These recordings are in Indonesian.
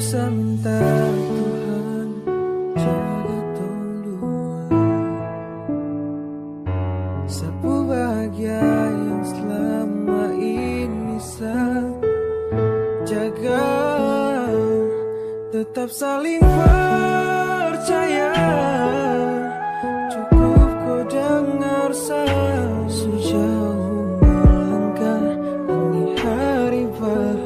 Saya minta Tuhan jaga tong dua, sapu bahagia yang selama ini saya jaga, tetap saling percaya. Cukup kau dengar saya sejauh melangkah ini hari bahagia.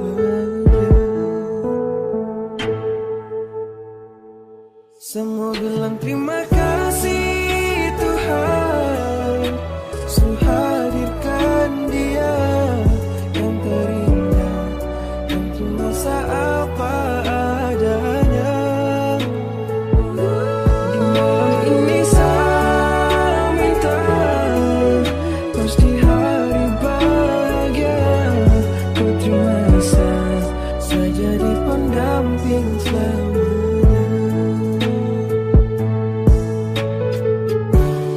Semua bilang terima kasih Tuhan, sudah hadirkan dia yang terindah, yang cuma apa adanya. Di malam ini saya minta pasti hari bahagia. Ku terima saya jadi pendamping selama.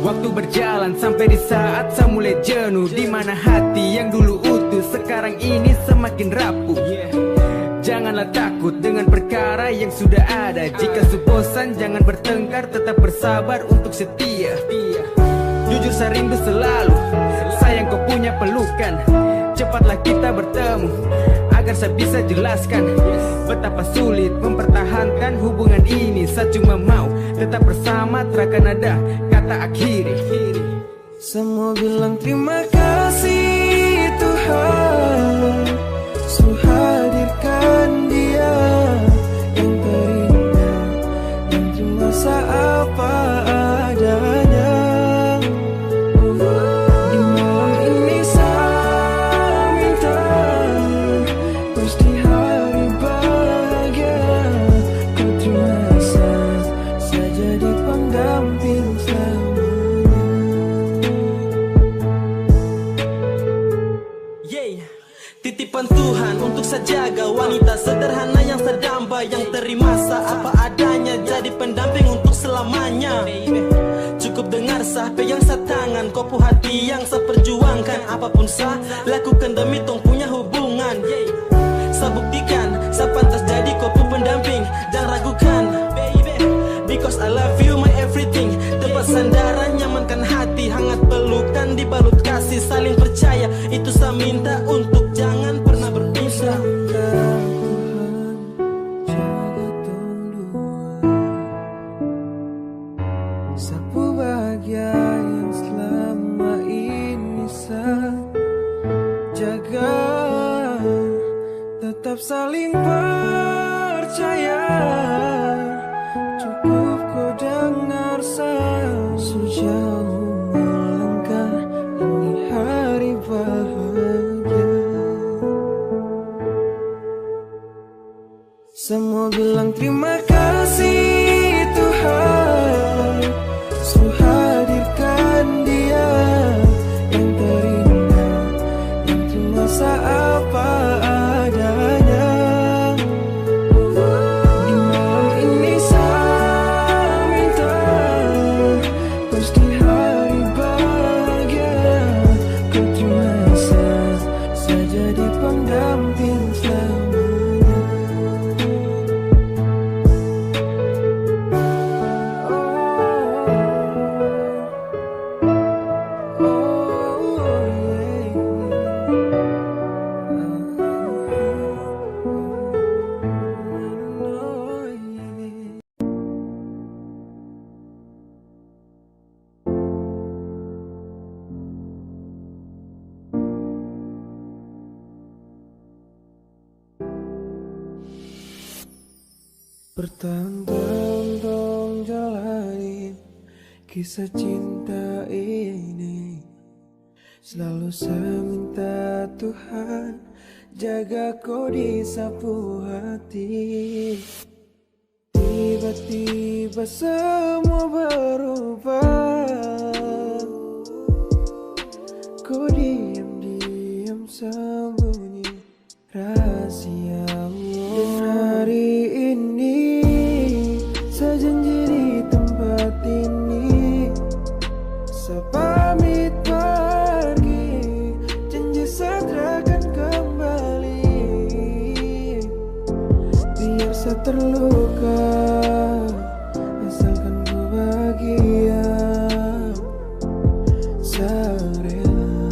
Waktu berjalan sampai di saat saya mulai jenuh, di mana hati yang dulu utuh sekarang ini semakin rapuh. Janganlah takut dengan perkara yang sudah ada. Jika bosan jangan bertengkar, tetap bersabar untuk setia. Jujur saya rindu selalu, sayang kau punya pelukan. Cepatlah kita bertemu agar saya bisa jelaskan betapa sulit mempertahankan hubungan ini. Saya cuma mau tetap bersama, takkan ada kata akhiri. Semua bilang terima kasih Tuhan, sudah hadirkan dia yang terindah, yang cuma apa adanya. Di malam ini saya minta pasti hari bahagia. Ku terima saya jadi pendamping selamanya. Titipan Tuhan untuk saya jaga, wanita sederhana yang sedamba, yang terima apa adanya, jadi pendamping untuk selamanya. Cukup dengar sah pegang sa tangan, kopu hati yang saya perjuangkan. Apapun saya lakukan demi tong punya hubungan. Saya buktikan saya pantas jadi kopu pendamping, jangan ragukan. Because I love you my everything. Tempat sandaran, nyamankan hati, hangat pelukan, dibalut kasih, saling percaya. Itu saya minta untuk jangan pernah berpisah. Tuhan jaga tong dua, sapu bahagia yang selama ini saya jaga, tetap saling percaya. Cukup kau dengar saya sejauh melangkah ini hari bahagia. Semua bilang terima kasih Tuhan, sudah hadirkan dia yang terindah, yang cuma apa adanya. Di malam ini saya minta pasti hari bahagia. Ku terima saya jadi pendamping selamanya. Bertahun-tahun dong jalani kisah cinta ini. Selalu saya minta Tuhan jaga kau di sapu hati. Tiba-tiba semua berubah, kau diam-diam sembunyi rahasiamu. Dan hari ini saya janji di tempat ini, saya pamit pergi, janji saya akan kembali. Biar biasa terluka, asalkan ku bahagia. Sarela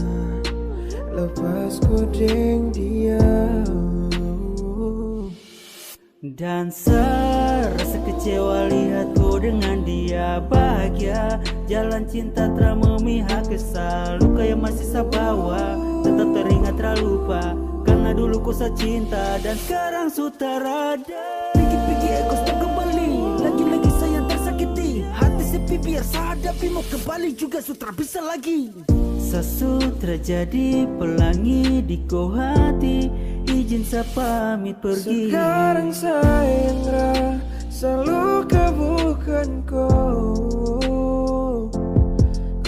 lepas kuding dia. Dan serasa kecewa lihat ku dengan dia bahagia. Jalan cinta telah memihak kesal, luka yang masih saya bawa tetap teringat terlupa. Karena dulu ku cinta dan sekarang sudah rada. Pergi-pergi aku sudah kembali, lagi-lagi saya tersakiti. Hati sepi biar saya hadapi, mau kembali juga sutra bisa lagi. Sesutra jadi pelangi di kau hati, izin saya pamit pergi. Sekarang sayang rasa luka bukan kau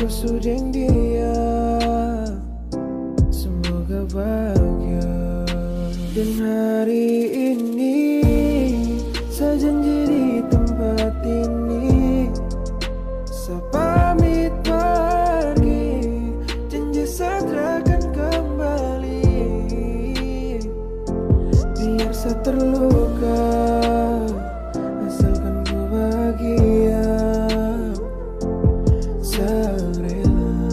suding dia. Semoga bahagia. Dan hari ini saya janji di tempat ini, saya pamit pergi, janji saya akan kembali. Biar saya terluka, asalkan ku bahagia. Sarela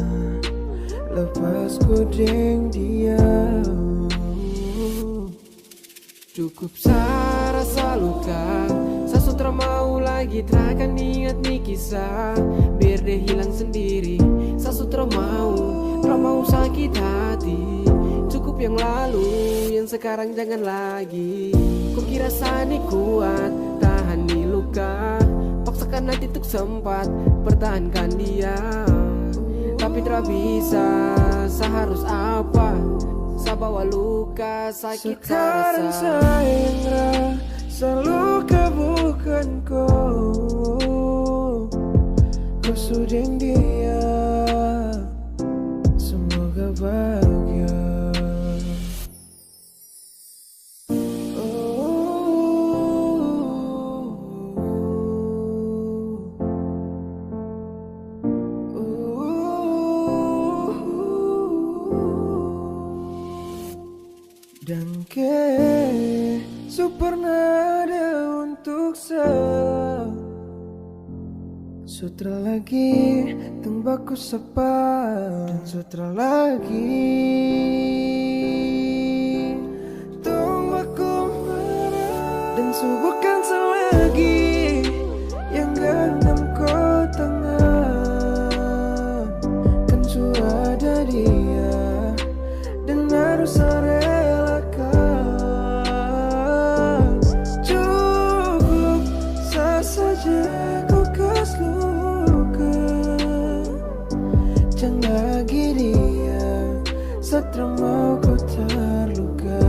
lepas kuding dia. Cukup saya rasa luka, saya sutra mau lagi terakan ingat nih kisah. Biar dia hilang sendiri, saya sutra mau sakit hati. Cukup yang lalu, yang sekarang jangan lagi. Kau kira sani kuat, tahan di luka. Paksakan hati untuk sempat, pertahankan dia. Tapi tak bisa, seharus apa? Saya bawa luka, sakit sekarang rasa. Sayang rasa luka bukan kau suding dia. Semoga bahagia. Dan ke supernada untuk sutra lagi tembakku sapa dan sutra lagi tembakku marah dan subuhkan selagi yang genggam kau tangan. Kan sudah ada dia dan harus relakan. Cukup saja kau kas luka, jangan lagi dia, setra mau kau terluka.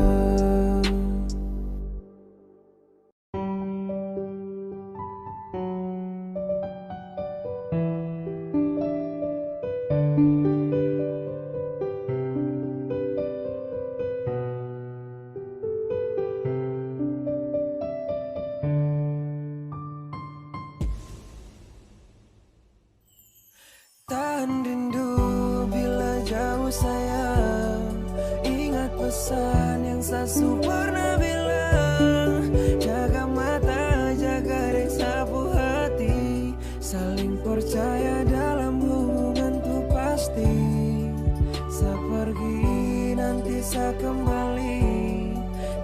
Tahan rindu bila jauh sayang, ingat pesan yang saya pernah bilang. Jaga mata, jaga reksa hati, saling percaya dalam hubungan tuh pasti. Saya pergi nanti saya kembali,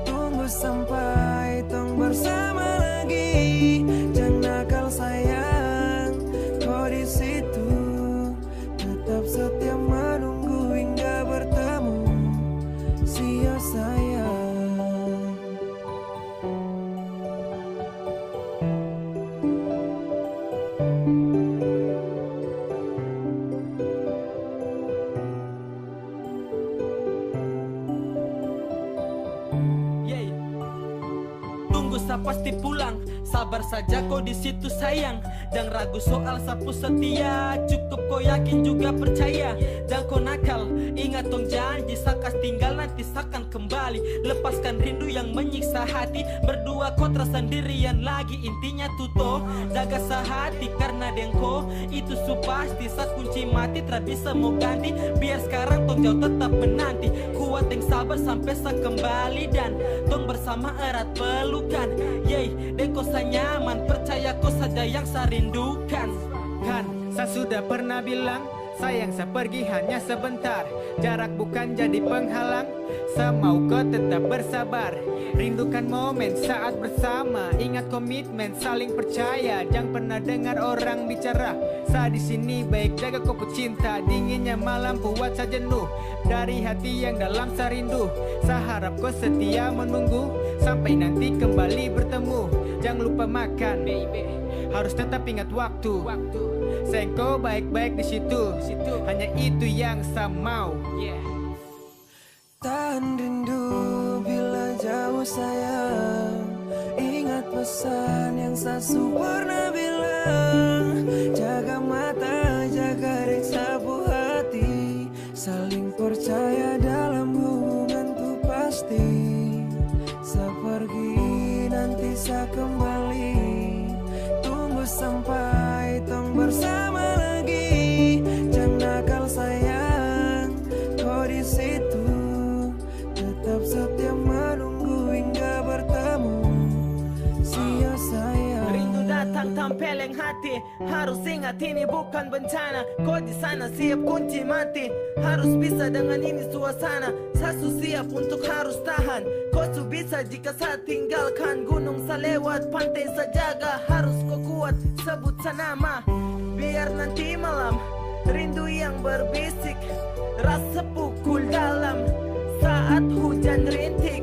tunggu sampai tong bersama lagi. Jangan nakal sayang, kau di situ. Tetap setia menunggu hingga bertemu, sia sayang. Tunggu saya pasti pulang, sabar saja kau di situ sayang. Jangan ragu soal sapu setia, cukup kau yakin juga percaya. Jangan kau nakal, ingat tong janji, sakas tinggal nanti sakan kembali. Lepaskan rindu yang menyiksa hati, berdua kau terasa sendirian lagi. Intinya tuto, jaga sehati karena dengko itu su pasti. Saat kunci mati tak bisa mau ganti, biar sekarang tong jauh tetap menanti. Kuat yang sabar sampai saya kembali dan tong bersama erat pelukan. Yeay, dek kau sa nyaman, percaya kau saja yang saya rindukan. Kan, saya sudah pernah bilang, sayang saya pergi hanya sebentar. Jarak bukan jadi penghalang, saya mau kau tetap bersabar. Rindukan momen saat bersama, ingat komitmen saling percaya. Jangan pernah dengar orang bicara, saya di sini baik jaga kau cinta. Dinginnya malam buat saya jenuh, dari hati yang dalam saya rindu. Saya harap kau setia menunggu, sampai nanti kembali bertemu. Jangan lupa makan, baby, harus tetap ingat waktu. Sayang kau baik-baik di situ, hanya itu yang saya mau. Tahan rindu bila jauh sayang, ingat pesan yang saya pernah bilang. Jaga mata, jaga reksa hati, saling percaya dalam hubungan tuh pasti. Saya pergi nanti saya kembali, tunggu sampai tong bersama lagi. Jangan nakal sayang, kau di situ, tetap setia menunggu hingga bertemu. Sia sayang, Rindu datang tempeleng hati, harus ingat ini bukan bencana. Kau di sana siap kunci mati, harus bisa dengan ini suasana. Saya siap untuk harus tahan, kau su bisa jika saya tinggalkan. Gunung saya lewat, pantai saya jaga, harus kau kuat sebut saya nama. Biar nanti malam rindu yang berbisik, rasa pukul dalam saat hujan rintik.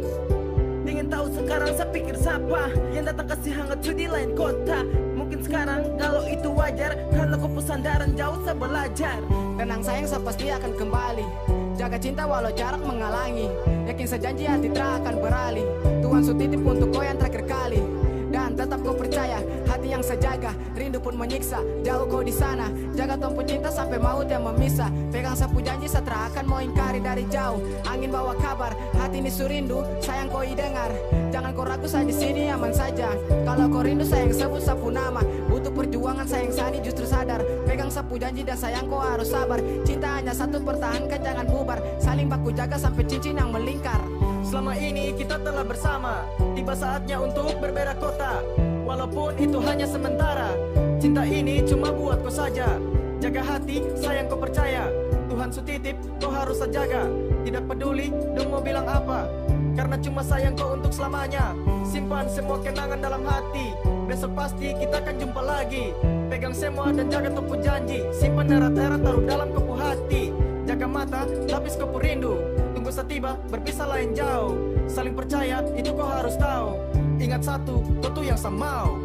Ingin tahu sekarang saya pikir siapa yang datang kasih hangat di lain kota. Mungkin sekarang kalau itu wajar, karena kau pesandaran jauh saya belajar. tenang sayang saya pasti akan kembali. Jaga cinta walau jarak menghalangi, yakin sejanji hati tak akan beralih. Tuhan su titip untuk kau yang terakhir kali, dan tetap kau percaya hati yang saya jaga. Rindu pun menyiksa, jauh kau di sana. Jaga tompu cinta sampai maut yang memisah. Pegang sapu janji saya tak akan mau ingkari dari jauh. Angin bawa kabar, hati ini surindu, sayang kau dengar. Jangan kau ragu, saya di sini aman saja. Kalau kau rindu sayang sebut sapu nama. Butuh perjuangan sayang sani justru sadar. Pegang sapu janji dan sayang kau harus sabar. Cinta hanya satu, pertahankan jangan bubar. Saling baku jaga sampai cincin yang melingkar. Selama ini kita telah bersama, tiba saatnya untuk berbeda kota. Walaupun itu hanya sementara, cinta ini cuma buat kau saja. Jaga hati, sayang kau percaya, Tuhan su titip, kau harus jaga. Tidak peduli dong mau bilang apa, karena cuma sayang kau untuk selamanya. Simpan semua kenangan dalam hati, besok pasti kita akan jumpa lagi. Pegang semua dan jaga tumpu janji, simpan erat-erat taruh dalam kepu hati. Jaga mata, lapis kepu rindu, tunggu setiba, berpisah lain jauh. Saling percaya, itu kau harus tahu. Ingat satu, kau tuh yang saya mau.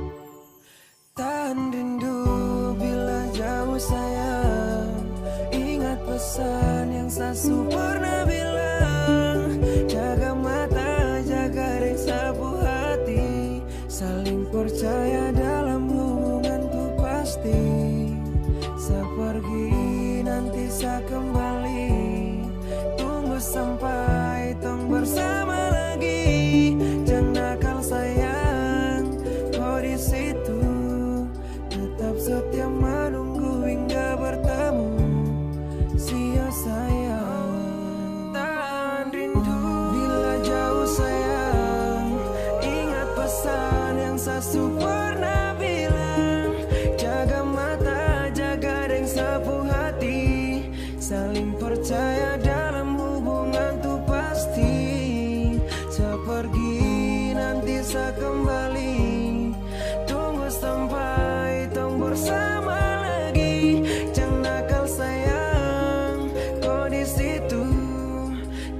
Tahan rindu bila jauh sayang, ingat pesan yang saya pernah bilang. Jaga mata, jaga reksa hati, saling percaya dalam hubungan tuh pasti. Saya pergi nanti saya kembali, tunggu sampai tong bersama lagi. Jangan nakal sayang, kau di situ, tetap setia menunggu hingga bertemu. Sia sayang, tahan rindu bila jauh sayang, ingat pesan yang saya pernah bilang. Jaga mata, jaga sapu hati, saling percaya dalam hubungan tuh pasti. Saya pergi nanti saya kembali, tunggu sampai tong bersama lagi. Jangan nakal sayang, kau di situ,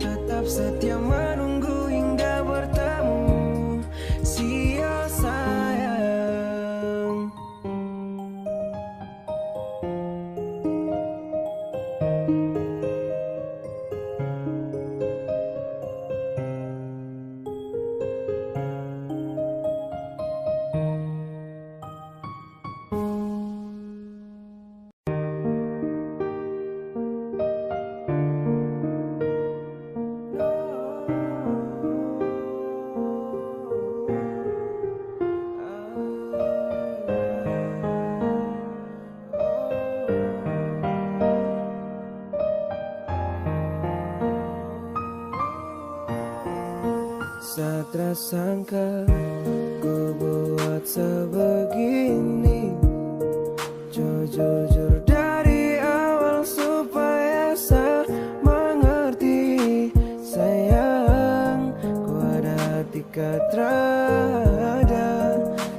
tetap setia menunggu hingga bertemu. Sia sayang. Saya tak sangka sebegini. Jujur dari awal supaya saya mengerti. Sayang, ku ada hati terada.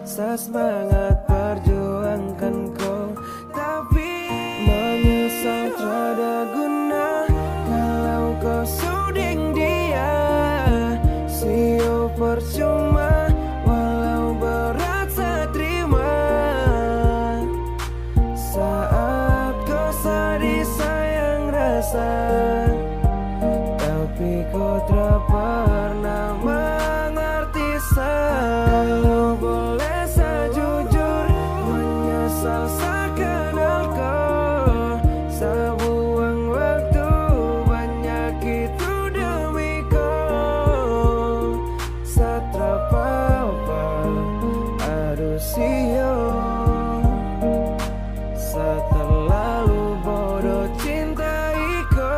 Saya semangat perjuangkan kau, tapi menyesal tiada guna kalau kau suding dia. Sio percuma walau berat saya terima. Saat kau sedih sayang rasa, tapi kau tak pernah mengerti saya. Kalau boleh saya jujur, menyesal saya kenal kau. Saya buang waktu banyak itu demi kau. Saya tak apa-apa, aduh sio. Saya terlalu bodoh cintai kau.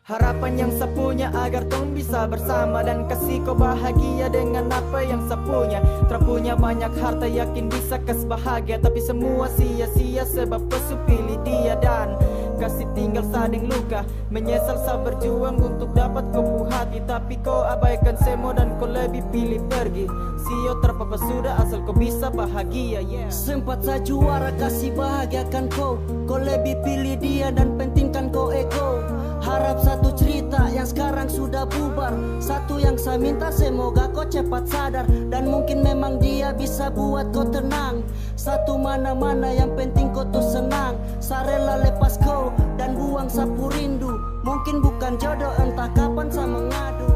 Harapan yang saya punya agar tong bisa bersama dan kasih kau bahagia dengan apa yang saya punya. Terpunya banyak harta yakin bisa kas bahagia, tapi semua sia-sia sebab kau pilih dia dan kasih tinggal sading luka. Menyesal saya berjuang untuk dapat kau hati, tapi kau abaikan semua dan kau lebih pilih pergi. Sio terpapa sudah asal kau bisa bahagia, yeah. Sempat saya juara kasih bahagiakan kau, kau lebih pilih dia dan pentingkan kau ego. Harap satu cerita yang sekarang sudah bubar, satu yang saya minta semoga kau cepat sadar, dan mungkin memang dia bisa buat kau tenang. Satu mana-mana yang penting kau tuh senang. Saya rela lepas kau dan buang sapu rindu. Mungkin bukan jodoh entah kapan saya mengadu.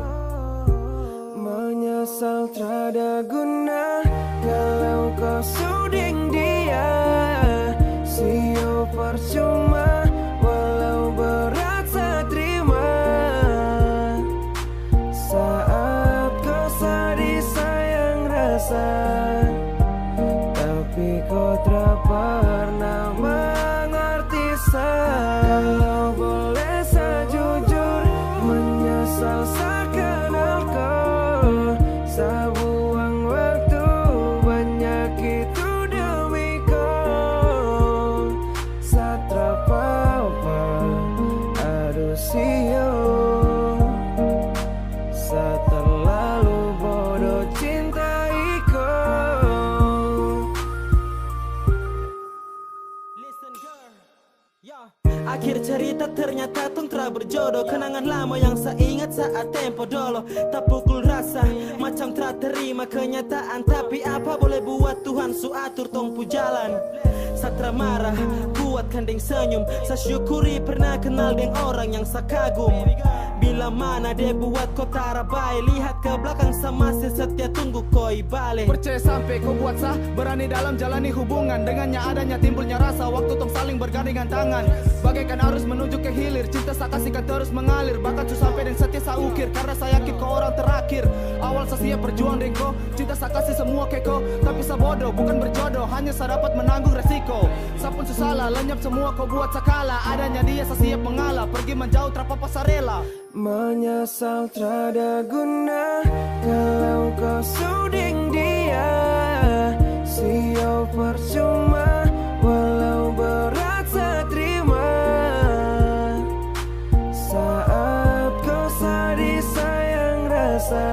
Menyesal tiada guna kalau kau suding dia. Sio percuma walau berat saya terima. Saat kau sedih sayang rasa, tapi kau tak pernah mengerti saya. Kalau boleh saya jujur, menyesal saya kenal kau. Saya buang waktu banyak itu demi kau. Saya tak apa-apa, aduh sio. Saya terlalu bodoh cintai kau. Listen girl, yeah. Akhir cerita ternyata tong tra berjodoh. Kenangan lama yang saya ingat saat tempo dolo. Tak pukul rasa macam tra terima kenyataan, tapi apa boleh buat Tuhan su atur tong pu jalan. Satra marah, kuatkan deng senyum. Saya syukuri pernah kenal deng orang yang saya kagum. Bila mana dia buat kau tarabai, lihat ke belakang sama setia tunggu koi balik. Percaya sampai kau buat sah, berani dalam jalani hubungan. Dengannya adanya timbulnya rasa, waktu tong saling bergandengan tangan. Bagaikan arus menuju ke hilir, cinta saya kasihkan terus mengalir. Bahkan su sampai dan setia saya ukir, karena saya yakin kau orang terakhir. Awal saya siap berjuang dengan kau, cinta saya kasih semua ke kau. Tapi saya bodoh, bukan berjodoh, hanya saya dapat menanggung resiko. Saya pun salah, lenyap semua kau buat saya kalah. Adanya dia saya siap mengalah, pergi menjauh terpapa saya rela. Menyesal tiada guna kalau kau suding dia. Sio percuma walau berat saya terima. Saat kau sedih sayang rasa,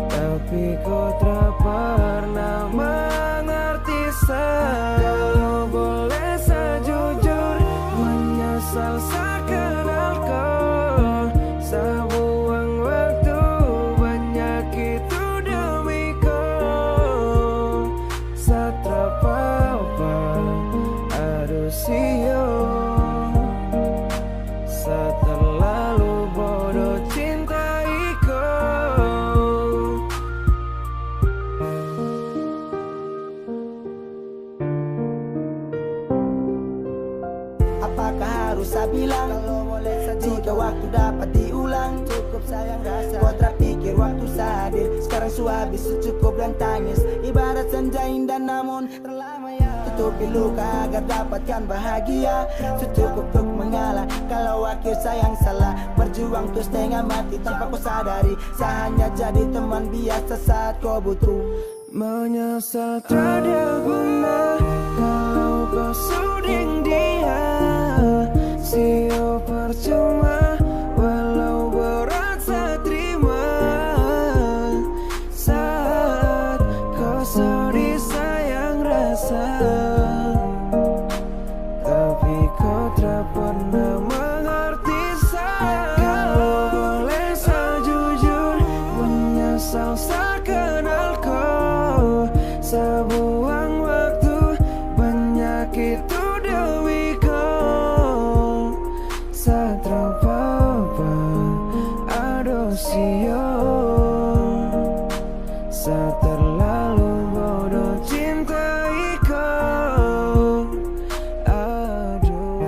tapi kau tak pernah mengerti saya. Kalau boleh saya jujur, menyesal saya kenal kau. Saya buang waktu banyak itu demi kau. Saya tak apa-apa, aduh sio. Saya terlalu bodoh cintai kau. apakah harus saya bilang? Kalau boleh saja jika waktu dapat diulang, cukup sayang rasa. Kau terpikir waktu sadir, sekarang su habis secukup dan tangis. Ibarat senja indah namun terlama ya. Tutupi luka agar dapatkan bahagia. Cukup untuk mengalah kalau akhir sayang salah. Berjuang tuh setengah mati tanpa kau sadari. Saya hanya jadi teman biasa saat kau butuh. Menyesal tiada guna kalau kau suding dia. Sio percuma walau berat saya terima. Saat kau sedih sayang rasa, tapi kau tak pernah mengerti saya. Kalau boleh saya jujur, menyesal saya kenal kau. Sebuang waktu banyak itu dewi kau. Saya terpapa adosio. Saya terlalu bodoh cintai kau. Aduh.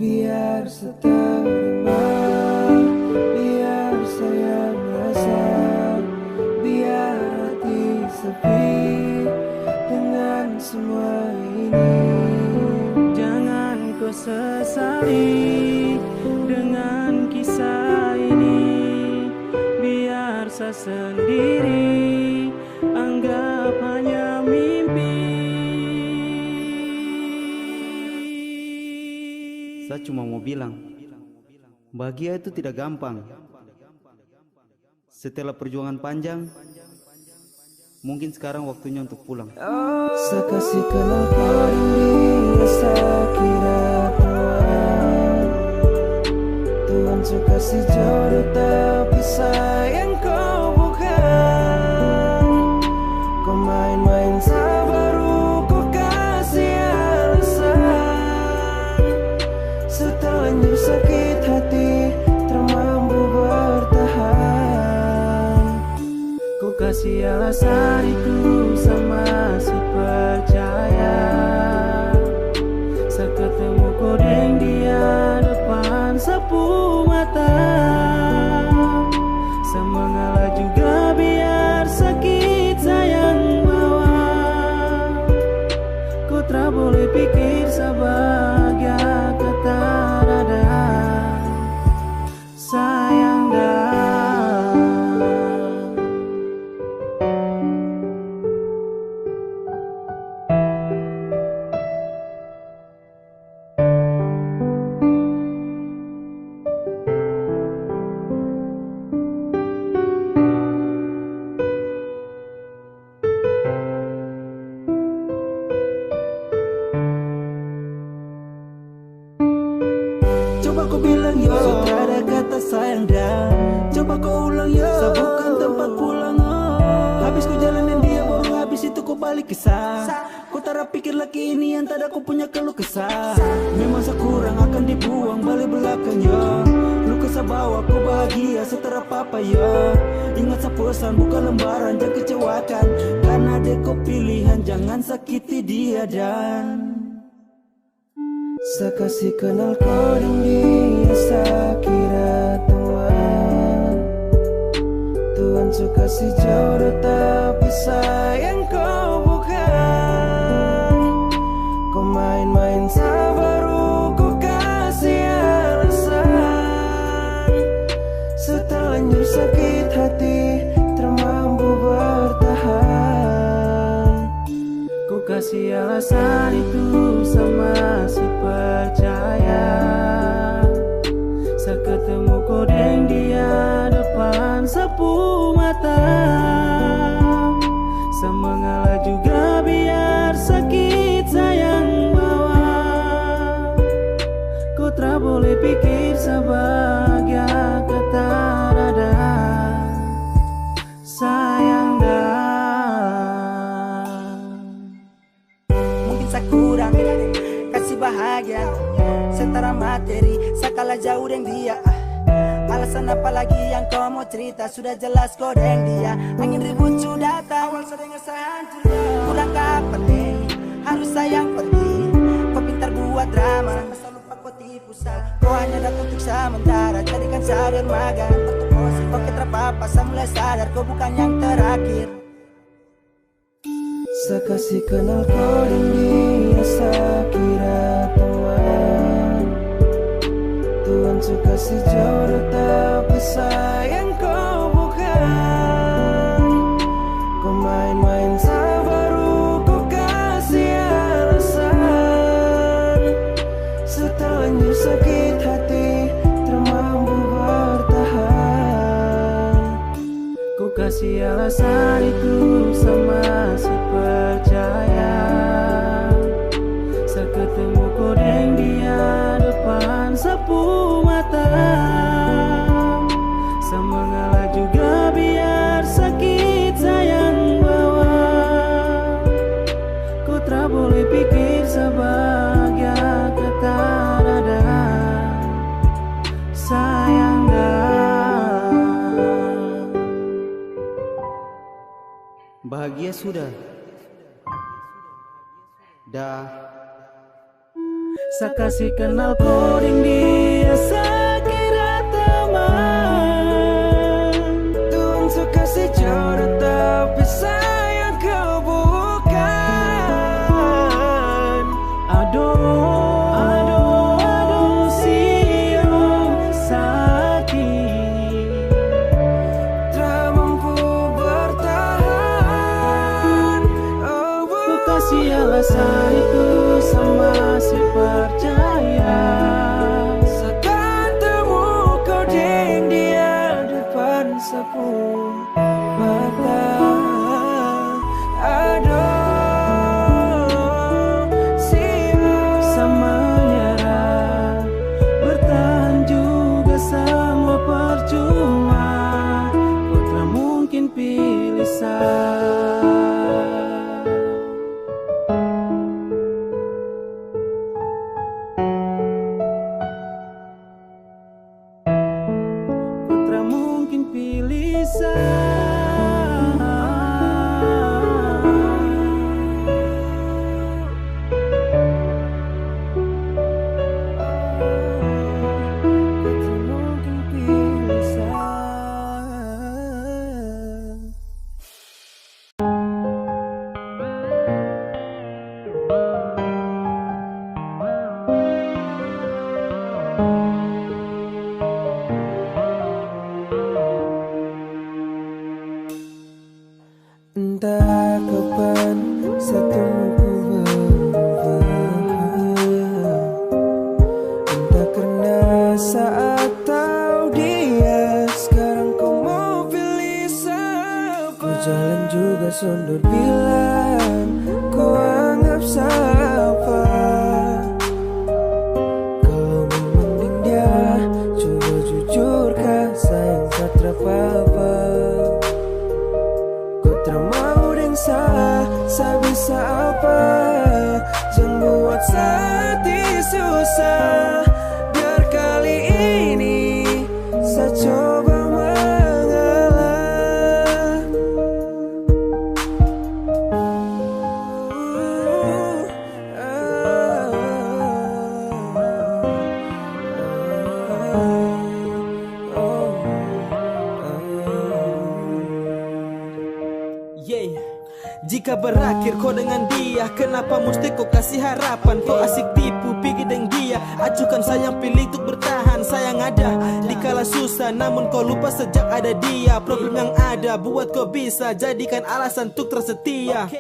Biar seterima, biar saya merasa, biar hati sepi dengan semua ini. Jangan kau sesali dengan kisah ini. Biar saya sendiri anggap hanya mimpi. Saya cuma mau bilang, bahagia itu tidak gampang. Setelah perjuangan panjang, mungkin sekarang waktunya untuk pulang. Saya kasih kenal kau dia, saya kira Tuhan. Tuhan suka si jodoh tapi sayang kau bukan. Kau main-main saya baru kau kasih alasan. Setelanjur sakit hati termampu bertahan. Kau kasih alasan itu sama si percaya. Saya ketemu kau deng dia depan sapu mata. Saya mengalah juga biar sakit sayang bawa. Kau tak boleh pikir saya bahagia kata rada. Sayang dah. Coba kau bilang yo, tak ada kata sayang dah. Coba kau ulang yo, saya bukan tempat pulang oh. Habis ku jalanin dia baru habis itu kau balik ke saya. Kau tak pikir laki ini yang tak ada kau punya keluh kesah. Memang saya kurang akan dibuang balik belakang yo. Luka saya bawa kau bahagia setelah papa yo. Ingat saya pesan bukan lembaran jangan kecewakan. Karena ada kau pilihan jangan sakiti dia dan Saya kasih kenal kau dan dia, saya kira Tuhan. Tuhan suka si jodoh tapi sayang kau bukan. Kau main-main saya baru kau kasih alasan. Setelanjur sakit hati termampu bertahan. Kau kasih alasan itu sama si percaya. Saya ketemu kau deng dia depan sapu mata. Saya mengalah karena materi. Sakala jauh dengan dia, alasan apa lagi yang kau mau cerita? Sudah jelas kau dengan dia. Angin ribut sudah tahu, awal sudah saya hancur. Kurang kapan deh, harus sayang pergi. Kau pintar buat drama, masa lupa kau tipu sah. Kau hanya datang untuk sementara, jadikan saya dermaga. Kau keterpapa, saya mulai sadar kau bukan yang terakhir. Saya kasih kenal kau dan dia, saya kira teman. Tuhan suka si jodoh tapi sayang kau bukan. Kau main-main saya baru kau kasih alasan. Setelanjur sakit hati termampu bertahan. Kau kasih alasan itu sama si percaya. Saya ketemu kau dengan dia depan sapu mata. Saya mengalah juga biar sakit sayang bawa. Kau tak boleh pikir sebahagia kata nada sayang dah. Bahagia sudah. Dah. Saya kasih kenal kau dengan dia, saya kira teman. Tuhan suka si jodoh tapi sayang kau bukan. Aduh siang sakit tak mampu bertahan. Kau kasih alasan itu sama si percaya. Saya ketemu kau dengan dia depan sapu mata. Aduh siang sama menyerah, bertahan juga semua percuma. Kau tak mungkin pilih saya. Entah kapan satuku berubah, entah karena saat tahu dia. Sekarang kau mau pilih siapa? Ku jalan juga sondor bilang kau anggap siapa. Kalau memang dengan dia, coba jujurkah sayang tak terapa-apa. Saya bisa apa? Jangan buat hati susah. Biar kali ini saya coba mengalah. Jika berakhir kau dengan dia, kenapa mesti kau kasih harapan? Kau asik tipu, pergi dengan dia. Acukan sayang, pilih untuk bertahan. Sayang ada di kala susah, namun kau lupa sejak ada dia. Problem yang ada buat kau bisa jadikan alasan untuk tersetia.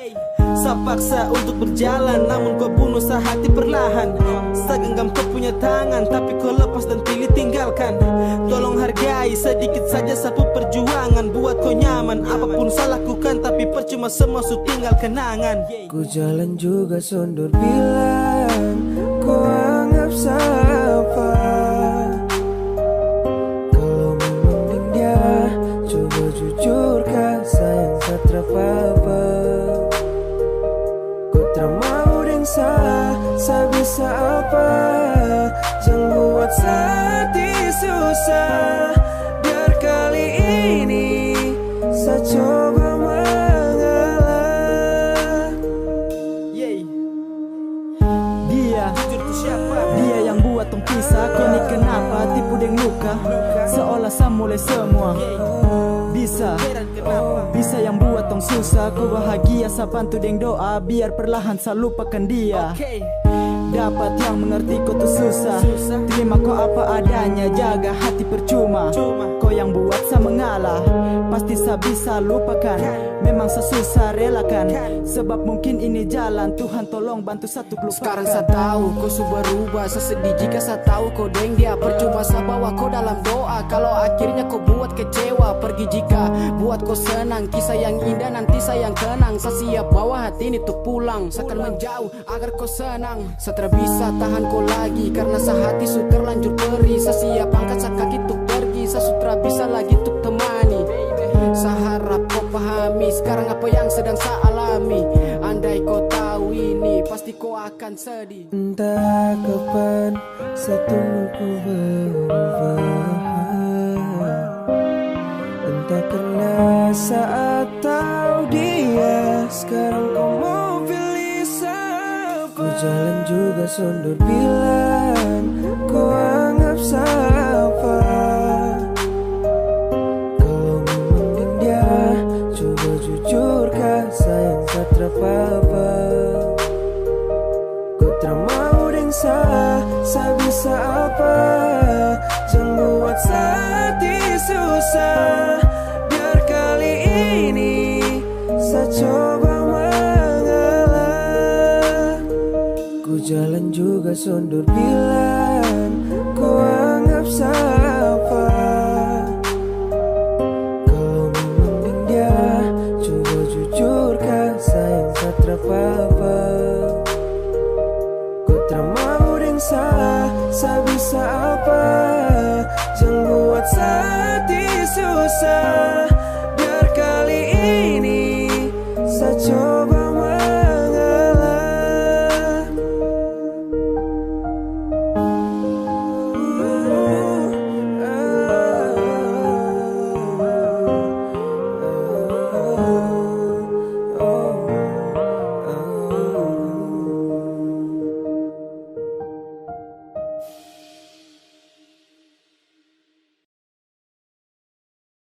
Saya paksa untuk berjalan, namun kau bunuh sehati perlahan. Saya genggam kau punya tangan, tapi kau lepas dan pilih tinggalkan. Tolong hargai sedikit saja sapu perjuangan, buat kau nyaman. Apapun saya lakukan, tapi percuma semua su tinggal kenangan. Ku jalan juga sondor bilang kau anggap siapa. Kalau memang dengan dia, coba jujurkah sayang tak terapa-apa. Kau tak mau dengan saya bisa apa? jangan buat hati susah. Biar kali ini saya coba mengalah. Dia yang buat tong pisah. Kau ni kenapa tipu deng luka, seolah saya mulai semua. Bisa yang buat tong susah. Ku bahagia saya bantu deng doa, biar perlahan saya lupakan dia. Dapat yang mengerti kau tuh susah. Terima kau apa adanya, jaga hati percuma. Kau yang buat saya mengalah, pasti saya bisa lupakan. Memang saya susah relakan, sebab mungkin ini jalan. Tuhan tolong bantu satu lupakan. Sekarang saya tahu kau sudah berubah. Saya sedih jika saya tahu kau deng dia. Percuma saya bawa kau dalam doa. Kalau akhirnya kau buat kecewa, pergi jika buat kau senang. Kisah yang indah nanti saya yang kenang. Saya siap bawa hati ini untuk pulang. Saya akan menjauh agar kau senang. Saya tak bisa tahan kau lagi, karena sehati su terlanjur perih. Saya siap angkat sak kaki untuk pergi. Saya sudah bisa lagi untuk temani. Saya harap kau pahami sekarang apa yang sedang saya alami. Andai kau tahu ini, pasti kau akan sedih. Entah kapan saya tunggu ku berubah. Entah karena saat tahu dia, sekarang kau mau pilih siapa. Ku jalan juga sundur bilang, kau anggap siapa. Kalau memang dengan dia, coba jujurkan sayang tak terapa-apa. Kau termau dengan saya bisa apa. Jangan buat hati susah. Biar kali ini saya coba mengalah. Ku jalan juga sundur bilang, kau anggap siapa. Kalau memang dengan dia, coba jujurkan sayang tak terapa-apa. Kau termau dengan saya bisa apa. Jangan buat hati susah. Biar kali ini saya coba mengalah.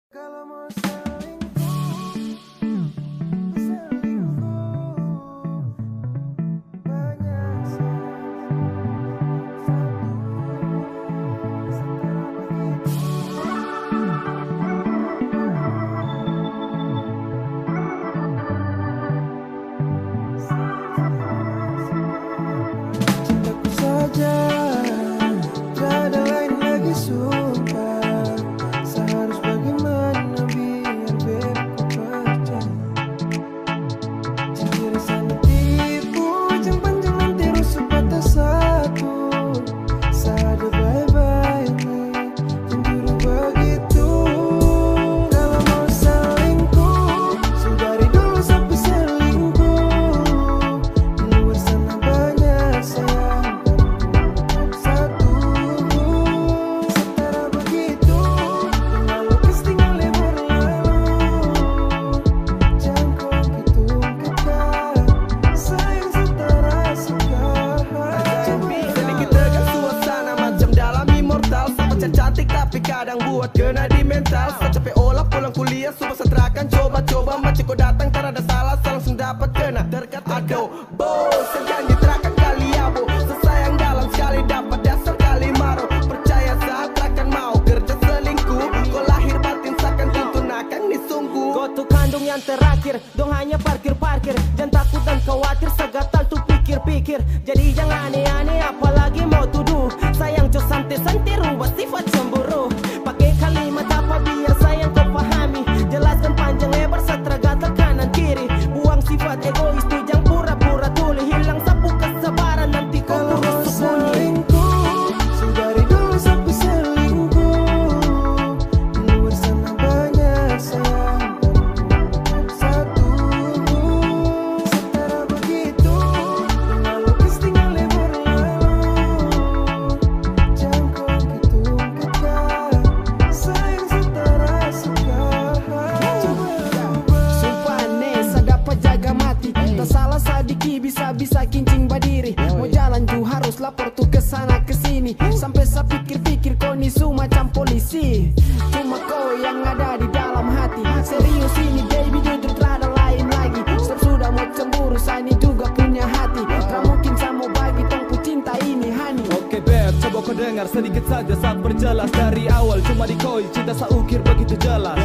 Kalau mau cintaku saja, tiada lain lagi sumpah. Seharus bagaimana biar bebku percaya. Jika rasanya tipu, jam panjang nanti rusuk patah satu. Saada bye-bye nih, cemburu begitu. Kalau mau selingkuh, dari dulu sampai selingkuh. Di luar sana banyak sayang, satu. Setara begitu, tinggal lukis tinggal berlalu. Jangan kau ketuk-ketuk, sayang setara suka. Sedikit tegang suasana macam dalam immortal. Sama cantik tapi kadang buat kena di mental. Saya capek olah pulang kuliah, supaya saya terakan coba-coba. Macam kau datang tak ada salah, saya langsung dapat kena terkata. Aduh, bos, saya janji terakan kali abo. Sesayang dalam sekali dapat dasar kali maro. Percaya saat terakan mau kerja selingkuh. Kau lahir batin seakan tuntun akan disungguh. Kau tuh kandung yang terakhir, dong hanya parkir-parkir. Jangan takut dan khawatir, segatal tuh pikir-pikir. Jadi jangan aneh-aneh, apalagi mau tuduh. Sayang jo santai-santai, rubah sifat cemburu. Pakai kalimat apa biar sayang kau pahami. Jelaskan panjang lebar, seteragatal kanan polisi. Cuma kau yang ada di dalam hati. Serius ini baby, jujur tak ada lain lagi. Stop sudah mau cemburu, saya ini juga punya hati. Tak mungkin saya mau bagi tongku cinta ini honey. Oke beb, coba kau dengar sedikit saja saat perjelas. Dari awal cuma di koi, cinta saya ukir begitu jelas.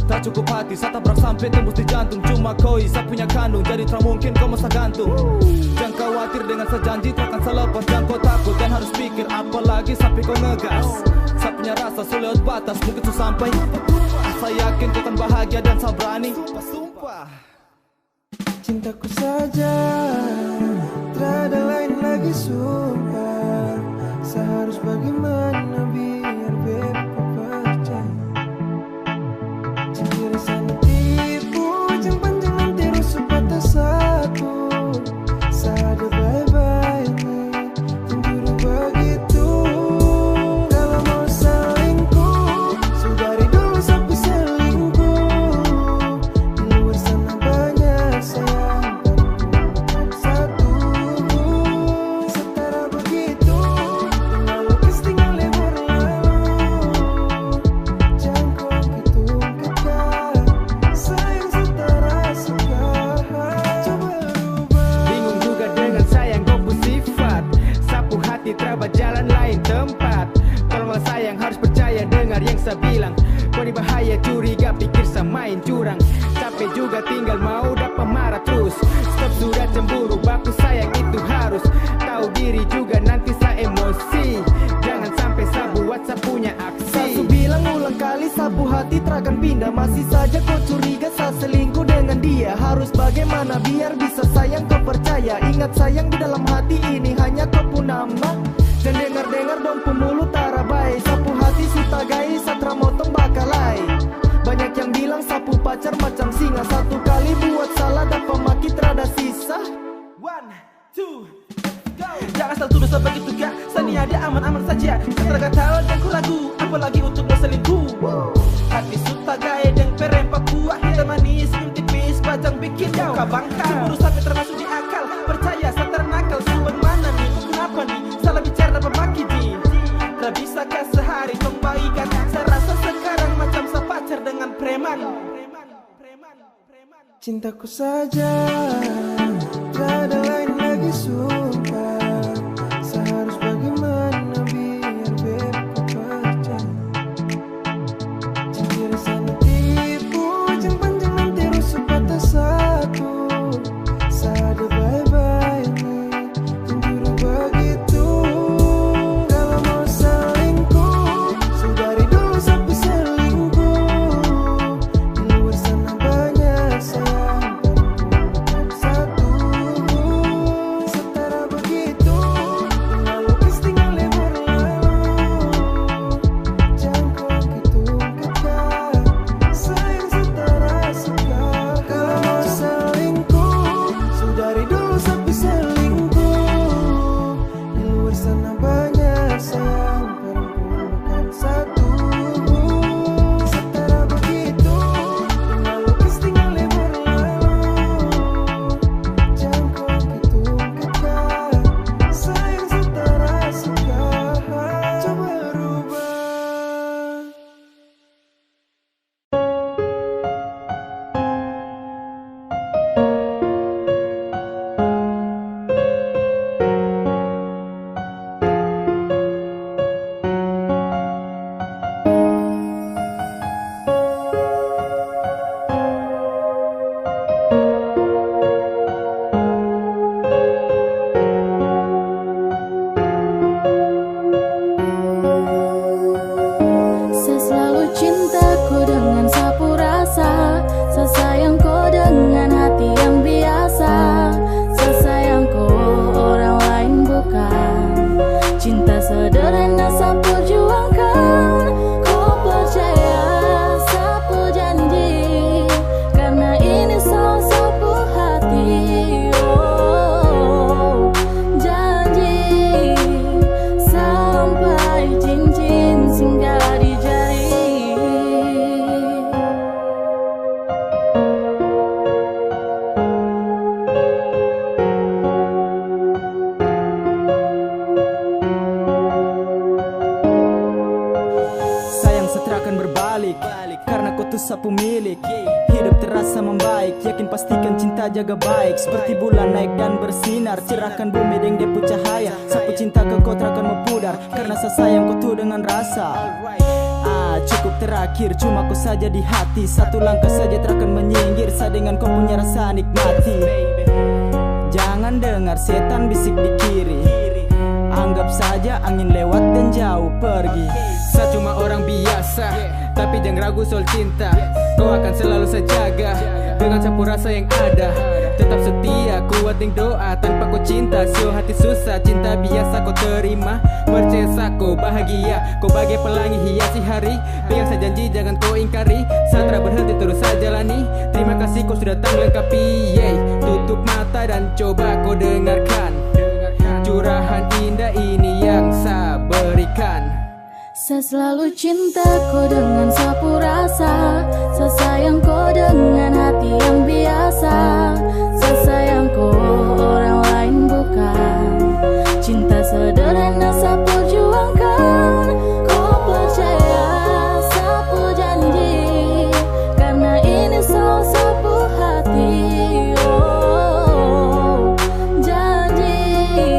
Tak cukup hati, saya tabrak sampai tembus di jantung. Cuma koi, saya punya kandung, jadi tak mungkin kau masa gantung. Jangan khawatir dengan sejanji, takkan saya lepas. Jangan kau takut dan harus pikir, apalagi sampai kau ngegas. Saya punya rasa sulit batas, mungkin su sampai. Saya yakin kau akan bahagia dan saya berani. Sumpah. Cintaku saja, tak ada lain lagi sumpah. Saya harus bagaimana biar beb kau percaya. Cemburu sana tipu, jangan terus sebatas satu. Sada bye-bye nih, cemburu begitu. Kalau mau selingkuh, sudari dulu sampai selingkuh. Di luar sana banyak sayang, bukan satu. Setara begitu, tinggal lukis tinggal berlalu. Jangan kau hitung kekal, sayang setara suka. Coba rubah. Bingung juga dengan sayang kau pun sifat. Sapu hati teraba jalan lain tempat. Tolonglah sayang harus percaya dengar yang saya bilang. Kau ini bahaya curiga pikir saya main curang. Capek juga tinggal mau dapat marah terus. Stop sudah cemburu baku sayang itu harus. Tahu diri juga nanti saya emosi. Jangan sampai saya buat saya punya aksi. Sasu bilang ulang kali sapu hati terakan pindah. Masih saja kau curiga saya selingkuh dengan dia. Harus bagaimana biar bisa sayang kau percaya. Ingat sayang di dalam hati ini hanya kau pun nama. Dan dengar-dengar dong pemulu tarabai. Sapu hati sutagai satra motong bakalai. Banyak yang bilang sapu pacar macam singa. Satu kali buat salah dapat maki terada sisa. 1, 2, go. Jangan asal tuduh saya begitu gak. Sani ada aman-aman saja. Saya tak tahu dan ku ragu, apalagi untuk berselingkuh. Hati suta gaya dan perempat buah. Hitam manis, senyum tipis, pajang bikin muka bangka. Cemburu sampai termasuk di akal. Percaya saya ternakal, sumber mana nih? Kenapa nih? Salah bicara pemaki di. Tak bisakah sehari membaikan. Saya rasa sekarang macam saya pacar dengan preman. Cintaku saja, tak ada lain lagi sumpah. Saya harus bagaimana biar beb kau percaya. Cemburu sana tipu, jangan terus sebatas satu. Sada bye-bye nih, cemburu begitu. Kalau mau selingkuh, sudari dulu sampai selingkuh. Di luar sana banyak sayang, bukan satu. Setara begitu, tinggal lukis tinggal berlalu. Jangan kau hitung kekal, sayang setara suka. Kalau mau selingkuh, sudari dulu sampai selingkuh. Di luar sana banyak sayang, perempuan bukan satu. Setara begitu, tinggal lukis tinggal berlalu. Jangan kau hitung kekal, sayang setara suka. Coba rubah. Saya selalu cintaku dengan sapu rasa. Saya sayang kau dengan hati yang biasa. Saya sayang kau orang lain bukan. Cinta sederhana saya perjuangkan. Kau percaya sapu janji, karena ini soal sapu hati. Oh, janji sampai cincin singgah di jari. itu sapu milik. Hidup terasa membaik, yakin pastikan cinta jaga baik. Seperti bulan naik dan bersinar, cerahkan bumi deng depu cahaya. Sapu cinta ke kau terakan memudar, karena saya sayang kau tuh dengan rasa. Cukup terakhir, cuma kau saja di hati. Satu langkah saja terakan menyinggir, saya dengan kau punya rasa nikmati. Jangan dengar setan bisik di kiri, anggap saja angin lewat dan jauh pergi. Saya cuma orang biasa, tapi jangan ragu soal cinta. Kau akan selalu saya jaga, dengan sapu rasa yang ada. Tetap setia, kuat dengan doa. Tanpa kau cinta, sio hati susah. Cinta biasa kau terima, percaya kau bahagia. Kau bagai pelangi hiasi hari, yang saya janji jangan kau ingkari. Saya tak berhenti terus saya jalani. Terima kasih kau sudah datang lengkapi. Tutup mata dan coba kau dengarkan curahan indah ini yang saya berikan. Saya selalu cinta kau dengan sapu rasa. Saya sayang kau dengan hati yang biasa. Saya sayang kau orang lain bukan. Cinta sederhana saya perjuangkan. Kau percaya sapu janji, karena ini soal sapu hati. Oh, janji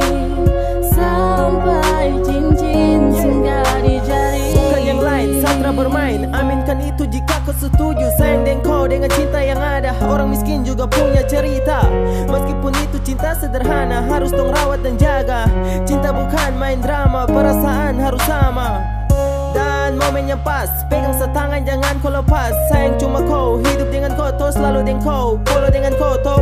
sampai cincin singgah di jari. Bukan yang lain, Satra bermain. Aminkan itu jika kau setuju. Sayang dengan kau dengan cinta yang ada. Orang miskin juga punya cerita. Meskipun itu cinta sederhana, harus dong rawat dan jaga. Cinta bukan main drama, perasaan harus sama. Dan momen yang pas, pegang setangan jangan kau lepas. Sayang cuma kau, hidup dengan kau, toh selalu dengan kau. Follow dengan kau, toh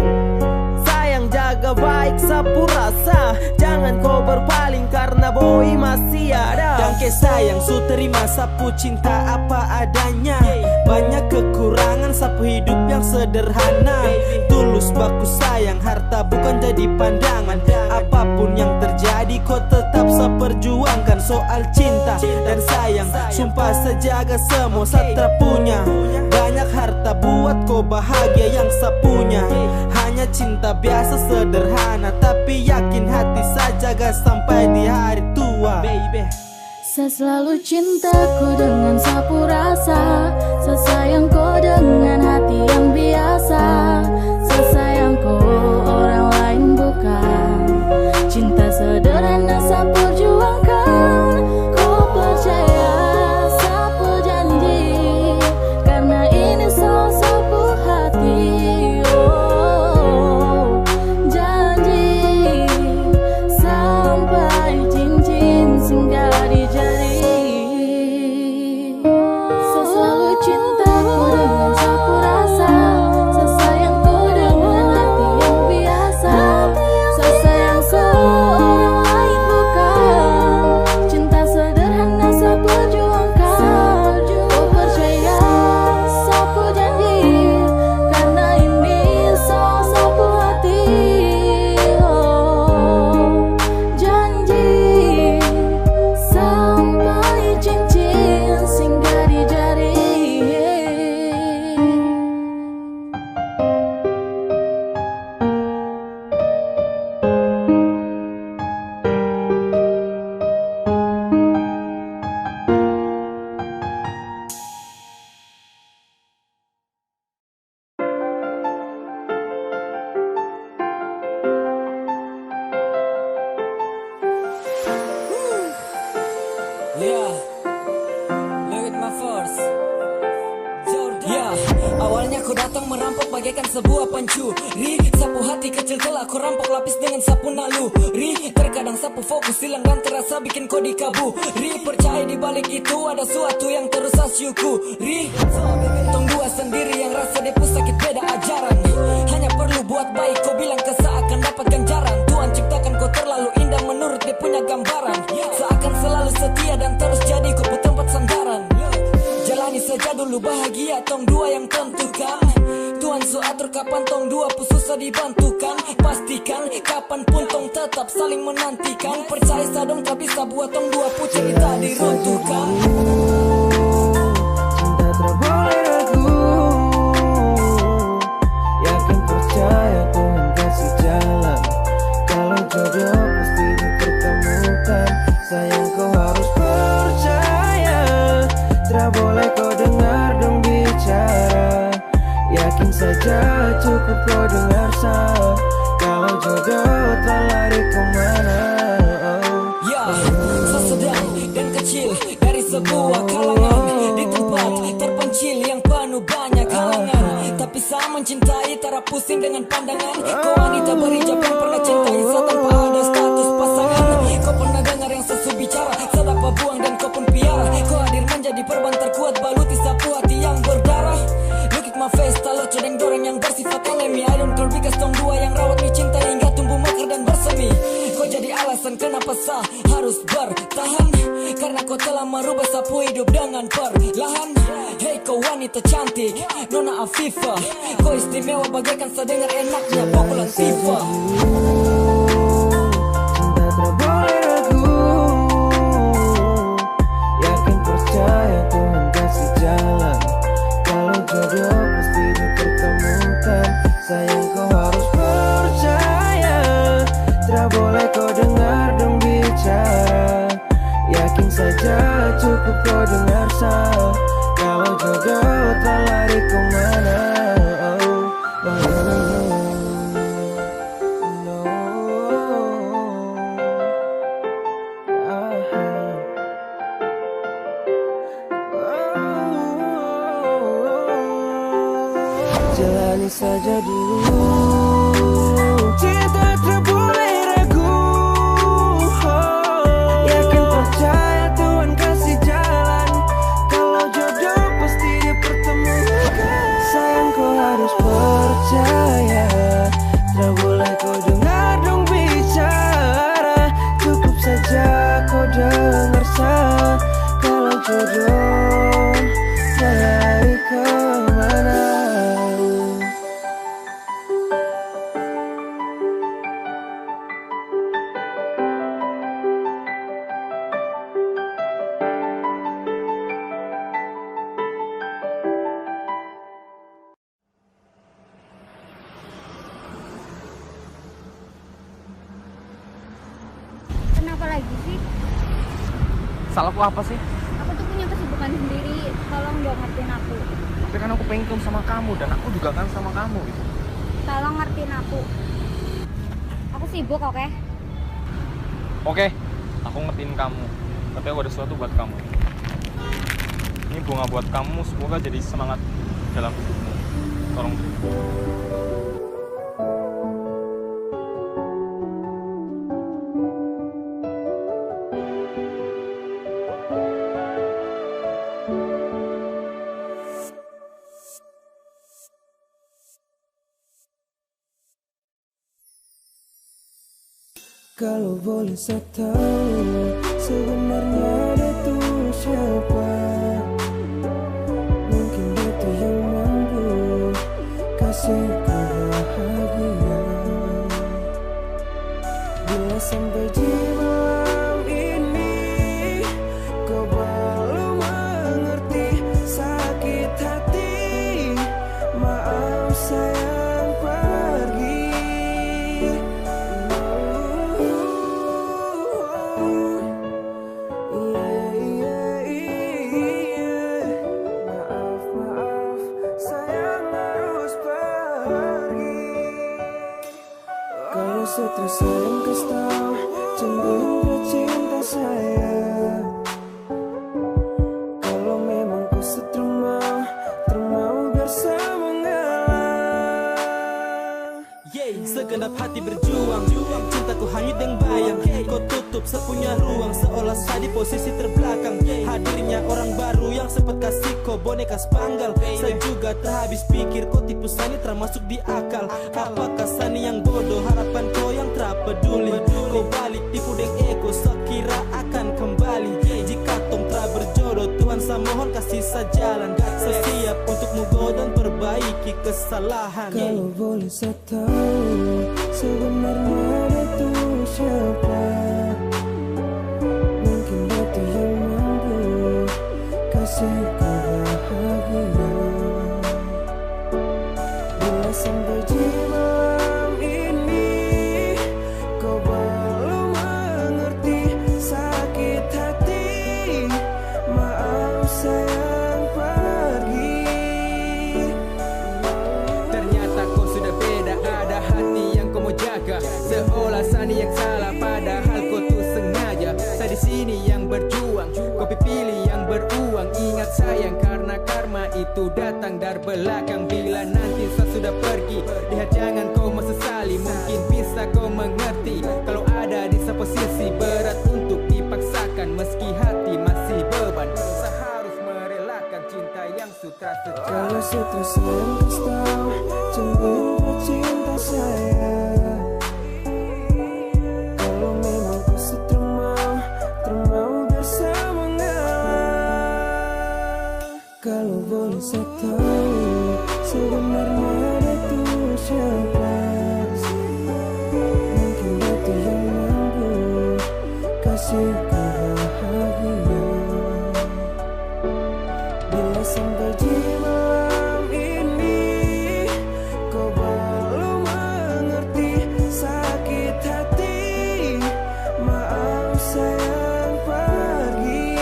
sayang jaga baik sapu rasa. Jangan kau berpaling karena boy masih ada. Dangke sayang su terima sapu cinta apa adanya. Banyak kekurangan sapu hidup yang sederhana. Tulus baku sayang, harta bukan jadi pandangan. Apapun yang terjadi kau tetap seperjuangkan. Soal cinta dan sayang, sumpah sejaga semua Satra punya. Banyak harta buat kau bahagia yang sapunya. Hanya cinta biasa sederhana, tapi yakin hati saya jaga sampai di hari tua. Saya selalu cinta kau dengan sapu rasa. Saya sayang kau dengan hati yang biasa. Saya sayang kau orang lain bukan. Cinta sederhana saya perjuangkan. Kau percaya sapu janji, karena ini soal sapu hati. Oh, janji sampai cincin singgah di jari. Saya selalu cinta kau dengan sapu rasa. Saya sayang kau dengan hati yang biasa. Saya sayang kau orang lain bukan. Cinta sederhana saya perjuangkan. Kau percaya sapu janji, karena ini soal sapu hati. Oh, janji sampai cincin singgah di jari. Yeah, live with my force. Yeah, awalnya kau datang merampok bagaikan sebuah pencuri. Sapu hati kecil telah kau rampok lapis dengan sapu naluri. Terkadang sapu fokus hilang dan terasa bikin kau dikaburi. Percaya di balik itu ada suatu yang terus saya syukuri. Tong dua sendiri yang rasa depu sakit beda ajaran. Hanya perlu buat baik kau bilang seakan dapat ganjaran. Tuhan ciptakan kau terlalu indah menurut dia punya gambaran. Seakan selalu setia dan terus jadi kau tempat sandaran. Jalani saja dulu bahagia tong dua yang tentukan. Tuhan su atur kapan tong dua pun susah dibantukan. Pastikan kapanpun tong tetap saling menantikan. Percaya sadong tak bisa buat tong dua pun cerita diruntuhkan. Cinta tak boleh ragu, yakin percaya Tuhan kasih jalan. Kalau jodoh pasti dipertemukan. Sayang kau harus percaya, tak boleh kau dengar dong bicara. sebuah kalangan di tempat terpencil yang penuh banyak halangan. Tapi saya mencintai, tak pusing dengan pandangan. Kau wanita berhijab yang pernah cintai saya tanpa ada status pasangan. Kau pernah dengar yang sesu bicara, saya dapat buang dan kau pun piara. Kau hadir menjadi perban terkuat, baluti sapu hati yang berdarah. Look at my face, tak lucu dan dorang yang bersifat enemy. I don't care because tong dua yang rawat mi cinta hingga tumbuh mekar dan bersemi. Kau jadi alasan kenapa saya harus bertahan, karena kau telah merubah sapu hidup dengan perlahan. Hey kau wanita cantik, Nona Afifa, kau istimewa bagaikan saya dengar enaknya pukulan FIFA. Cinta tak boleh ragu, yakin percaya Tuhan kasih jalan. Kalau jodoh pasti dipertemukan, sayang kau harus percaya. Tak boleh kau dengar dong bicara, yakin saja cukup kau dengar saya. Kalau jodoh tak lari kemana. Jalani saja dulu, cinta tak boleh ragu. Yakin percaya Tuhan kasih jalan. Kalau jodoh pasti dipertemukan, sayang kau harus percaya. Tak boleh kau dengar dong bicara, cukup saja kau dengar saya. Kalau jodoh tak lari kemana. Kenapa lagi sih? Salahku apa sih? Aku tuh punya kesibukan sendiri, tolong dong ngertiin aku. Tapi kan aku pengen ketemu sama kamu dan aku juga kan sama kamu gitu. Tolong ngertiin aku. Aku sibuk, oke? Oke, aku ngertiin kamu. Tapi aku ada sesuatu buat kamu. Ini bunga buat kamu, semoga jadi semangat dalam hidupmu. Tolong terima. Kalau boleh saya tahu sebenarnya dia tuh siapa? Mungkin dia tuh yang mampu kasih bahagia. Bila sampai di malam ini kau belum mengerti sakit hati, maaf sayang pergi. Terus sayang kasih tau cemburu cinta saya. Kalau memang kau termau biar saya mengalah. Segenap hati berjuang, cintaku hanyut yang bayang. Kau tutup sepunya ruang, seolah saya di posisi terbelakang. Hadirnya orang baru yang sempat kasih kau boneka spanggal. Saya juga tak habis pikir kau tipu Sani termasuk di akal. Apakah Sani yang bodoh, harapan kau yang tak peduli. Kau balik tipu deng ego, sekira akan kembali. Jika tong tak berjodoh, Tuhan saya mohon kasih saya jalan. Saya siap untukmu go dan perbaiki kesalahan. Kalau boleh saya tahu sebenarnya dia tuh siapa? Mungkin dia tuh yang mampu kasih bahagia. Bila sampai di malam ini kau belum mengerti sakit hati, maaf sayang pergi. Ternyata kau sudah beda, ada hati yang kau mau jaga. Seolah Sani yang salah, padahal kau tuh sengaja. Saya di sini yang berjuang, kau pilih yang Ingat sayang, karena karma itu datang dari belakang. Bila nanti saya sudah pergi, lihat jangan kau mesesali. Mungkin bisa kau mengerti kalau ada di seposisi berat untuk dipaksakan. Meski hati masih beban, saya harus merelakan cinta yang sutra sejauh. Kalau sutra sayang tahu, cemburu cinta saya. Kalau memang kau sutra mau bersamanya. Kalau boleh saya tahu sebenarnya dia tuh siapa? Mungkin itu yang mampu kasih bahagia. Bila sampai di malam ini kau belum mengerti sakit hati, maaf sayang pergi.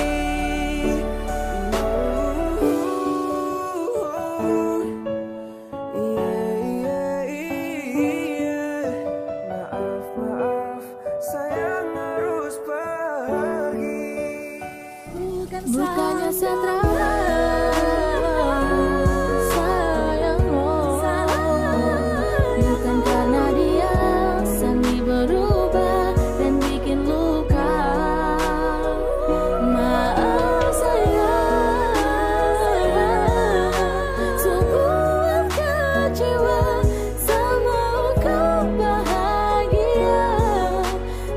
Maaf sayang harus pergi. Bukannya setra sayang, bukan karena dia seni berubah dan bikin luka. Maaf sayang, sungguh kecewa sama kau bahagia,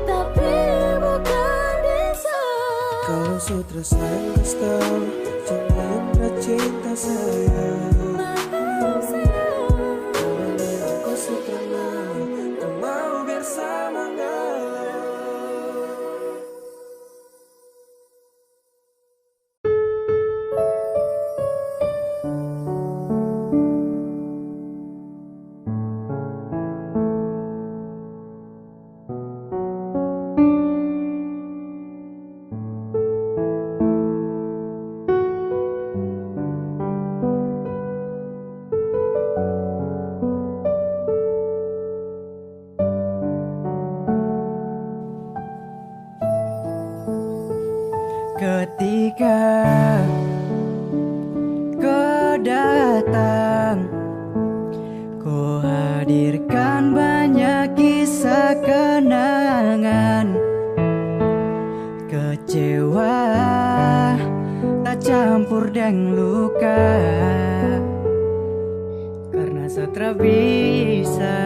tapi bukan bisa. Kalau sutra sayang tahu cemburu cinta saya. Kalau memang kau sutra mau bersamanya. Ketika kau datang, kau hadirkan banyak kisah kenangan. Kecewa tak campur dengan luka, karena setra bisa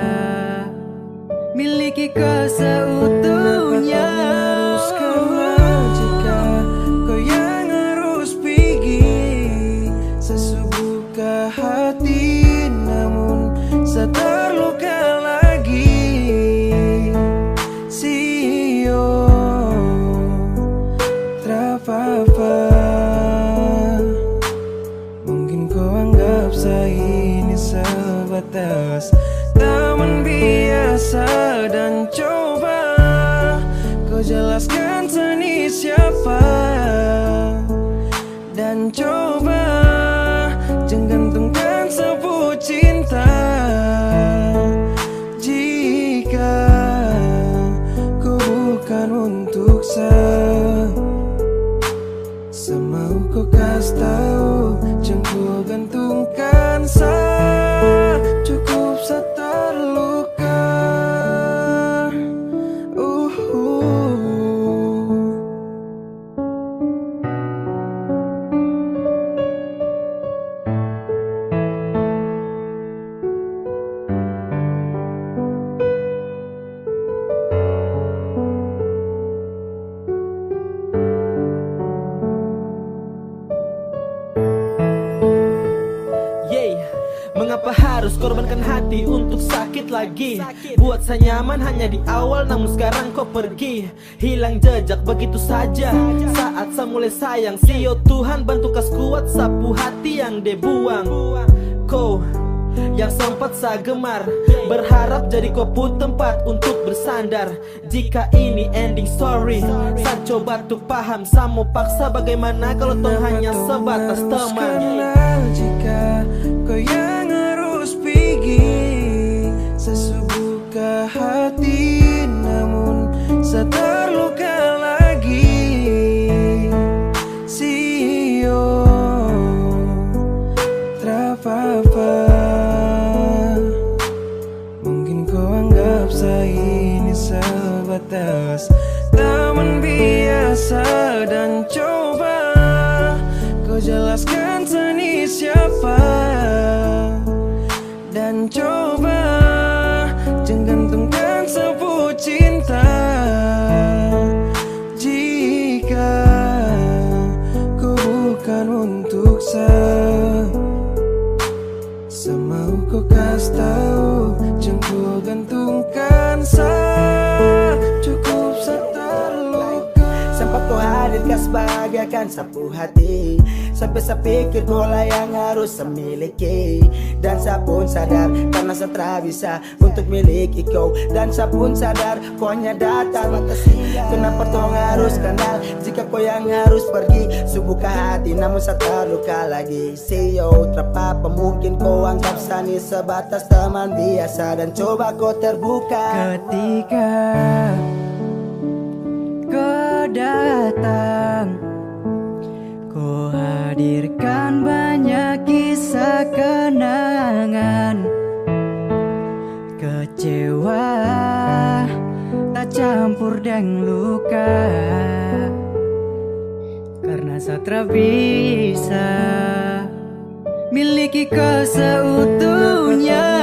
miliki kau seutuhnya. Hati namun saya terluka lagi. Sio terapa-apa, mungkin kau anggap saya ini sebatas teman biasa. Dan coba kau jelaskan seni siapa. Dan coba gantungkan sebut cinta. Jika kau bukan untuk semau kau kasih tahu, jangan kau gantungkan cukup terluka. Mengapa harus korbankan hati untuk sakit lagi? Buat saya nyaman hanya di awal, namun sekarang kau pergi, hilang jejak begitu saja. Saat saya mulai sayang, sio Tuhan bantu kas kuat sapu hati yang dibuang. Kau yang sempat saya gemar, berharap jadi kopu tempat untuk bersandar. Jika ini ending story, saya coba tuh paham. Saya mau paksa bagaimana kalau toh hanya sebatas teman. Jika kau yang harus pergi, sesubuka hati namun saya terluka lagi. Sio jelaskan Sani siapa. Dan coba jangan gantungkan sebut cinta. Jika ku bukan untuk semau kau kasih tahu, jangan ku gantungkan cukup terluka. Sempat kau hadirkan sebagaikan sapu hati, sampai saya pikir kau lah yang harus saya miliki. Dan saya pun sadar karena saya tak bisa untuk miliki kau. Dan saya pun sadar kau hanya datang. Kenapa kau harus kenal jika kau yang harus pergi? Subuka hati namun saya terluka lagi. See you, terapa mungkin kau anggap Sani sebatas teman biasa. Dan coba kau terbuka ketika kau datang, kau hadirkan banyak kisah kenangan. Kecewa tak campur dengan luka, karena saya tak bisa miliki kau seutuhnya.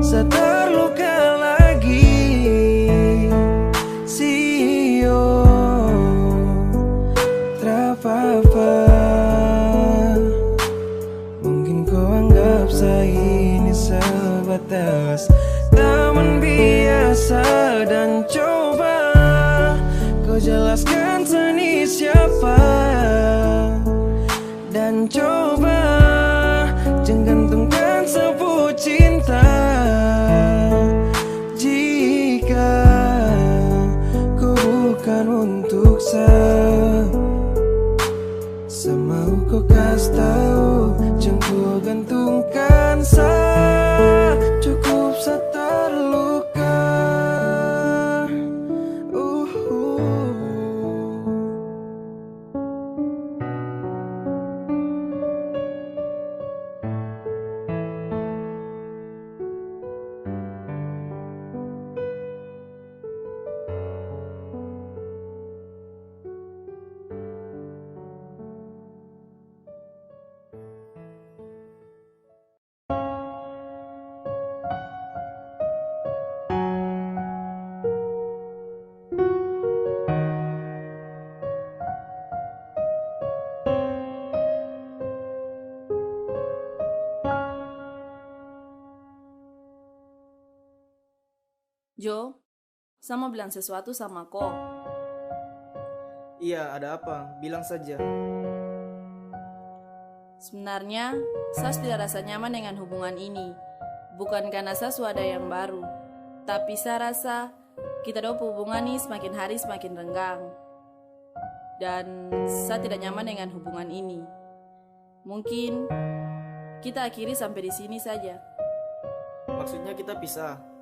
Saya terluka lagi. Sio terapa-apa. Mungkin kau anggap saya ini sebatas teman biasa. Dan coba kau jelaskan Sani siapa. Dan coba jangan gantungkan sebut cinta. Jika ku bukan untuk semau kau kasih tahu, jangan ku gantungkan cukup terluka. Jo, saya mau bilang sesuatu sama kau. Iya, ada apa? Bilang saja. Sebenarnya, saya tidak rasa nyaman dengan hubungan ini. Bukan karena saya sudah ada yang baru, tapi saya rasa kita dua hubungan ini semakin hari semakin renggang. Dan saya tidak nyaman dengan hubungan ini. Mungkin kita akhiri sampai di sini saja. Maksudnya kita pisah?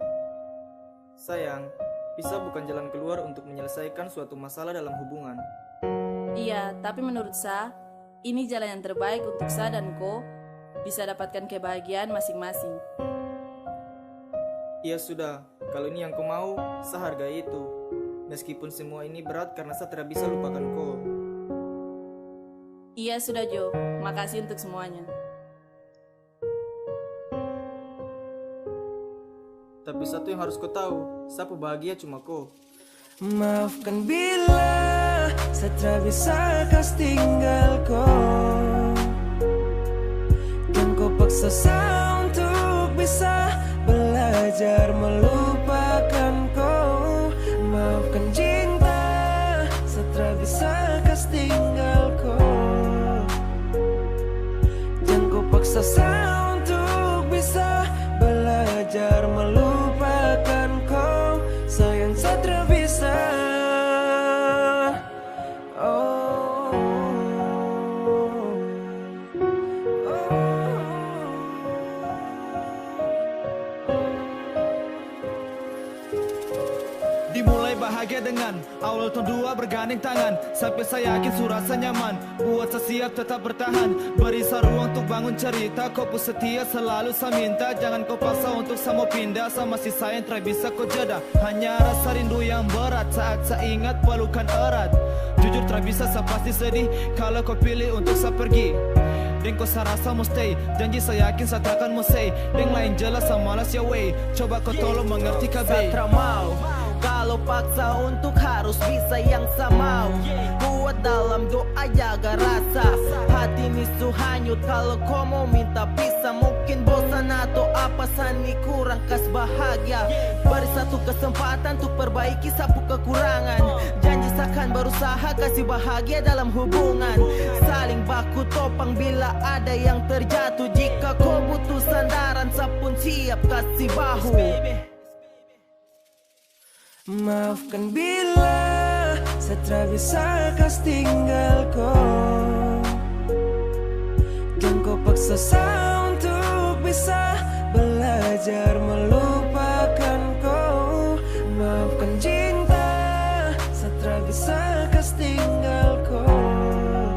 Sayang, pisah bukan jalan keluar untuk menyelesaikan suatu masalah dalam hubungan. Iya, tapi menurut saya, ini jalan yang terbaik untuk saya dan kau bisa dapatkan kebahagiaan masing-masing. Iya sudah, kalau ini yang kau mau, saya hargai itu. Meskipun semua ini berat karena saya tidak bisa lupakan kau. Iya sudah Jo, makasih untuk semuanya. Tapi satu yang harus kau tahu, saya bahagia cuma kau. Maafkan bila saya tak bisa kasih tinggal kau. Dan kau paksa saya untuk bisa belajar melupakan kau. Maafkan cinta, saya tak bisa kasih tinggal kau. Dan kau paksa saya untuk bisa belajar melupakan kau. Sayang saya tak bisa. bahagia dengan awal tahun 2 bergandeng tangan. Sampai saya yakin su rasa nyaman, buat saya siap tetap bertahan. Beri saya ruang untuk bangun cerita, kau pun setia selalu saya minta. Jangan kau paksa untuk saya mau pindah, sama si sayang tak bisa kau jeda. Hanya rasa rindu yang berat saat saya ingat pelukan erat. Jujur tak bisa saya pasti sedih kalau kau pilih untuk saya pergi. Dan kau saya rasa mau stay, janji saya yakin saya takkan mau say. Dan lain jelas saya malas ya way, coba kau tolong mengerti KB. Saya tak mau kalau paksa untuk harus bisa yang saya mau. Kuat dalam doa jaga rasa, hati ini su hanyut kalau kau mau minta pisah. Mungkin bosan atau apa sani kurang kas bahagia. Beri satu kesempatan untuk perbaiki sapu kekurangan. Janji akan berusaha kasih bahagia dalam hubungan. Saling baku topang bila ada yang terjatuh. Jika kau butuh sandaran saya pun siap kasih bahu. Maafkan bila saya tak bisa kas tinggal kau. Jangan kau paksa saya untuk bisa belajar melupakan kau. Maafkan cinta, saya tak bisa kas tinggal kau.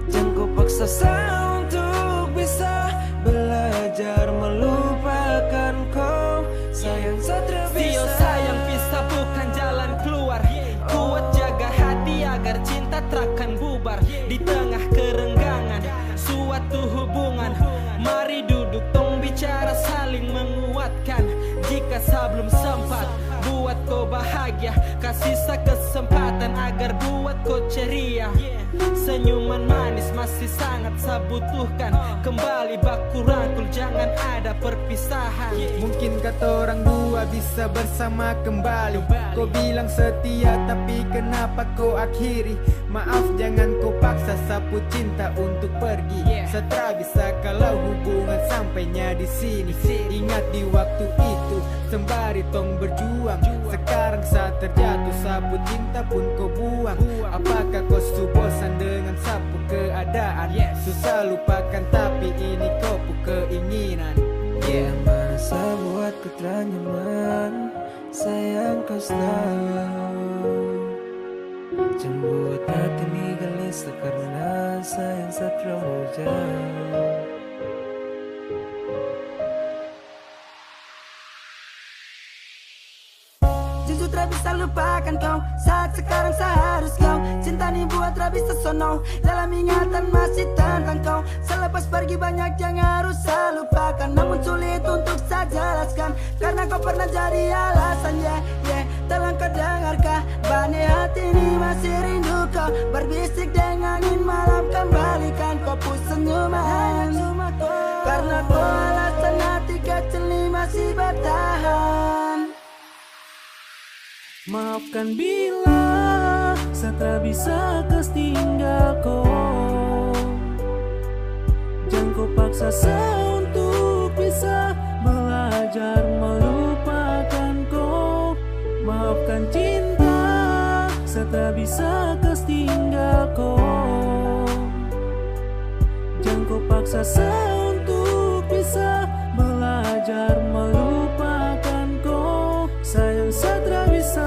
Jangan kau paksa saya untuk bisa belajar melupakan kau. Sayang saya tak bisa. Sayang bisa bukan jalan keluar. Kuat jaga hati agar cinta takkan bubar. Di tengah kerenggangan suatu hubungan, mari duduk tong bicara saling menguatkan. Jika sebelum sempat buat kau bahagia, kasih saya kesempatan agar buat kau ceria. Senyuman manis masih sangat saya butuhkan. Kembali baku rangkul, jangan ada perpisahan. Mungkin kata orang dua bisa bersama kembali. Kau bilang setia tapi kenapa kau akhiri? Maaf jangan kau paksa sapu cinta untuk pergi. Setra bisa kalau hubungan sampainya di sini. Ingat di waktu itu sembari tong berjuang. Sekarang saat terjatuh sapu cinta pun kau buang. Apakah kau bosan dengan sapu keadaan? Susah lupakan tapi ini kau pun keinginan. Mana saya buat kau nyaman, sayang kau tahu. Jangan buat hati ini gelisah karena sayang saya terlalu jauh. Jujur tak bisa lupakan kau, saat sekarang saya harus kau. Cinta ini buat tak bisa sono, dalam ingatan masih tentang kau. Selepas pergi banyak yang harus saya lupakan, namun sulit untuk saya jelaskan. Karena kau pernah jadi alasan, tolong kau dengarkah? Bani hati ini masih rindu kau, berbisik dengan angin malam kembalikan kau pun senyuman. Karena kau alasan hati kecil ini masih bertahan. Maafkan bila saya tak bisa kas tinggal kau. Jangan kau paksa saya untuk bisa belajar melupakan kau. Maafkan cinta, saya tak bisa kas tinggal kau. Jangan kau paksa saya untuk bisa belajar melupakan kau. Sayang saya tak bisa.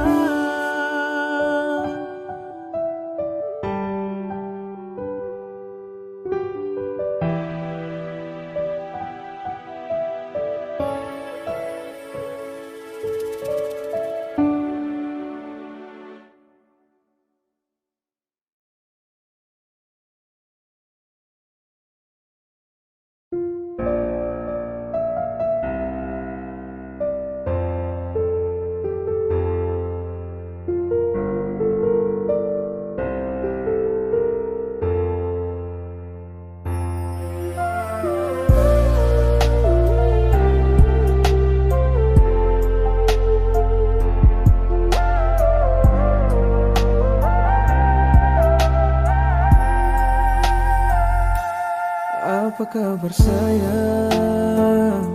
Apa kabar sayang?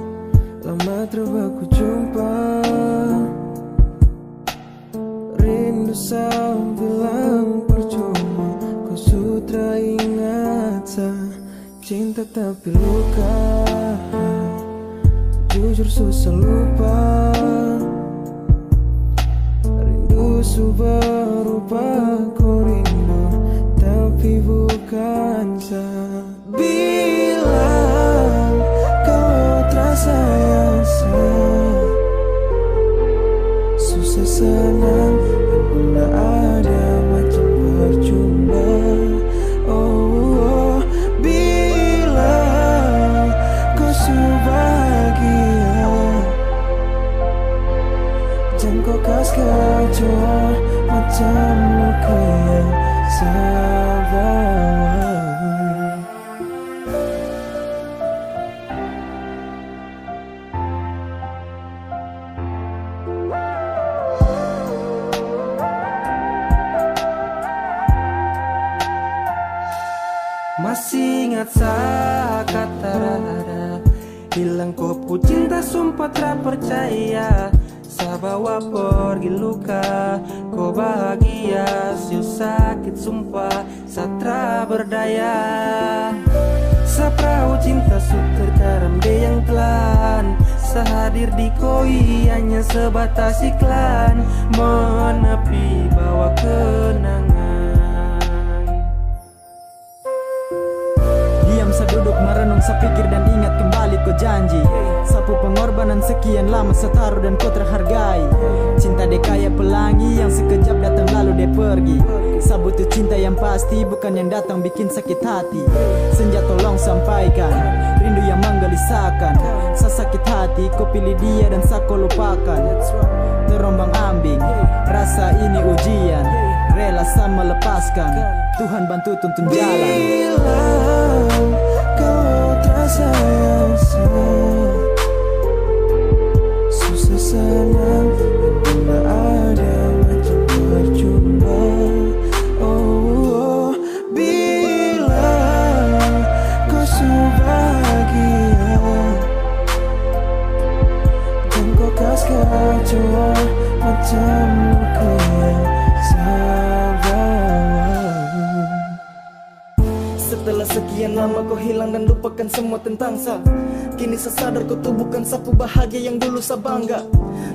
Lama terbaku jumpa. Rindu saya bilang percuma. Kau sudah ingat saya cinta tapi luka. Jujur susah lupa. Rindu berupa koridor, tapi bukan sah. Bilang kau terasa yang sah. Susah senang bila ada macam percuma. Oh, bila kau bahagia, jangan kau kas kacau macam luka yang sabar. Masih ingat saat kata rada, hilang kopu cinta sumpah tak percaya. Saya bawa pergi luka, kau bahagia, siu sakit sumpah, satra berdaya. Saperahu cinta su terkaram de yang telan, sehadir di koi hanya sebatas iklan, menepi bawa kenangan. Duduk merenung, sepikir dan ingat kembali kau janji. Sapu pengorbanan sekian lama setaruh dan kau terhargai. Cinta de kaya pelangi yang sekejap datang lalu de pergi. Sabutu cinta yang pasti bukan yang datang bikin sakit hati. Senja tolong sampaikan rindu yang menggelisahkan. Saya sakit hati kau pilih dia dan saya kau lupakan. Terombang ambing rasa ini ujian, rela saya melepaskan. Tuhan bantu tuntun jalan. Bilang kau terasa yang sah. Susah senang bila ada macam percuma. Oh, bila kau bahagia, jangan kau kas kacau macam luka yang sabar. Setelah sekian lama kau hilang dan lupakan semua tentang sa. Kini saya sadar kau tuh bukan sapu bahagia yang dulu saya bangga.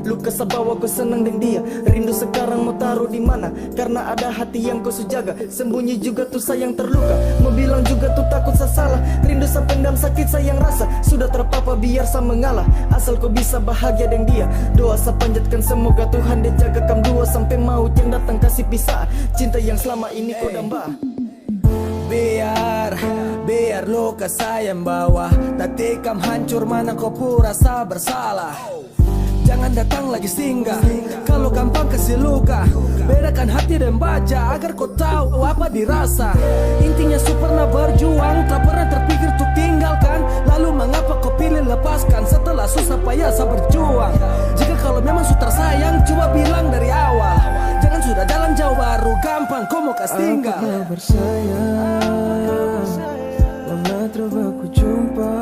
Luka saya bawa kau senang dengan dia, rindu sekarang mau taruh di mana? Karena ada hati yang kau sujaga, sembunyi juga tuh sayang terluka. Mau bilang juga tuh takut saya salah, rindu saya pendam sakit sayang rasa. Sudah terpapa biar saya mengalah, asal kau bisa bahagia dengan dia. Doa saya panjatkan semoga Tuhan dia jaga kamu dua sampai maut yang datang kasih pisah. Cinta yang selama ini kau damba. Biar luka sayang bawa, tapi kam hancur mana kau pura rasa bersalah. Jangan datang lagi singgah, kalau gampang kasih luka. Bedakan hati dan baja agar kau tahu apa dirasa. Intinya su pernah berjuang, tak pernah terpikir untuk tinggalkan. Lalu mengapa kau pilih lepaskan setelah susah payah saya berjuang. Jika kalau memang su tersayang, coba bilang dari awal. Jangan sudah jalan jauh baru gampang kau mau kas tinggal. Apa kabar sayang, lama terus aku jumpa.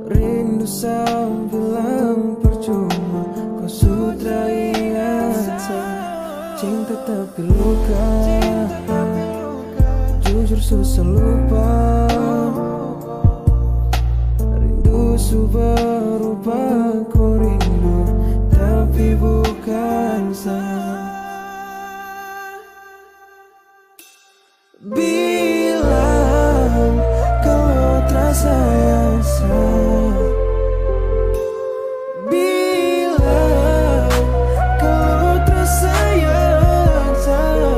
Rindu saya bilang percuma, kau sudah ingat cinta tapi luka. Jujur susah lupa, rindu berupa koridor, tapi bukan sah. Bilang kau terasa yang sah. Bilang kau terasa yang sah.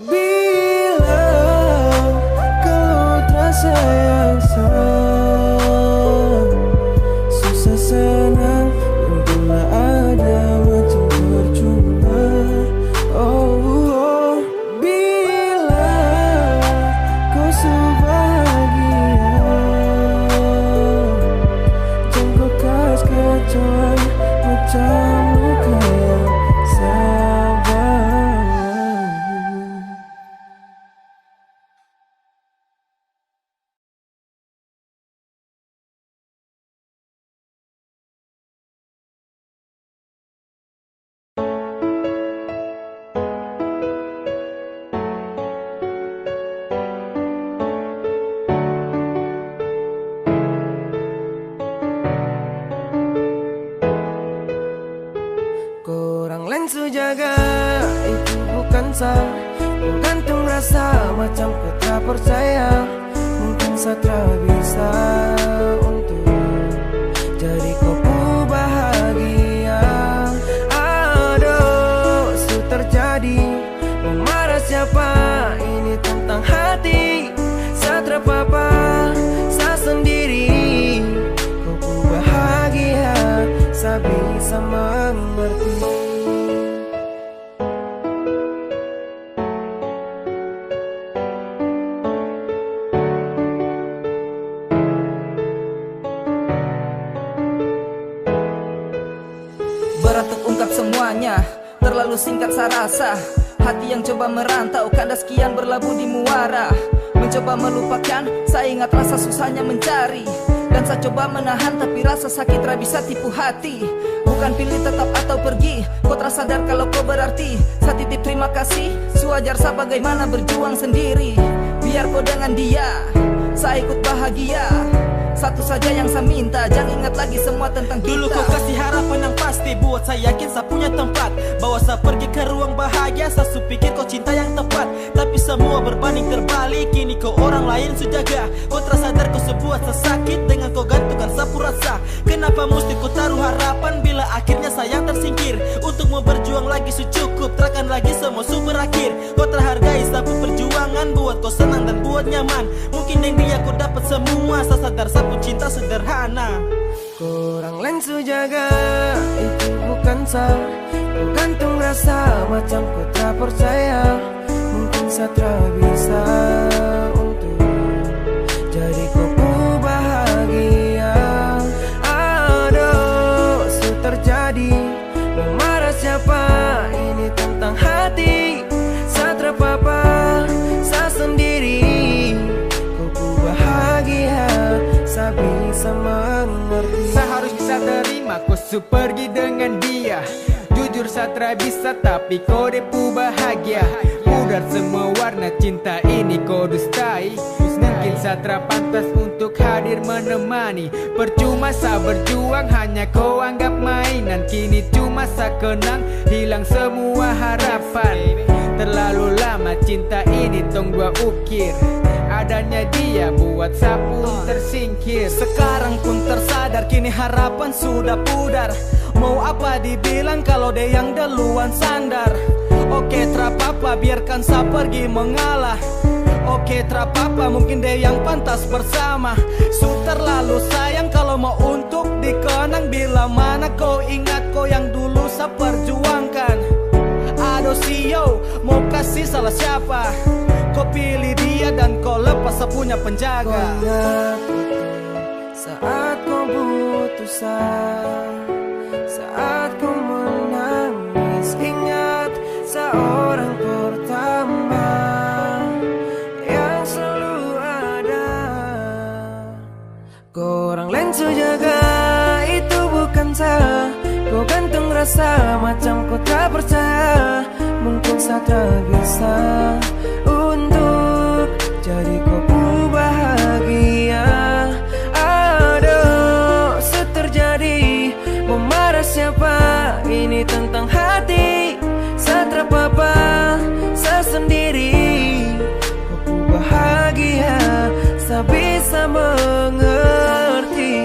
Bilang kau terasa yang sah. Susah senang yang bila ada macam percuma. Oh, bilang kau bahagia, jangan kau kas kacauan macam luka yang sabar. sah. Kau gantung rasa macam kau tak percaya. Mungkin Satra bisa untuk jadi kau bahagia. Aduh, su terjadi. Mau marah siapa? Ini tentang hati. Satra papa, saya sendiri. Kau ku bahagia, saya bisa mengerti. Berat untuk ungkap semuanya, terlalu singkat saya rasa. Hati yang coba merantau, kada sekian berlabuh di muara. Mencoba melupakan, saya ingat rasa susahnya mencari. Dan saya coba menahan, tapi rasa sakit tak bisa tipu hati. Bukan pilih tetap atau pergi, kau tersadar kalau kau berarti. Saya titip terima kasih, sewajar saya bagaimana berjuang sendiri. Biar kau dengan dia, saya ikut bahagia. Satu saja yang saya minta, jangan ingat lagi semua tentang kita. Dulu kau kasih harapan yang pasti, buat saya yakin saya punya tempat. Bawa saya pergi ke ruang bahagia, saya pikir kau cinta yang tepat. Tapi semua berbanding terbalik, kini kau orang lain sejaga. Kau tersadar kau sebuah sesakit, dengan kau gantungkan sapu rasa. Kenapa mesti kau taruh harapan, bila akhirnya sayang tersingkir. Untuk mau berjuang lagi cukup, terkan lagi semua berakhir. Kau terhargai sapu perjuangan, buat kau senang dan buat nyaman. Mungkin yang dia kau dapat semua, saya sadar sapu cinta sederhana. Korang lain sejaga, itu bukan sah. Kau gantung rasa macam kau tak percaya. Mungkin Satra bisa untuk jadi kau bahagia. Aduh, su terjadi. Mau marah siapa? Ini tentang hati. Satra papa, saya sendiri. Kau bahagia, saya bisa mengerti. Saya harus bisa terima kau pergi dengan dia. Jujur Satra bisa, tapi kau depu bahagia. Pudar semua warna cinta ini kau dustai. Mungkin Satra pantas untuk hadir menemani. Percuma saya berjuang, hanya kau anggap mainan. Kini cuma saya kenang, hilang semua harapan. Terlalu lama cinta ini tong dua ukir. Adanya dia buat saya pun tersingkir. Sekarang pun tersadar, kini harapan sudah pudar. Mau apa dibilang kalau dia yang duluan sandar. Oke trapapa, biarkan saya pergi mengalah. Oke trapapa, mungkin dia yang pantas bersama. Su terlalu sayang kalau mau untuk dikenang. Bila mana kau ingat kau yang dulu saya perjuangkan. Aduh siyo, mau kasih salah siapa? Kau pilih dia dan kau lepas saya punya penjaga. Kau ingat saat kau butuh saya, saat kau menangis. Ingat seorang pertama yang selalu ada. Korang lain sejaga, itu bukan saya. Kau gantung rasa macam kau tak percaya. Mungkin Satra bisa untuk jadi kau bahagia. Aduh, terjadi. Mau marah siapa? Ini tentang hati. Satra papa, saya sendiri. Kau bahagia, saya bisa mengerti.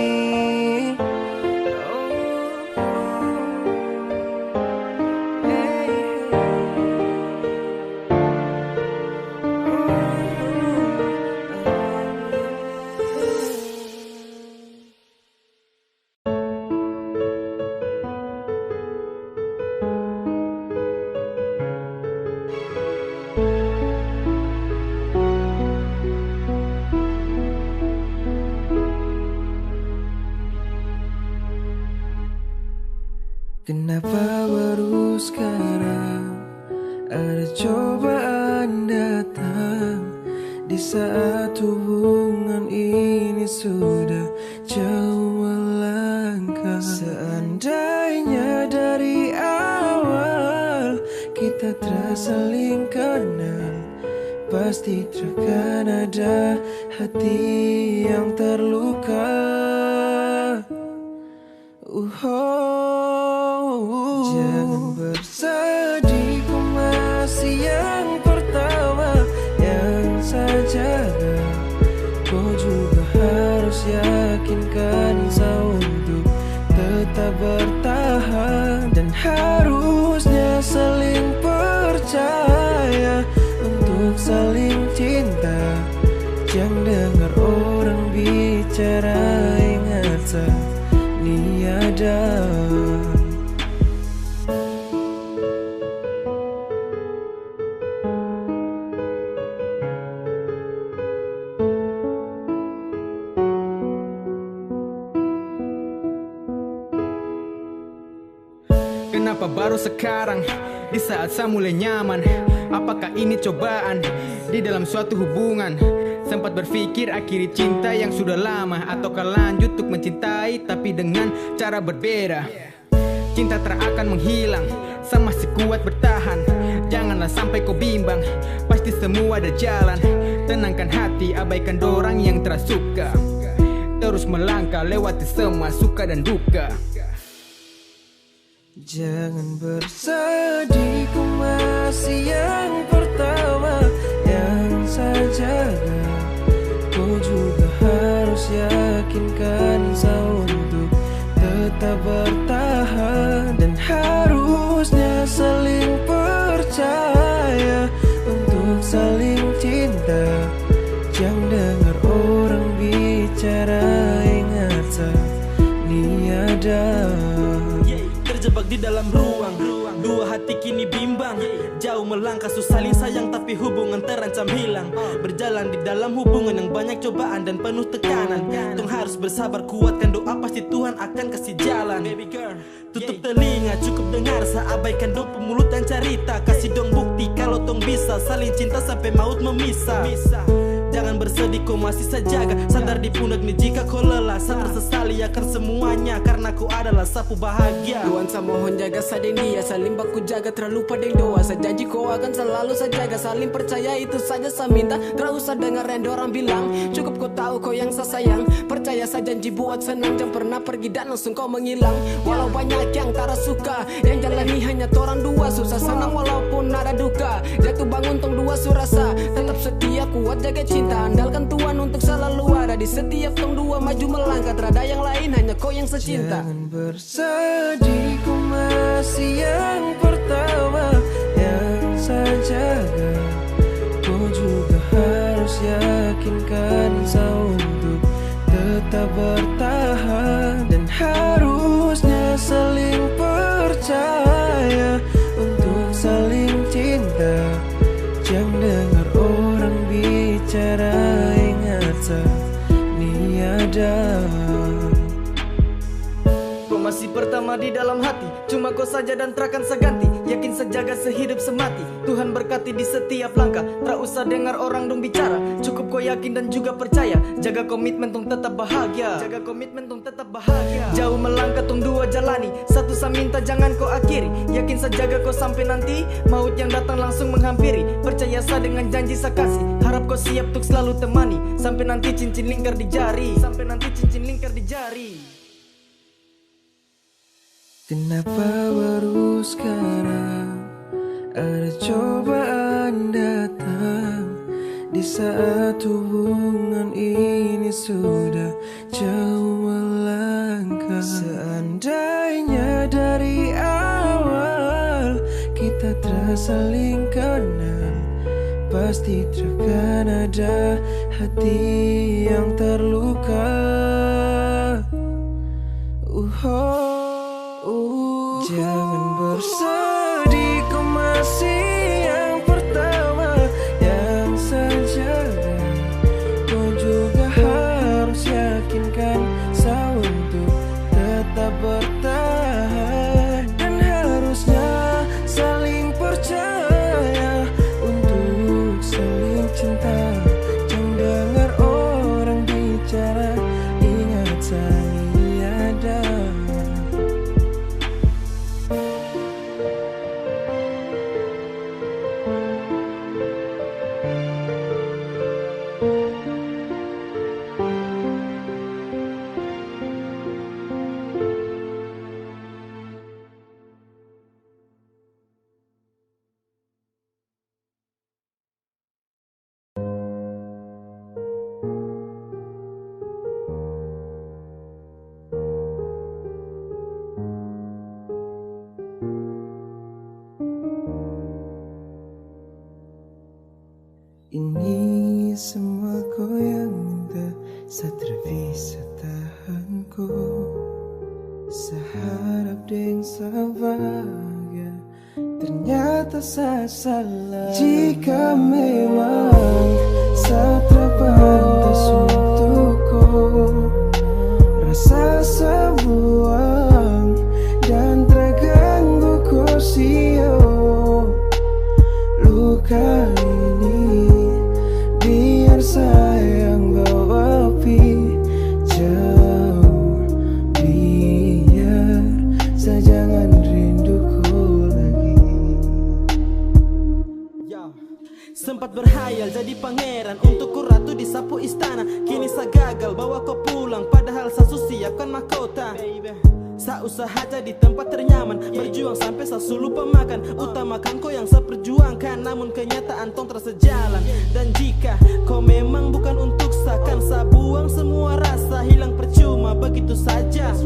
Kenapa baru sekarang ada cobaan datang, di saat hubungan ini sudah jauh melangkah. Seandainya dari awal kita telah saling kenal, pasti takkan ada hati yang terluka. Jangan bersedih, ku masih ada. harus yakinkan kau untuk tetap bertahan, dan harusnya saling percaya untuk saling cinta. Jangan dengar orang bicara, ingat sah niada. Kenapa baru sekarang, di saat saya mulai nyaman? Apakah ini cobaan di dalam suatu hubungan? Sempat berpikir akhiri cinta yang sudah lama, ataukah lanjut untuk mencintai tapi dengan cara berbeda? Cinta tak akan menghilang, saya masih kuat bertahan. Janganlah sampai kau bimbang, pasti semua ada jalan. Tenangkan hati, abaikan dorang yang tersuka. Terus melangkah lewati semua suka dan duka. Jangan bersedih, ku masih yang pertama yang saya jaga. Kau juga harus yakinkan kau untuk tetap bertahan, dan harusnya saling percaya untuk saling cinta. Jangan dengar orang bicara, ingat sah niada. Terjebak di dalam ruang, dua hati kini bimbang. Jauh melangkah saling sayang tapi hubungan terancam hilang. Berjalan di dalam hubungan yang banyak cobaan dan penuh tekanan. Tong harus bersabar, kuatkan doa, pasti Tuhan akan kasih jalan. Tutup telinga, cukup dengar, abaikan dong pemulut dan cerita. Kasih dong bukti kalau tong bisa saling cinta sampai maut memisah. Jangan bersedih, kau masih sajaga. Sadar di pundak nih jika kau lelah. Saya tersesali akan semuanya karena kau adalah sapu bahagia. Tuhan saya mohon jaga sadeng dia, saling baku jaga terlupa deng doa. Saya janji kau akan selalu saya jaga, saling percaya itu saja saya minta. Tak usah dengar yang dorang bilang, cukup kau tahu kau yang saya sayang. Percaya saya janji buat senang, jangan pernah pergi dan langsung kau menghilang. Walau banyak yang tak suka, yang jalani hanya torang dua. Susah senang walaupun ada duka, jatuh bangun tong dua surasa. Tetap setia, kuat jaga cinta, andalkan Tuhan untuk selalu ada di setiap tong dua. Maju melangkah, terada yang lain, hanya kau yang secinta. Jangan bersedih, ku masih yang pertama yang saya jaga. Kau juga harus yakinkan kau untuk tetap bertahan, dan harusnya saling percaya untuk saling cinta. Jangan dengar orang bicara, ingat sah niada. Kau masih pertama di dalam hati, cuma kau saja dan terakan seganti. Yakin sejaga sehidup semati, Tuhan berkati di setiap langkah. Tak usah dengar orang dong bicara, cukup kau yakin dan juga percaya. Jaga komitmen tong tetap bahagia, jaga komitmen tong tetap bahagia. Jauh melangkah tong dua jalani, satu saya minta jangan kau akhiri. Yakin sejaga kau sampai nanti, maut yang datang langsung menghampiri. Percaya saya dengan janji saya kasih, harap kau siap untuk selalu temani. Sampai nanti cincin lingkar di jari, sampai nanti cincin lingkar di jari. Kenapa baru sekarang ada cobaan datang, di saat hubungan ini sudah jauh melangkah? Seandainya dari awal kita telah saling kenal, pasti takkan ada hati yang terluka. Jangan bersedih, kau masih yang pertama yang saya jaga. Kau juga harus yakinkan saya untuk tetap bertahan, dan harusnya saling percaya untuk saling cinta. Jangan dengar orang bicara, ternyata saya salah. Jika memang saya terpantas untukku, rasa sebuang dan terganggu kosio. Luka ini biar sayang bawa pi jauh, biar saya jangan rinduku lagi. Sempat berhayal jadi pangeran, untukku ratu disapu istana. Kini saya gagal bawa kau pulang, padahal saya siapkan mahkota. Saya usaha jadi tempat ternyaman, berjuang sampai saya lupa makan. Utamakan kau yang saya perjuangkan, namun kenyataan tong terasa jalan. Dan jika kau memang bukan untuk saya, kan saya buang semua rasa, hilang percuma begitu saja.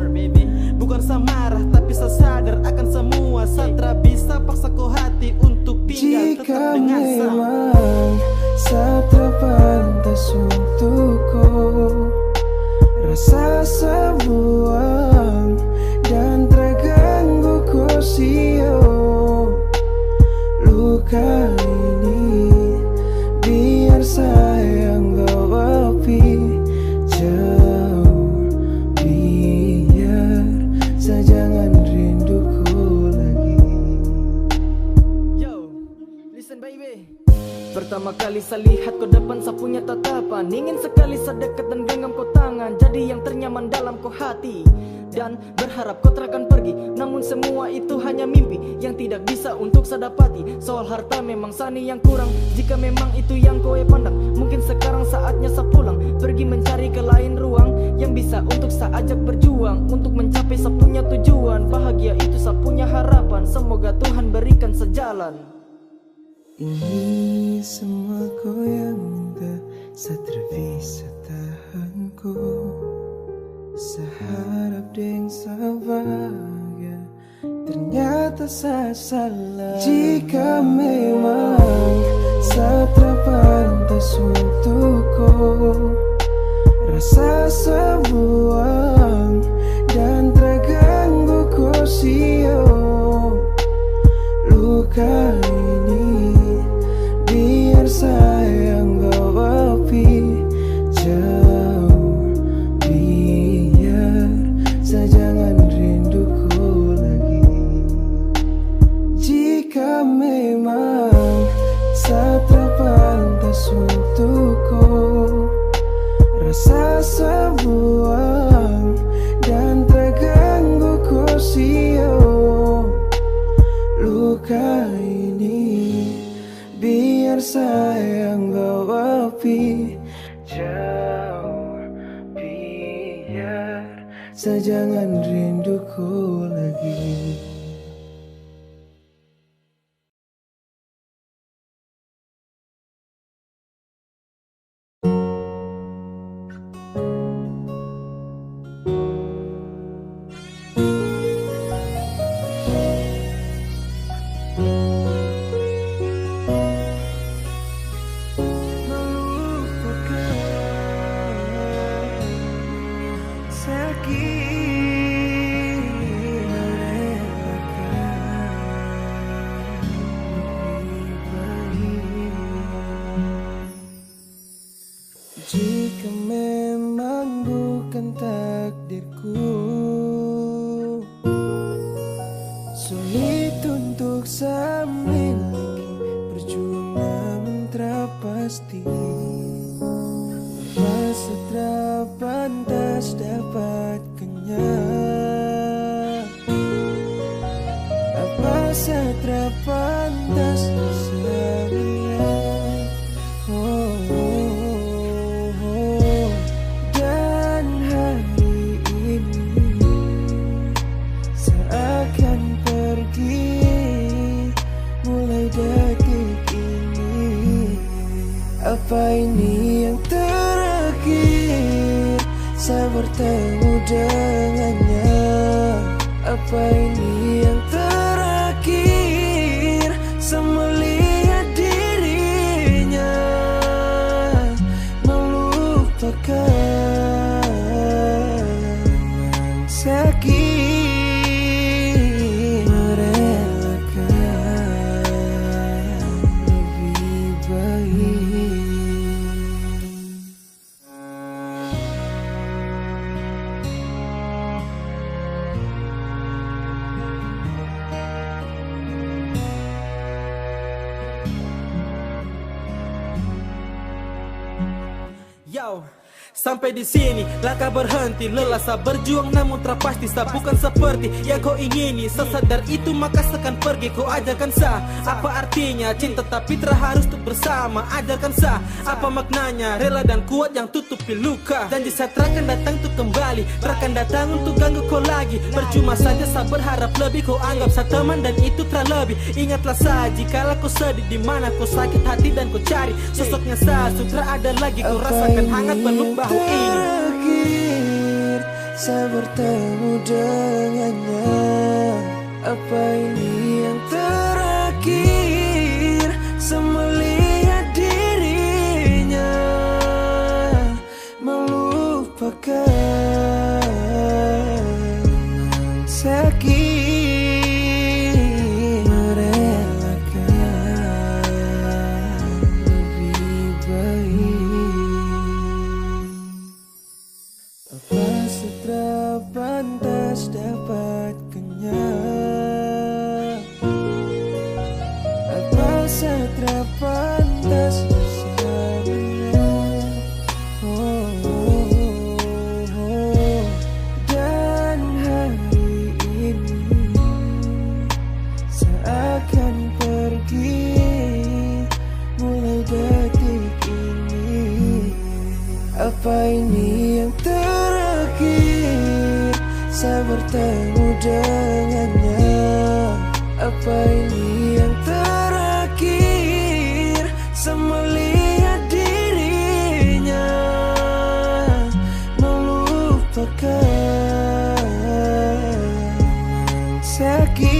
Bukan saya marah, tapi saya sadar akan semua. Saya tak bisa paksa kau hati untuk tinggal tetap dengan saya. Jika memang saya terpantas untukku, rasa sebuang dan terganggu kosio. Luka ini biar sayang bawa pi jauh, biar saya jangan rinduku lagi. Yo, listen baby. Pertama kali saya lihat kau depan saya punya tatapan, ingin sekali saya dekat dan genggam kau tangan, jadi yang ternyaman dalam kau hati. Dan berharap kau takkan pergi, namun semua itu hanya mimpi yang tidak bisa untuk saya dapati. Soal harta memang sani yang kurang, jika memang itu yang kau pandang, mungkin sekarang saatnya saya pulang, pergi mencari ke lain ruang yang bisa untuk saya ajak berjuang, untuk mencapai saya punya tujuan. Bahagia itu saya punya harapan, semoga Tuhan berikan sejalan. Ini semua kau yang minta, saya terbisa tahanku. Seharap deng saya bahagia, ternyata saya salah. Jika memang saya terpantas untukku, rasa sebuang dan terganggu kosio. Luka ini biar sayang bawa pi jauh, biar saya jangan rinduku lagi. Jika memang saya terpantas untukku, rasa sebuang dan terganggu kosio. Luka ini biar sayang bawa pi jauh, biar saya jangan rinduku lagi. Jika memang bukan takdirku, sulit untuk saya miliki, berjuang namun terpasti. Masa terpantas dapatkannya, apa saya terpantas sayangnya. Dan hari ini seakan pergi, mulai detik ini. Apa ini yang terakhir saya bertemu dengannya? Apa ini yang terakhir saya melihat dirinya? Melupakan sakit, merelakan Sampai di sini langkah berhenti, lelah sa berjuang namun terpasti sa bukan seperti yang kau ingini. Sesadar itu maka sekan pergi, kau ajarkan sa apa artinya cinta tapi terharus untuk bersama. Ajarkan sa apa maknanya rela dan kuat yang tutupi luka. Janji saya terakan datang untuk kembali, terakan datang untuk ganggu kau lagi. Percuma saja sa berharap lebih, kau anggap sa teman dan itu terlebih. Ingatlah sa jikalau kau sedih, di mana kau sakit hati dan kau cari sosoknya sa sudah ada lagi. Kau rasakan hangat peluk bahu ini. Terakhir saya bertemu dengannya. Apa ini yang terakhir saya melihat dirinya melupakan sakit. Pantas dapatkannya, apa setra pantas bersamanya. Dan hari ini seakan pergi, mulai detik ini. Apa ini yang terakhir saya bertemu dengannya? Apa ini yang terakhir saya melihat dirinya melupakan sakit.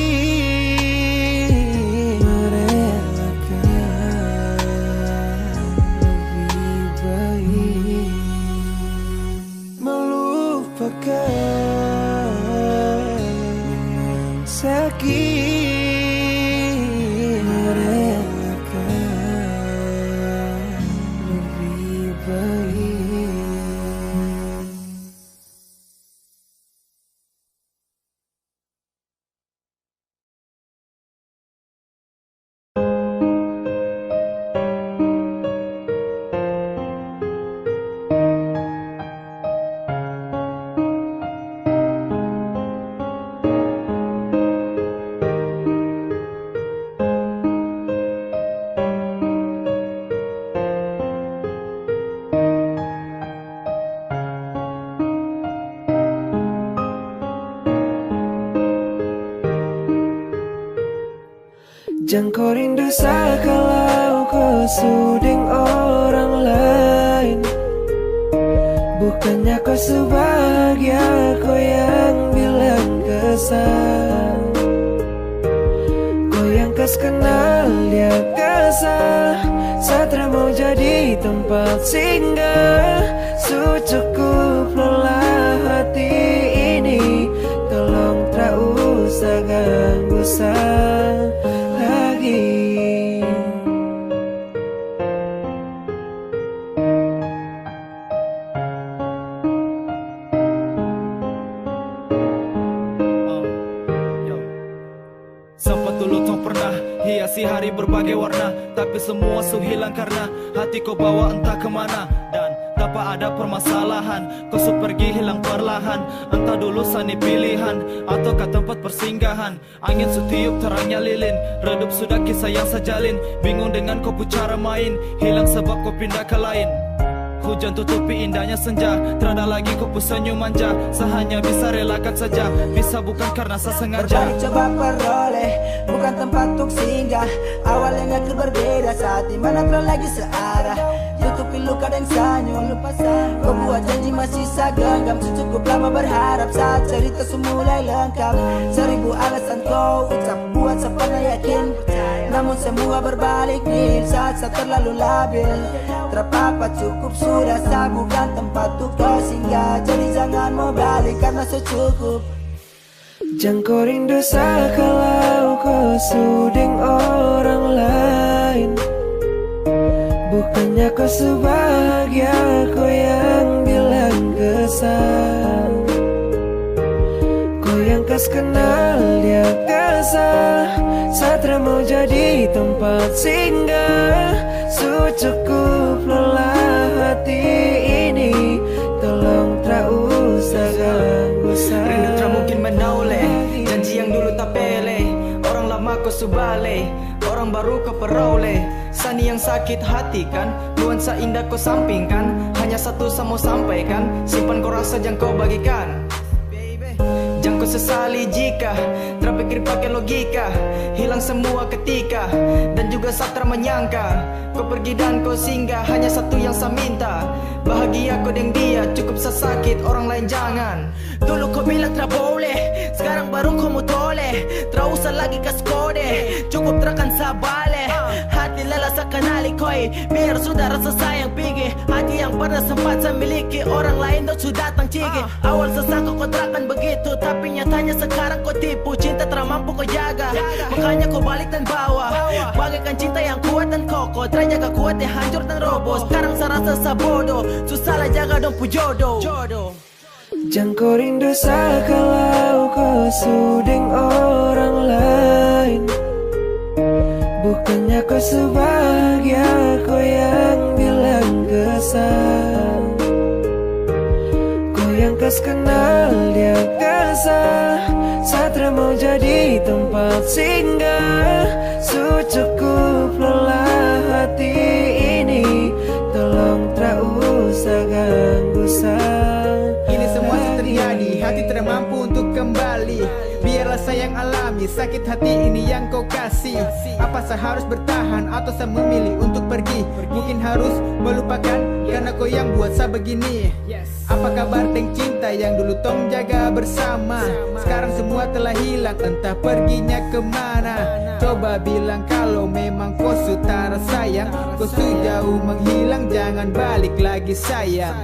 Sakit merelakan lebih baik. Jangan kau rindu kalau kau suding orang lain. Bukannya kau sebahagia kau yang bilang kesal. Kau yang kas kenal dia kesal. Satra mau jadi tempat singgah. Cukup lelah hati ini. Tolong tak usah ganggu saya. Hiasi hari berbagai warna, tapi semua su hilang karena hati kau bawa entah kemana. Dan tanpa ada permasalahan, kau su pergi hilang perlahan. Entah dulu sani pilihan, atau ke tempat persinggahan. Angin su tiup terangnya lilin, redup sudah kisah yang sejalin. Bingung dengan kau pu cara main, hilang sebab kau pindah ke lain. Hujan tutupi indahnya senja, terada lagi kau senyum manja. Sehanya bisa relakan saja, bisa bukan karena saya sengaja. Berbalik coba peroleh, bukan tempat untuk singgah. Awalnya gak berbeda saat dimana terlalu lagi searah. Tutupi luka dan senyum, kau buat janji masih segenggam. Cukup lama berharap saat cerita semulai lengkap. 1000 alasan kau ucap buat sepana yakin, namun semua berbalik nil saat saya terlalu labil. Terpapa cukup sudah, saya bukan tempat untuk kau singgah. Jadi jangan mau balik karena secukup. Jangan kau rindu kalau kau suding orang lain. Bukannya kau sebahagia kau yang bilang kesal. Kau yang kas kenal dia kesal. Satra mau jadi tempat singgah. Cukup lelah hati ini. subale, orang baru kau peroleh. Sani yang sakit hati kan, nuansa indah kau sampingkan. Hanya satu saya mau sampaikan, simpan kau rasa jangan kau bagikan. Jangan kau sesali jika terpikir pakai logika. Hilang semua ketika dan juga saat menyangka kau pergi dan kau singgah. Hanya satu yang saya minta, bahagia kau dengan dia. Cukup saya sakit, orang lain jangan. Dulu kau bilang tak boleh, sekarang baru kau mau toleh. Tak usah lagi kas kode, cukup terakan saya balik. Hati lelah saya kenali koi, biar sudah rasa sayang pigi. Hati yang pernah sempat saya miliki, orang lain dah sudah datang cigi. Awal saya sangka kau terakan begitu, tapi nyatanya sekarang kau tipu. Cinta tak mampu kau jaga, makanya kau balik dan bawa. Bagaikan cinta yang kuat dan kokoh, terjaga kuat yang hancur dan roboh. Sekarang saya rasa saya bodoh, susah lah jaga dong pu jodoh. Jangan kau rindu kalau kau suding orang lain. Bukannya kau sebahagia kau yang bilang kesal. Kau yang kas kenal dia kesal. Satria mau jadi tempat singgah. Cukup lelah hati ini, tolong tak usah ganggu saya. Ini semua terjadi, hati tidak mampu untuk kembali. Biarlah sayang alami, sakit hati ini yang kau kasih. Apa saya harus bertahan atau saya memilih untuk pergi? Mungkin harus melupakan karena kau yang buat saya begini. Apa kabar dengan cinta yang dulu tong jaga bersama? Sekarang semua telah hilang, entah perginya kemana. Coba bilang kalau memang kau sutara sayang. Kau sejauh menghilang, jangan balik lagi sayang.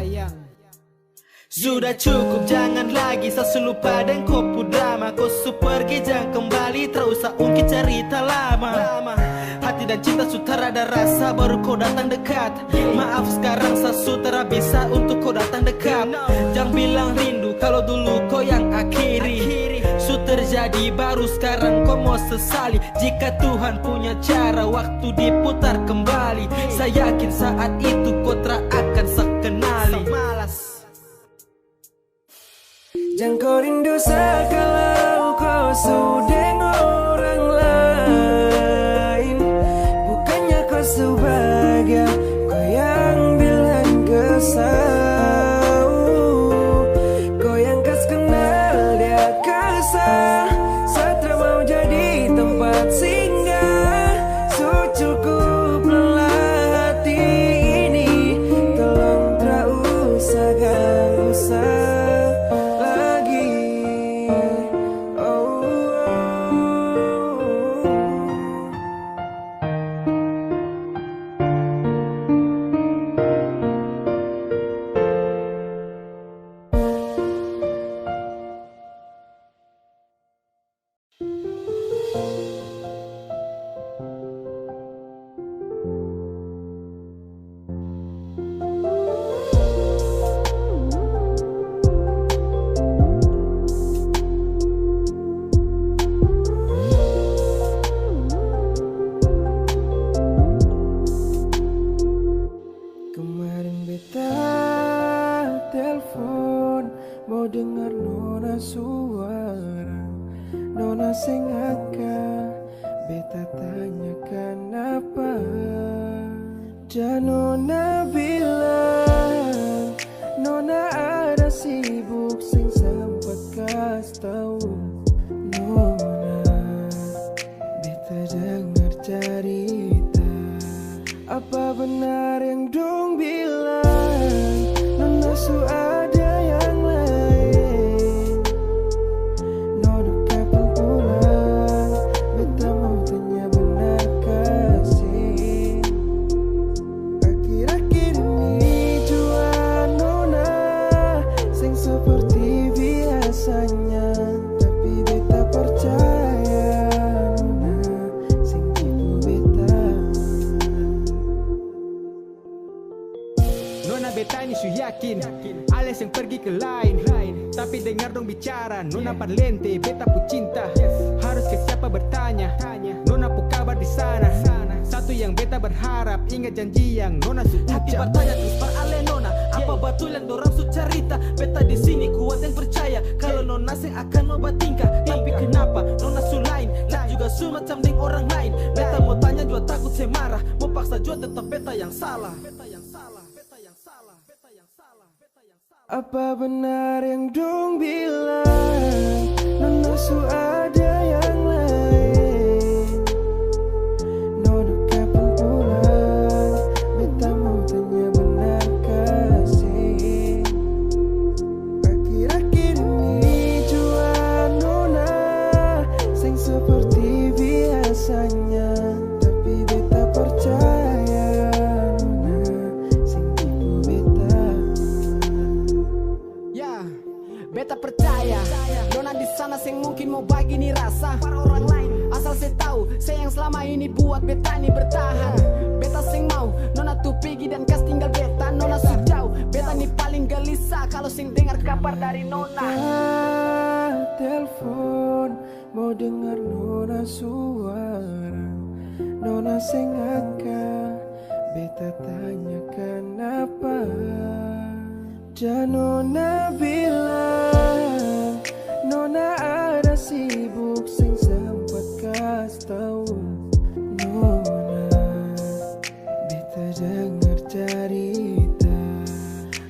Sudah cukup, jangan lagi saya lupa dan kau drama. Kau pergi jangan kembali, tak usah ungkit cerita lama. Hati dan cinta sudah ada rasa, baru kau datang dekat. Maaf sekarang saya sudah bisa untuk kau datang dekat. Jangan bilang rindu kalau dulu kau yang akhiri. Sudah terjadi baru sekarang kau mau sesali. Jika Tuhan punya cara waktu diputar kembali, saya yakin saat itu kau tak akan sekenali. Jangan kau rindu kalau kau sudeng orang lain. Bukannya kau sebahagia kau yang bilang kesal. Kau yang kas kenal dia kesal. Satria mau jadi tempat singgah. Cukup lelah hati ini, tolong tak usah ganggu saya. Alias yang pergi ke lain. Tapi dengar dong bicara, Nona parlente, beta pu cinta. Harus ke siapa bertanya, Nona pu kabar di sana. Satu yang beta berharap, ingat janji yang Nona sudah hati bertanya terus par ale Nona, apa betul yang dorang su cerita? Beta di sini kuat yang percaya kalau Nona sing akan mau bertingkah. Tapi kenapa Nona su lain, dan juga nafsu macam deng orang lain. Beta mau tanya juga takut saya marah, mau paksa juga tetap beta yang salah. Apa benar yang dong bilang Nona su ada yang lain? Nona kapan pulang? Beta mau tanya benar kasih. Akhir-akhir ini jua Nona sing seperti biasanya, tapi beta percaya Nona sing tipu beta. Beta percaya Nona di sana sing mungkin mau bagi nih rasa para orang lain. Asal saya tahu saya yang selama ini buat beta nih bertahan. Beta sing mau Nona tuh pergi dan kas tinggal beta. Nona sejauh beta nih paling gelisah kalau sing dengar kabar dari Nona. Telepon mau dengar Nona suara. Nona sing angkat, beta tanya kenapa. Dan Nona bilang Nona ada sibuk sing sempat kas tau. Nona beta dengar cerita.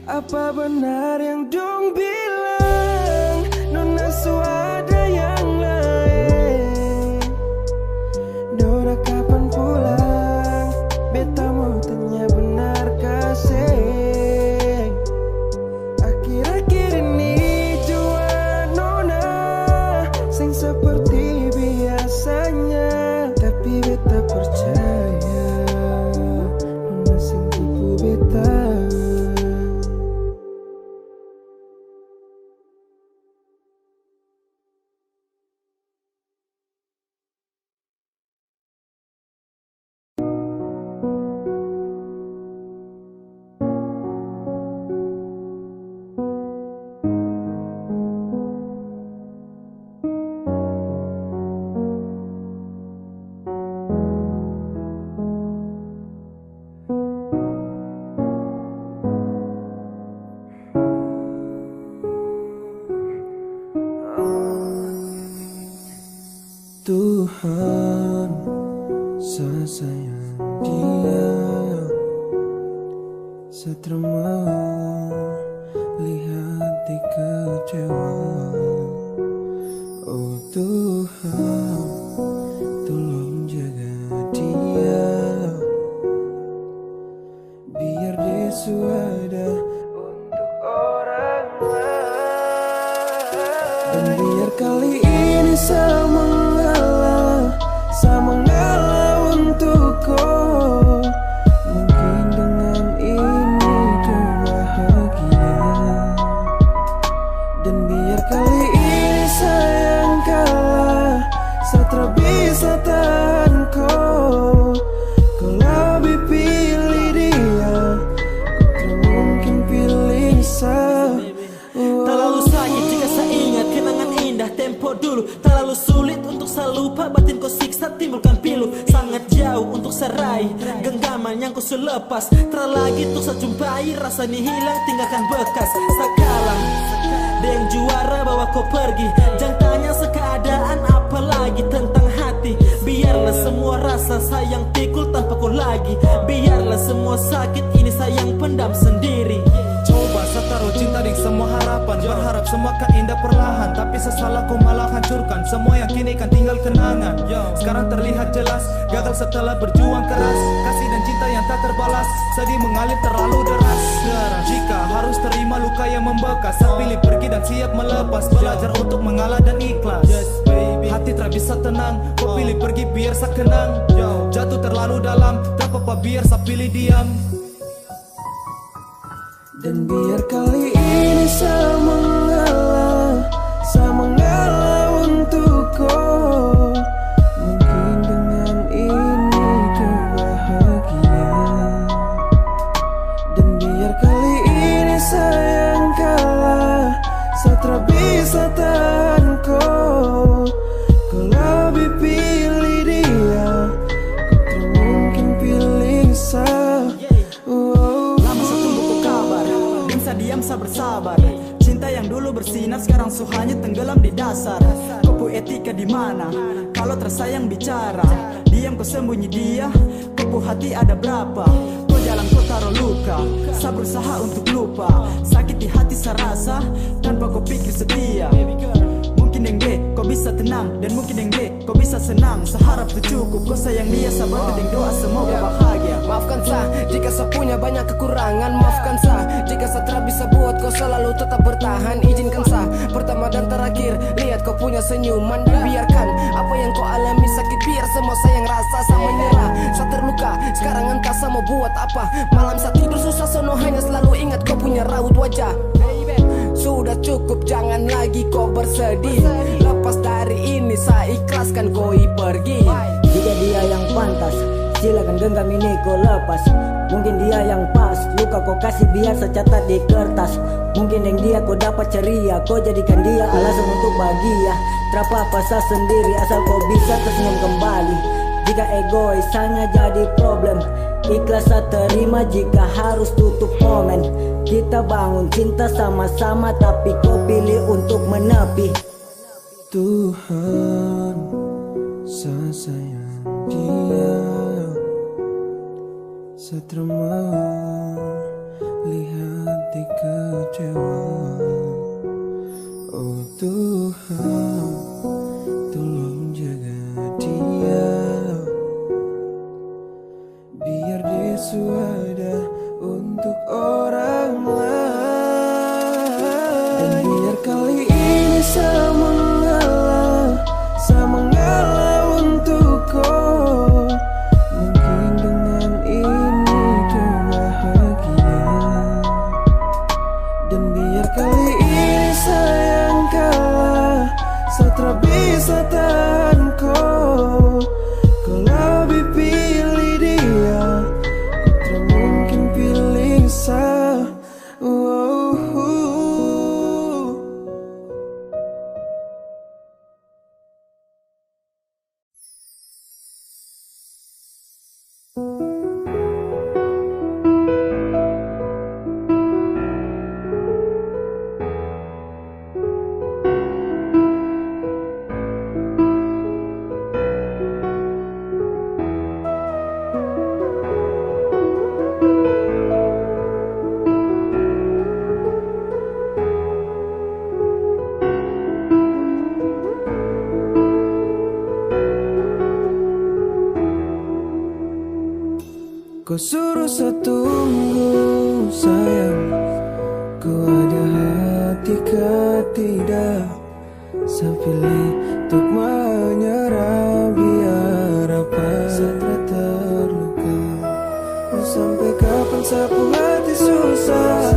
Apa benar yang dong bilang Nona su ada yang lain? Nona kapan pulang? Beta mau tanya benar kasih. Seperti biasanya, tapi beta percaya Nona sing tipu beta. Tuhan, saya sayang dia. Saya terima lihat dia kecewa. Oh Tuhan, tolong jaga dia, biar dia suada untuk orang lain. Dan biar kali ini sama mengalah untukku. Mungkin dengan ini dia bahagia. Dan biar kali ini sayang kalah, saya bisa tahan kau. Kalau lebih pilih dia, tak mungkin pilih saya. Terlalu sakit jika saya ingat kenangan indah tempo dulu. Terlalu sulit untuk saya lupa, batin kau siksa timbulkan pilu. Sangat jauh untuk saya raih genggaman yang kau selepas. Terlalu lagi untuk saya jumpai, rasa ini hilang tinggalkan bekas. Saya kalah dengan juara bawa kau pergi. Jangan tanya sekeadaan apalagi tentang hati. Biarlah semua rasa sayang pikul tanpa kau lagi. Biarlah semua sakit ini sayang pendam sendiri. Coba saya taruh cinta di semua harapan, berharap semua kan indah perlahan, tapi sesalah kau malah hancurkan semua yang kini kan tinggal kenangan. Sekarang terlihat jelas gagal setelah berjuang keras. Kasih dan cinta yang tak terbalas, sedih mengalir terlalu deras. Jika harus terima luka yang membekas, saya pilih pergi dan siap melepas. Belajar untuk mengalah dan ikhlas. Hati tak bisa tenang, kau pilih pergi biar saya kenang. Jatuh terlalu dalam, tak apa biar saya pilih diam. Dan biar kali ini saya mengalah untukku. Mungkin dengan ini dia bahagia. Dan biar kali ini sayang kalah, saya tak bisa tahan kau. Kalau lebih pilih dia, kau tak mungkin pilih saya. Diam saya bersabar, cinta yang dulu bersinar sekarang so hanya tenggelam di dasar. Kau pu etika di mana? Kalau tersayang bicara, diam kau sembunyi dia. Kau pu hati ada berapa? Kau jalan kau taruh luka. Saya berusaha untuk lupa sakit di hati saya rasa tanpa kau pikir setia. Mungkin yang B kau bisa tenang, dan mungkin yang B kau bisa senang. Seharap tu cukup, kau sayang dia, sabar dan doa semoga bahagia. Maafkan saya jika saya punya banyak kekurangan. Maafkan saya jika saya tak bisa buat kau selalu tetap bertahan. Izinkan saya pertama dan terakhir lihat kau punya senyuman, dan biarkan apa yang kau alami sakit biar semua saya yang rasa. Saya menyerah, saya terluka, sekarang entah saya mau buat apa. Malam saya tidur susah sono hanya selalu ingat kau punya raut wajah. Sudah cukup, jangan lagi kau bersedih. Lepas dari ini saya ikhlaskan kau pergi. Jika dia yang pantas, silakan genggam ini kau lepas. Mungkin dia yang pas, luka kau kasih biar saya catat di kertas. Mungkin yang dia kau dapat ceria, kau jadikan dia alasan untuk bahagia. Terapa saya sendiri asal kau bisa tersenyum kembali. Jika egois hanya jadi problem, ikhlas saya terima jika harus tutup komen. Kita bangun cinta sama-sama, tapi kau pilih untuk menepi. Tuhan, saya sayang dia. Saya terima lihat dia kecewa. Oh Tuhan, tolong jaga dia, biar dia ada untuk orang lain. Dan biar kali ini saya mengalah untuk kau. Mungkin dengan ini kau bahagia. Dan biar kali ini sayang kalah, saya tak bisa tahan kau. Kau lebih pilih dia, tak mungkin pilih saya. Kau suruh saya tunggu sayang, kau ada hati kah tidak? Saya pilih untuk menyerah biar apa saya tak terluka. Mau sampai kapan sapu hati susah?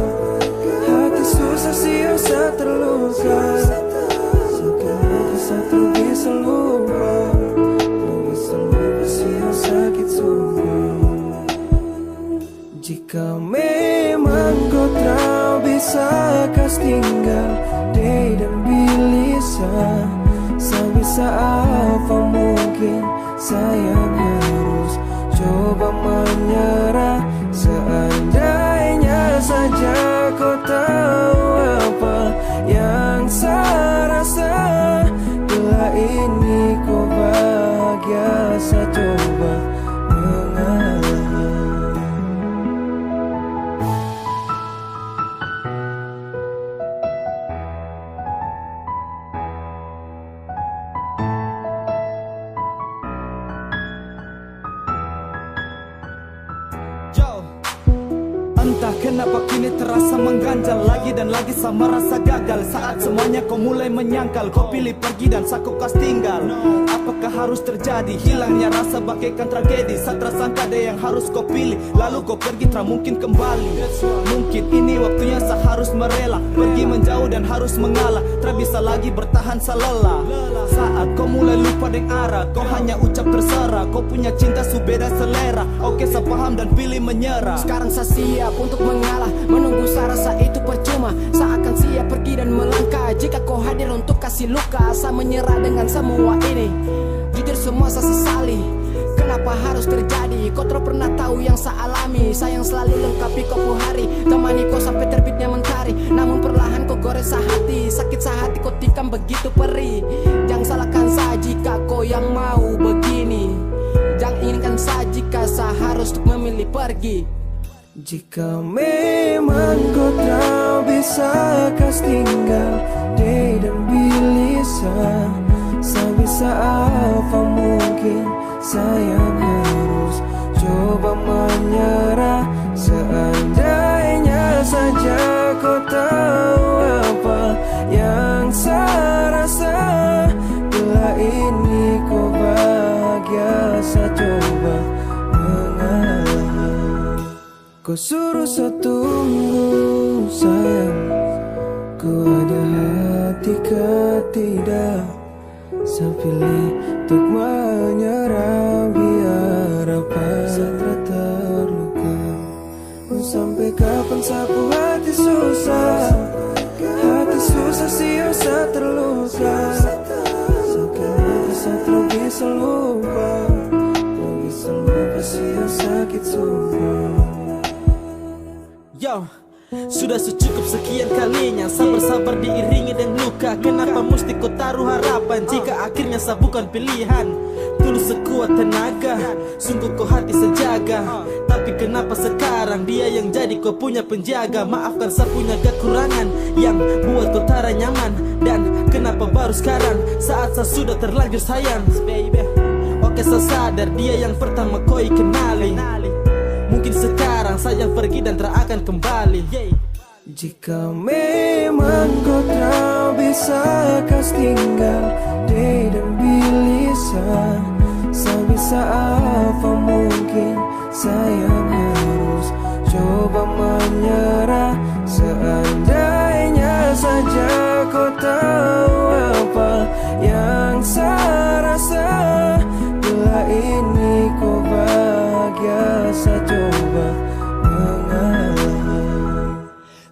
Hati susah siang saya terluka. Sekarang saya tak bisa lupa, tak bisa lupa siang sakit sumpah. Jika memang kau tak bisa kas tinggal day dan bilisa, saya bisa apa mungkin saya harus coba menyerah. Seandainya saja kau tahu apa yang saya rasa, bila ini kau bahagia, saya coba mengalah. Entah kenapa kini terasa mengganjal lagi dan lagi, saya merasa gagal. Saat semuanya kau mulai menyangkal, kau pilih pergi dan saya kau kas tinggal. Apakah harus terjadi? Hilangnya rasa bagaikan tragedi. Saya tersangka ada yang harus kau pilih, lalu kau pergi tak mungkin kembali. Mungkin ini waktunya saya harus merela, pergi menjauh dan harus mengalah. Tak bisa lagi bertahan saya lelah. Saat kau mulai lupa dengan arah, kau hanya ucap terserah. Kau punya cinta subeda selera. Oke saya paham dan pilih menyerah. Sekarang saya siap untuk mengalah, menunggu saya rasa itu percuma. Saya akan siap pergi dan melangkah jika kau hadir untuk kasih luka. Saya menyerah dengan semua ini, jujur semua saya sesali. Kenapa kenapa harus terjadi? Kau tak pernah tahu yang saya alami. Sayang selalu lengkapi kau hari, temani kau sampai terbitnya mentari. Namun perlahan kau gores hati, sakit hati kau tikam begitu perih. Jangan salahkan saya jika kau yang mau begini. Jangan inginkan saya jika saya harus untuk memilih pergi. Jika memang kau tak bisa kas tinggal di dan bilisa, sebisa apa mungkin sayang harus coba menyerah. Seandainya saja kau tahu apa yang saya rasa, bila ini kau bahagia, saya coba mengalah. Kau suruh saya tunggu sayang, ku ada hati ketidak. Saya pilih untuk menyerah biar apa saya terluka. Sampai kapan sapu hati susah, hati susah sih saya terluka. Sakit saya terus bisa lupa, terus bisa lupa sih sakit semua. Yo, sudah secukup sekian kalinya saya bersabar diiringi dengan luka. Kenapa mesti kau taruh harapan jika akhirnya saya bukan pilihan? Tulus sekuat tenaga, sungguh kau hati sejaga. Tapi kenapa sekarang dia yang jadi kau punya penjaga? Maafkan saya punya kekurangan yang buat kau tara nyaman. Dan kenapa baru sekarang saat saya sudah terlanjur sayang? Oke saya sadar dia yang pertama kau kenali. Mungkin sekarang saya pergi dan tak akan kembali. Jika memang kau tak bisa kas tinggal di dan bilisa, sebisa apa mungkin sayang harus coba menyerah. Seandainya saja kau tahu apa yang saya rasa, bila ini kau bahagia, saya coba mengalah.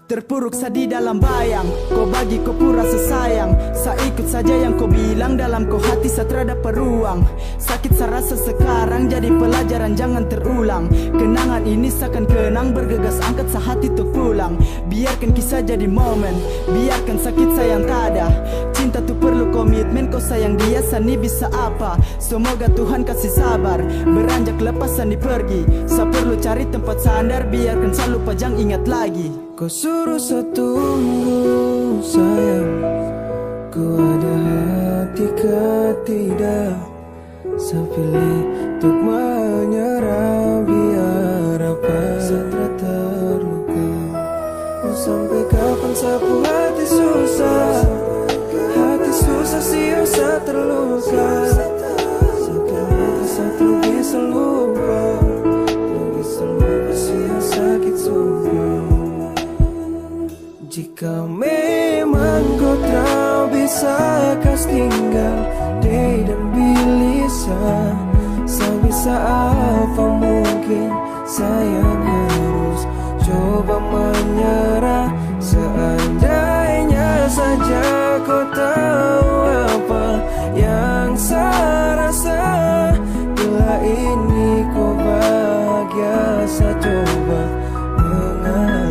Terpuruk saya di dalam bayang, kau bagi kau pura sesayang. Saya ikut saja yang kau bilang, dalam kau hati saya terhadap peruang. Sakit saya rasa sekarang jadi pelajaran jangan terulang. Kenangan ini seakan kenang, bergegas angkat saya hati untuk pulang. Biarkan kisah jadi momen, biarkan sakit sayang tak ada. Cinta tuh perlu komitmen, kau sayang dia sani bisa apa. Semoga Tuhan kasih sabar, beranjak lepas sani pergi. Saya perlu cari tempat sandar, biarkan saya lupa jangan ingat lagi. Kau suruh saya tunggu sayang, ku ada hati ketidak. Saya pilih untuk menyerah biar apa saya terluka. Sampai kapan sapu hati susah, hati susah sih saya terluka. Sakit saya terus bisa lupa, terus bisa lupa sih sakit semua. Jika memang kau tak bisa kas tinggal di dan bilisa, sebisa apa mungkin sayang harus coba menyerah. Seandainya saja kau tahu apa yang saya rasa, bila ini kau bahagia, saya coba mengalah.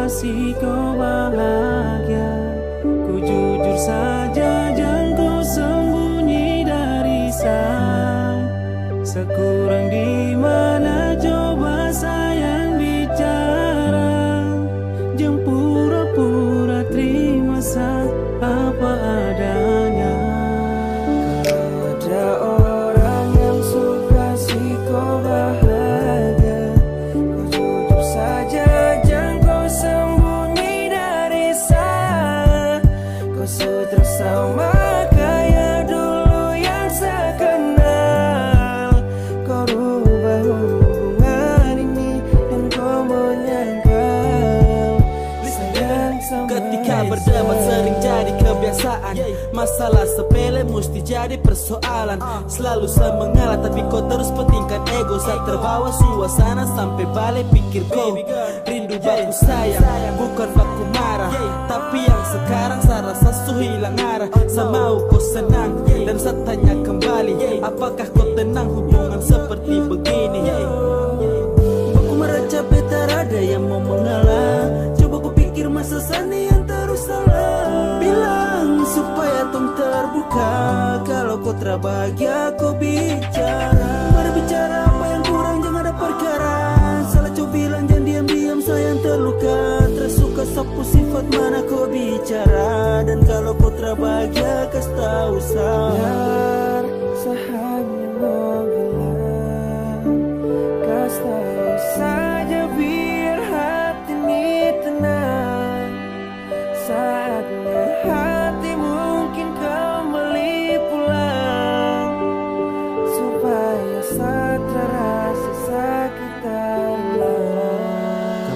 kasih kau bahagia. Ku jujur saja jangan kau sembunyi dari saya. Sekurang di mana coba sayang bicara. Jangan pura-pura terima apa adanya. Kalau ada orang yang suka sih kau bahagia, kau jujur saja jangan kau sembunyi dari saya. Kau sudah sama kayak dulu yang saya kenal. Kau rubah hubungan ini dan kau menyangkal sayang sama. Ketika berdebat sering jadi kebiasaan. Masalah sepele mesti jadi persoalan. Selalu saya mengalah tapi kau terus pentingkan ego. Saya terbawa suasana sampai balik pikir kau rindu baku sayang, bukan baku marah. Tapi yang sekarang saya rasa su hilang arah. Saya mau kau senang dan saya tanya kembali, apakah kau tenang hubungan seperti begini? Baku meracap betar ada yang mau mengalah. Coba ku pikir masa sani yang terus salah. Bilang supaya tong terbuka. Kalau kau terbahagia kau bicara. Mari bicara apa yang kurang, jangan ada perkara. Salah coba bilang jangan diam-diam sayang terluka. Tersuka sapu sifat mana kau bicara. Dan kalau kau terbahagia kasih tahu saya. Saya hanya mau bilang, kasih tahu saja biar hati ini tenang. Saatnya hati mungkin kembali pulang, supaya saya terasa sakit dalam.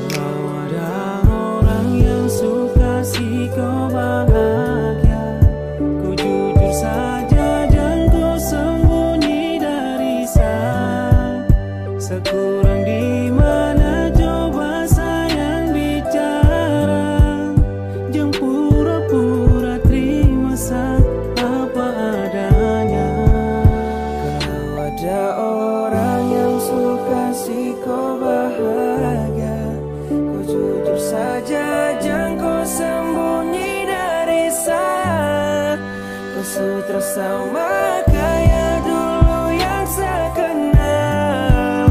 Kalau ada orang yang suka sih kau bahagia, ku jujur saja jangan kau sembunyi dari saya. Sekurang di mana coba sayang bicara. Jangan pura-pura terima apa adanya. Kalau ada orang yang suka sih kau bahagia, kau jujur saja jangan kau sembunyi dari saya. Kau sudah sama kayak dulu yang saya kenal.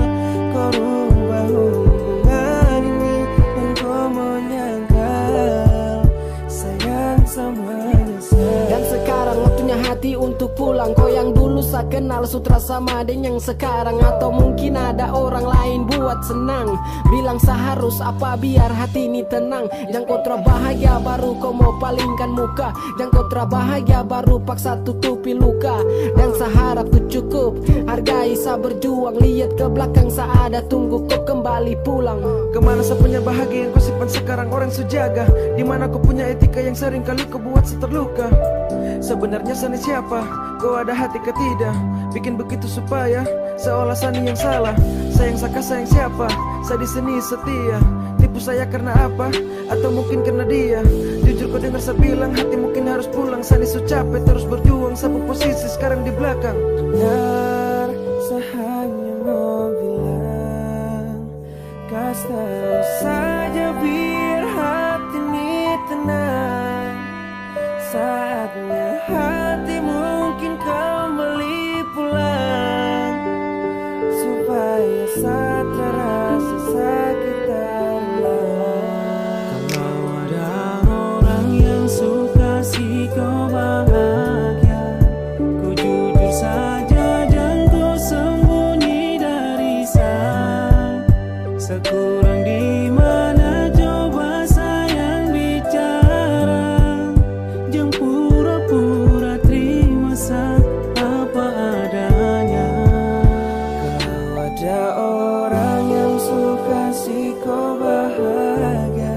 Kau rubah hubungan ini dan kau menyangkal sayang semuanya saya. Dan sekarang waktunya hati untuk pulang. Kau yang dulu saya kenal sutra sama dengan yang sekarang. Atau mungkin ada orang lain buat senang. Bilang seharus apa biar hati ini tenang. Jangan kau terbahagia baru kau mau palingkan muka. Jangan kau terbahagia baru paksa tutupi luka. Dan seharap ku cukup hargai saya berjuang. Lihat ke belakang saya ada tunggu kau kembali pulang. Kemana saya punya bahagia yang kau simpan sekarang orang sejaga? Dimana kau punya etika yang sering kali kau buat saya terluka? Sebenarnya Sani siapa? Kau ada hati ke tidak? Bikin begitu supaya seolah Sani yang salah. Sayang Saka sayang siapa? Saya di sini setia. Tipu saya karena apa? Atau mungkin karena dia? Jujur kau dengar saya bilang hati mungkin harus pulang. Sani su capek terus berjuang. Sapu posisi sekarang di belakang. Benar, saya hanya mau bilang, kasih tahu saja biar hati ini tenang. Saatnya hati mungkin kembali pulang, supaya saya terasa sakit dalam. Kalau ada orang yang suka sih kau bahagia, ku jujur saja jangan kau sembunyi dari saya. Sekurang di mana coba sayang bicara. Jangan pura-pura terima apa adanya. Kalau ada orang yang suka sih kau bahagia,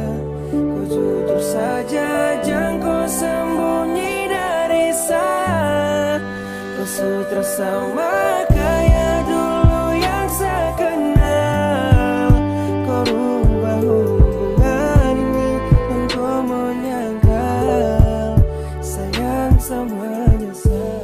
kau jujur saja jangan kau sembunyi dari saya. Kau sudah sama kayak dulu yang saya kenal. Kau rubah hubungan ini dan kau menyangkal sayang semuanya saya.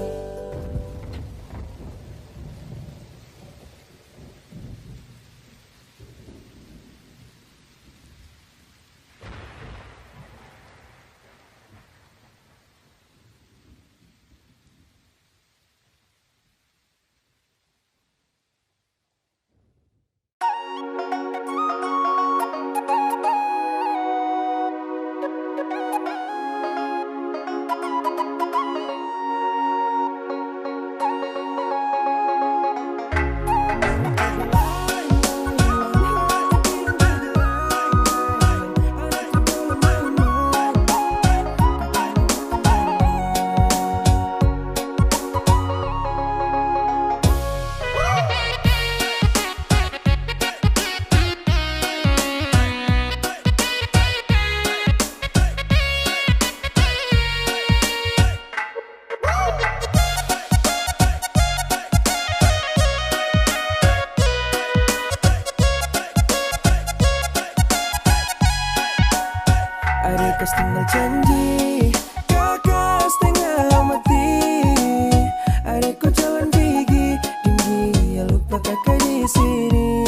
sini.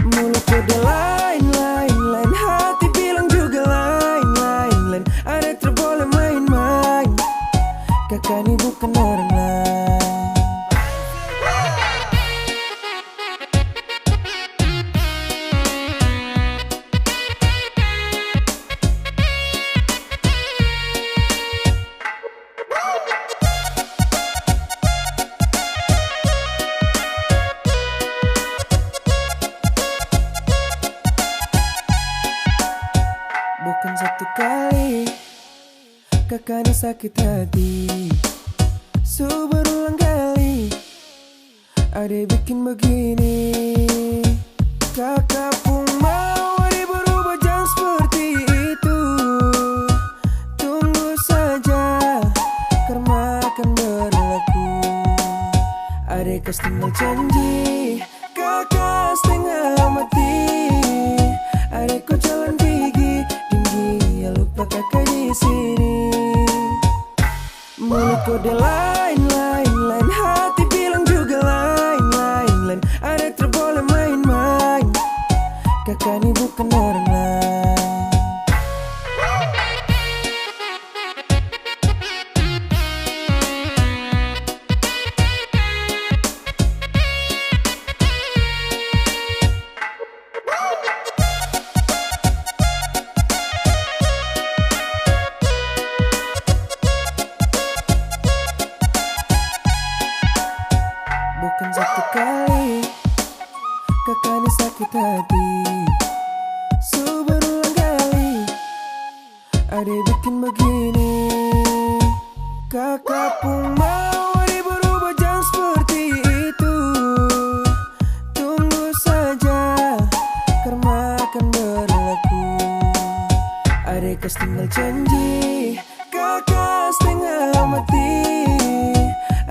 Mulut kode lain, hati bilang juga lain. Ada terboleh main-main, kakak ini bukan orang lain. Bukan satu kali kakak ini sakit hati, berulang kali ada bikin begini. Kakak pun mau ada berubah, jangan seperti itu. Tunggu saja, karma akan berlaku. Adek tinggal janji, kakak setengah mati. Adekku jalan gigi tinggi, ya lupa kakak di sini. Mulut kode lain, hati bilang juga lain. Ada terboleh main-main, kakak ini bukan orang lain. Bukan satu kali kakak ini sakit hati, berulang kali ada bikin begini. Kakak pun mau ada berubah, jangan seperti itu. Tunggu saja, karma akan berlaku. Adek tinggal janji, kakak setengah mati.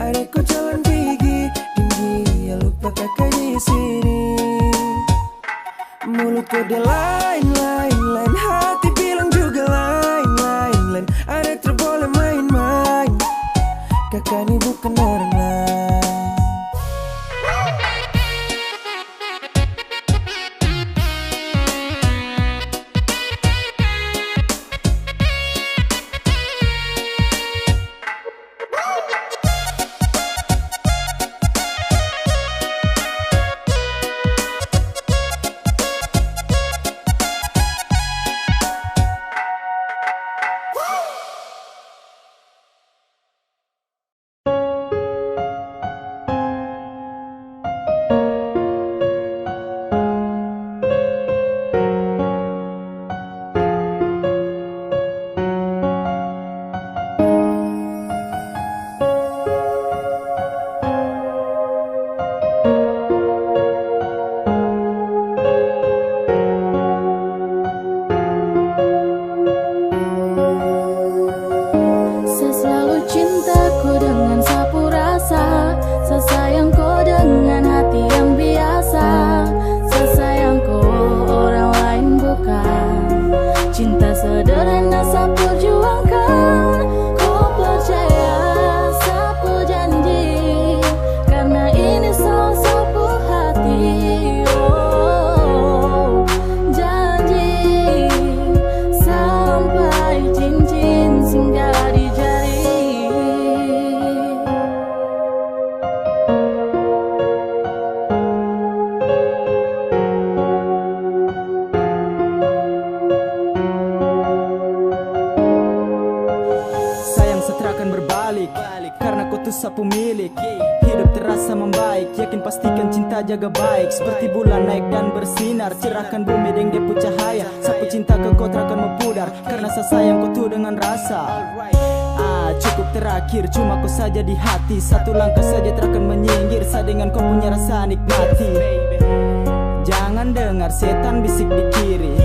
Adekku jalan gigi tinggi, ya lupa kakak di sini. Mulut kode lain, hati bilang juga lain. Ada terboleh main-main, kakak ini bukan orang lain. sapu milik. Hidup terasa membaik, yakin pastikan cinta jaga baik. Seperti bulan naik dan bersinar, cerahkan bumi dengan depu cahaya. Sapu cinta ke kau terakan memudar, karena saya sayang kau tuh dengan rasa. Cukup terakhir, cuma kau saja di hati. Satu langkah saja terakan menyinggir, saya dengan kau punya rasa nikmati. Jangan dengar setan bisik di kiri,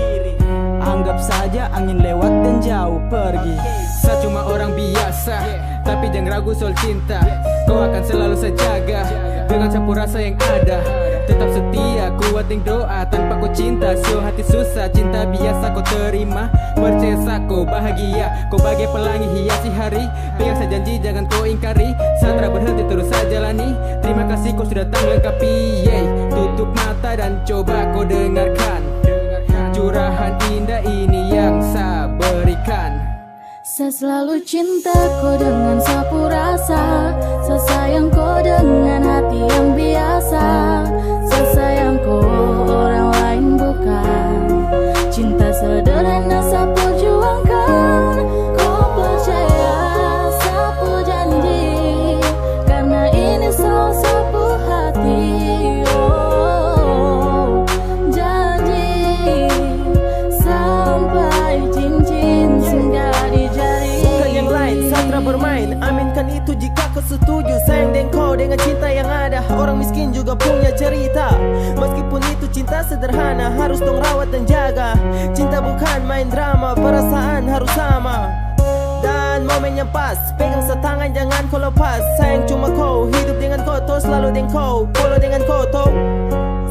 anggap saja angin lewat dan jauh pergi. Saya cuma orang biasa, tapi jangan ragu soal cinta. Kau akan selalu saya jaga dengan sapu rasa yang ada. Tetap setia, kuat dengan doa, tanpa kau cinta, so hati susah, cinta biasa kau terima. Percaya sa kau bahagia, kau bagai pelangi hiasi hari. Pegang saya janji jangan kau ingkari, Satra berhenti terus saya jalani. Terima kasih kau sudah datang lengkapi, tutup mata dan coba kau dengarkan curahan indah ini yang saya berikan. Saya selalu cinta kau dengan sapu rasa, saya sayang kau dengan hati yang biasa. Saya sayang kau orang lain bukan, cinta sederhana saya perjuangkan. Kau percaya sapu janji, karena ini soal sapu hati. Oh, janji sampai cincin singgah di jari. Bukan yang lain, Satra bermain. Aminkan itu jika kau setuju. Sayang dengan kau dengan cinta yang ada. Orang miskin juga punya cerita. Meskipun itu cinta sederhana, harus dong rawat dan jaga. Cinta bukan main drama, perasaan harus sama. Dan momennya pas, pegang setangan jangan kau lepas. Sayang cuma kau, hidup dengan kau, toh selalu dengan kau, follow dengan kau, toh.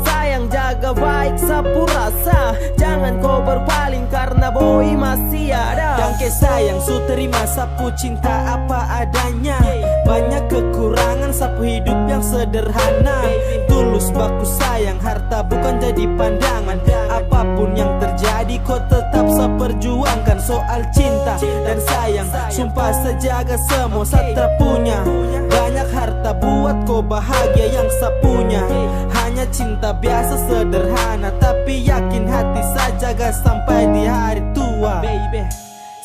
Sayang jaga baik sapu rasa, jangan kau berpaling karena boy masih ada. Dangke sayang su terima sapu cinta apa adanya. Banyak kekurangan sapu hidup yang sederhana. Tulus baku sayang, harta bukan jadi pandangan. Apapun yang terjadi kau tetap seperjuangkan. Soal cinta dan sayang, sumpah sejaga semua Satra punya. Banyak harta buat kau bahagia yang sapunya. Hanya cinta biasa sederhana, tapi yakin hati saya jaga sampai di hari tua.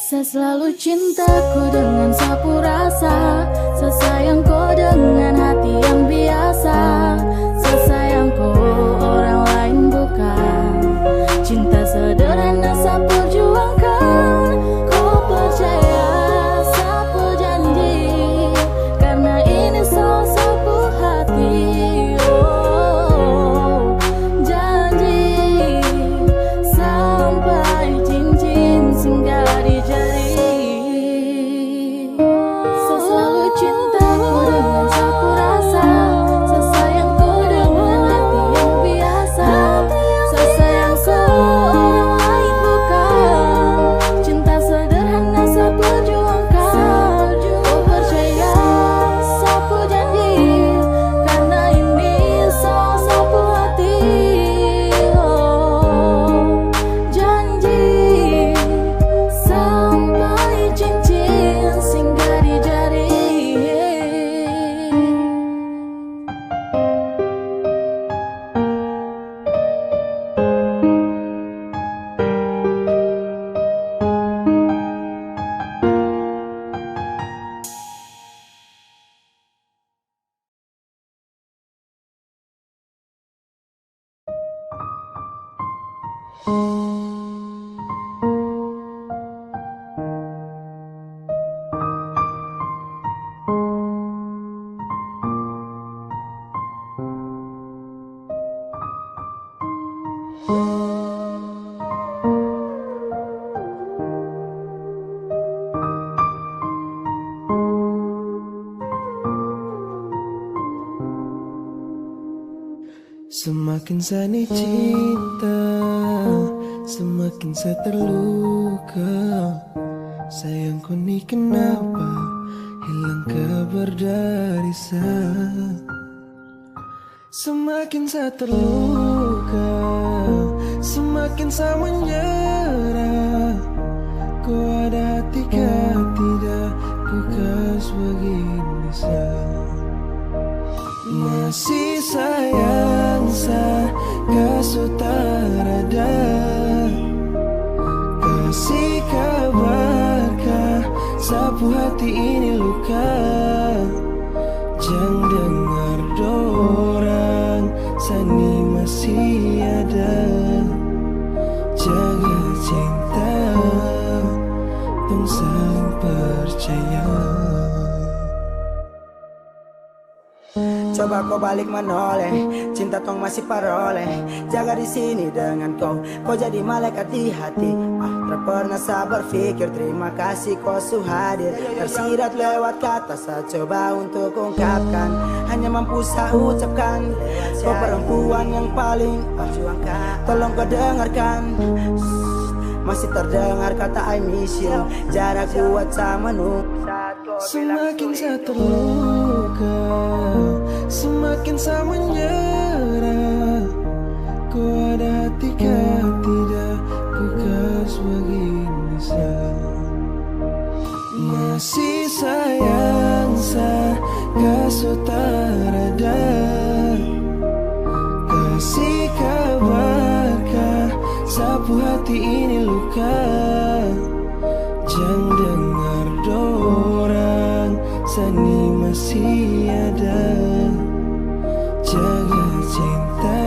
Saya selalu cinta kau dengan sapu rasa, saya sayang kau dengan hati yang biasa. Saya sayang kau orang lain bukan, cinta sederhana saya perjuangkan. Kau percaya sapu janji, karena ini soal sapu hati. Oh, janji sampai cincin singgah di jari. Saya selalu cinta kau dengan sapu rasa, saya sayang kau dengan hati yang biasa. Saya sayang kau orang lain bukan, cinta sederhana saya perjuangkan. Kau percaya sapu janji, karena ini soal sapu hati. Oh, janji sampai cincin singgah di jari. Semakin saya cinta, semakin saya terluka. Sayangku nih kenapa hilang kabar dari saya. Semakin saya terluka, semakin saya menyerah. Kau ada hati tidak ku kas begini saya. Masih sayang saya kasutarada. Kasih kabarkah sapu hati ini luka. Jangan dengar dorang, sani masih ada. Jaga cinta, tong saling percaya. Coba kau balik menoleh, cinta tong masih paroleh. Jaga di sini dengan kau jadi malaikat di hati. Tak pernah sabar pikir terima kasih kau suhadir. Tersirat lewat kata saya coba untuk ungkapkan, hanya mampu saya ucapkan. Kau perempuan yang paling tolong kau dengarkan. Masih terdengar kata I miss you, jarak kuat sama nu. Semakin saya terluka, semakin saya menyerah. Ku ada hati tidak ku kas begini sah. Masih sayang saya kasutara. Kasih kabarkah sapu hati ini luka. Jangan dengar dorang, sani masih ada. Jaga cinta,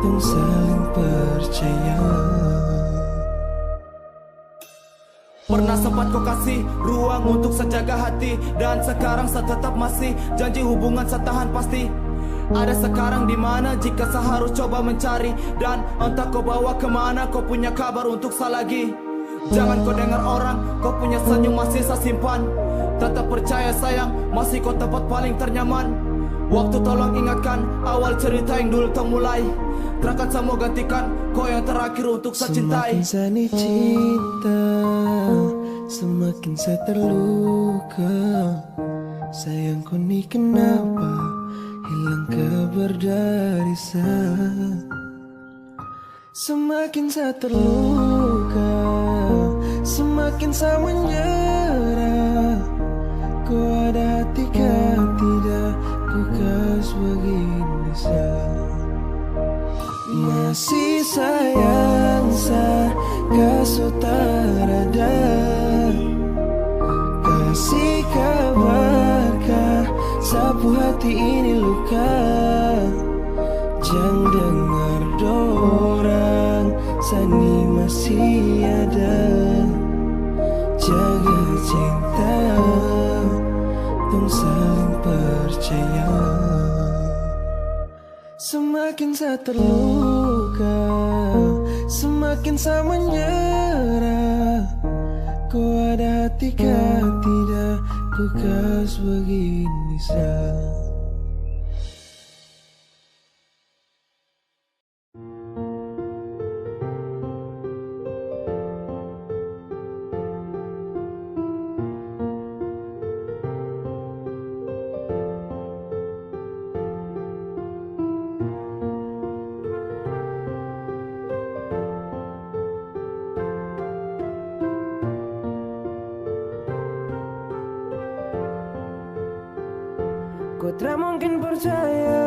tong saling percaya. Pernah sempat kau kasih ruang untuk sejaga hati, dan sekarang saya tetap masih janji hubungan saya tahan pasti. Ada sekarang di mana jika saya harus coba mencari, dan entah kau bawa kemana, kau punya kabar untuk saya lagi. Jangan kau dengar orang, kau punya senyum masih saya simpan. Tetap percaya sayang, masih kau tempat paling ternyaman. Waktu tolong ingatkan awal cerita yang dulu termulai. Terakan saya mau gantikan kau yang terakhir untuk saya cintai. Semakin saya cinta, semakin saya terluka. Sayang kau ni kenapa hilang kabar dari saya. Semakin saya terluka, semakin saya menyerah. Ku ada hati tidak ku kas begini sah. Masih sayang saya kasutara. Kasih kabarkah sapu hati ini luka. Jangan dengar dorang, sani masih ada. Jaga cinta, tong saling percaya. Semakin saya terluka, semakin saya menyerah. Ku ada hati tidak ku kas begini sah. Ku tak mungkin percaya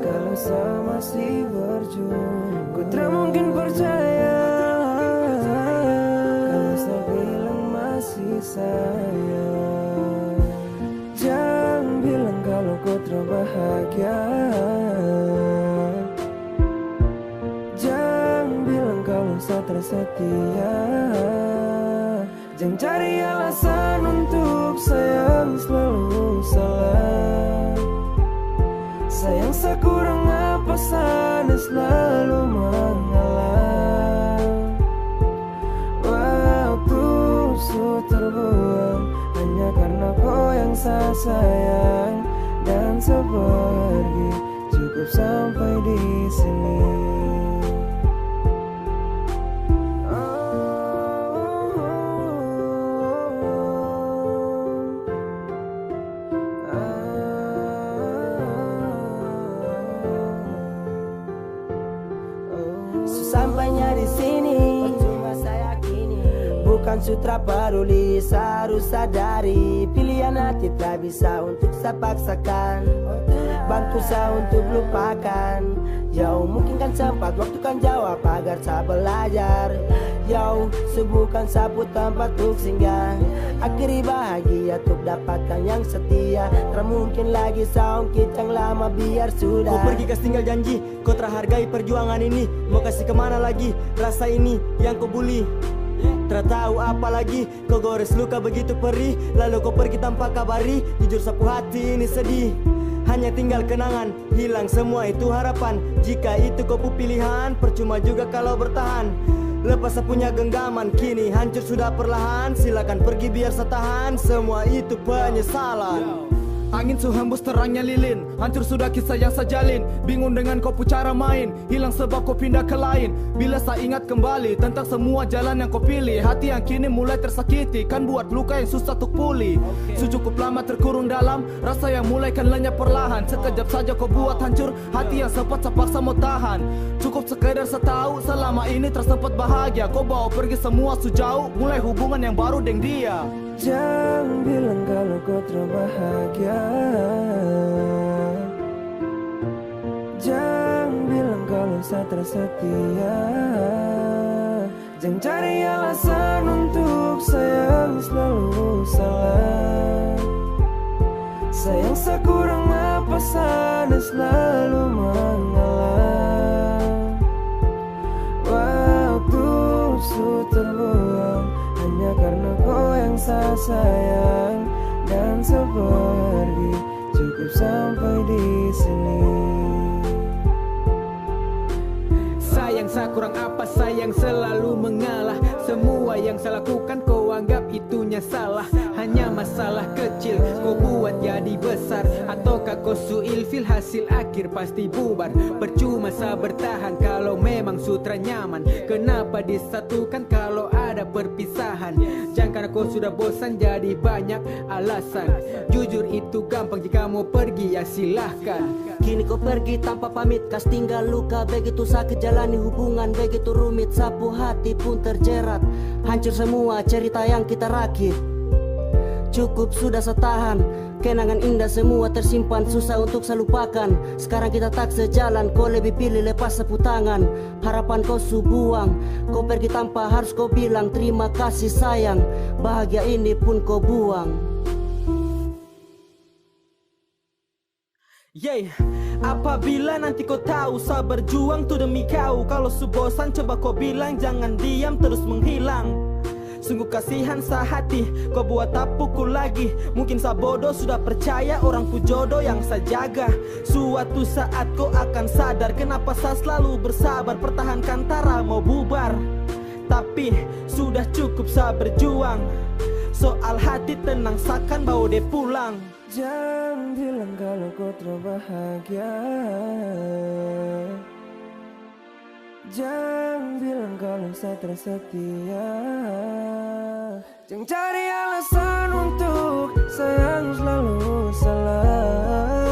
kalau saya masih berjuang. Ku tak mungkin percaya kalau saya bilang masih sayang. Jangan bilang kalau kau terbahagia. Jangan bilang kalau saya tersetia. Jangan cari alasan untuk sayang selalu salah. Sayang saya kurang apa sana selalu mengalah. Waktu sudah terbuang hanya karena kau yang saya sayang. Dan saya pergi cukup sampai di sini. Sampainya di sini, percuma saya kini. Bukan sutra peduli, harus sadari. Pilihan hati tak bisa untuk saya paksakan. Bantu saya untuk lupakan. Jauh mungkin kan sempat, waktu kan jawab agar saya belajar. Jauh sebukan sapu tempat untuk singgah. Akhiri bahagia untuk dapatkan yang setia. Tak mungkin lagi saung kita yang lama biar sudah. Kau pergi kas tinggal janji, kau terhargai perjuangan ini. Mau kasih kemana lagi rasa ini yang kau bully. tra tahu apa lagi. Kau gores luka begitu perih, lalu kau pergi tanpa kabari. Jujur sapu hati ini sedih, hanya tinggal kenangan, hilang semua itu harapan. Jika itu kau pilihan, percuma juga kalau bertahan. Lepas punya genggaman, kini hancur sudah perlahan. Silakan pergi biar saya tahan, semua itu penyesalan. Angin su hembus terangnya lilin, hancur sudah kisah yang saya jalin. Bingung dengan kau cara main, hilang sebab kau pindah ke lain. Bila saya ingat kembali tentang semua jalan yang kau pilih, hati yang kini mulai tersakiti, kan buat luka yang susah untuk pulih. Su cukup lama terkurung dalam rasa yang mulai kan lenyap perlahan. Sekejap saja kau buat hancur hati yang sempat saya paksa mau tahan. Cukup sekedar saya tahu selama ini tersempat bahagia. Kau bawa pergi semua su jauh, mulai hubungan yang baru dengan dia. Jangan bilang kalau kau terbahagia, jangan bilang kalau saya tersetia. Jangan cari alasan untuk sayang selalu salah. Sayang saya kurang apa sana selalu mengalah. Waktu su terbuang hanya karena kau yang saya sayang. Dan saya pergi, cukup sampai di sini. Sayang saya kurang apa, sayang selalu mengalah. Semua yang saya lakukan kau anggap itunya salah. Hanya masalah kecil kau buat jadi besar. Ataukah kau suilfil, hasil akhir pasti bubar. Percuma saya bertahan kalau memang sutra nyaman. Kenapa disatukan kalau ada perpisahan? Jangan karena kau sudah bosan jadi banyak alasan. Jujur itu gampang, jika mau pergi ya silahkan. Kini kau pergi tanpa pamit, kas tinggal luka. Begitu sakit jalani hubungan, begitu rumit. Sapu hati pun terjerat, hancur semua cerita yang kita rakit. Cukup sudah setahan, kenangan indah semua tersimpan. Susah untuk saya lupakan, sekarang kita tak sejalan. Kau lebih pilih lepas sapu tangan, harapan kau su buang. Kau pergi tanpa harus kau bilang terima kasih sayang. Bahagia ini pun kau buang. Yeah, apabila nanti kau tahu saya berjuang tuh demi kau. Kalau su bosan coba kau bilang, jangan diam terus menghilang. Sungguh kasihan sehati, kau buat tak pukul lagi. Mungkin saya bodoh sudah percaya orang pu jodoh yang saya jaga. Suatu saat kau akan sadar kenapa saya selalu bersabar. Pertahankan tara mau bubar, tapi sudah cukup saya berjuang. Soal hati tenang sakan bawa dia pulang. Jangan bilang kalau kau terbahagia, jangan bilang kalau saya tersetia. Jangan cari alasan untuk sayang selalu salah.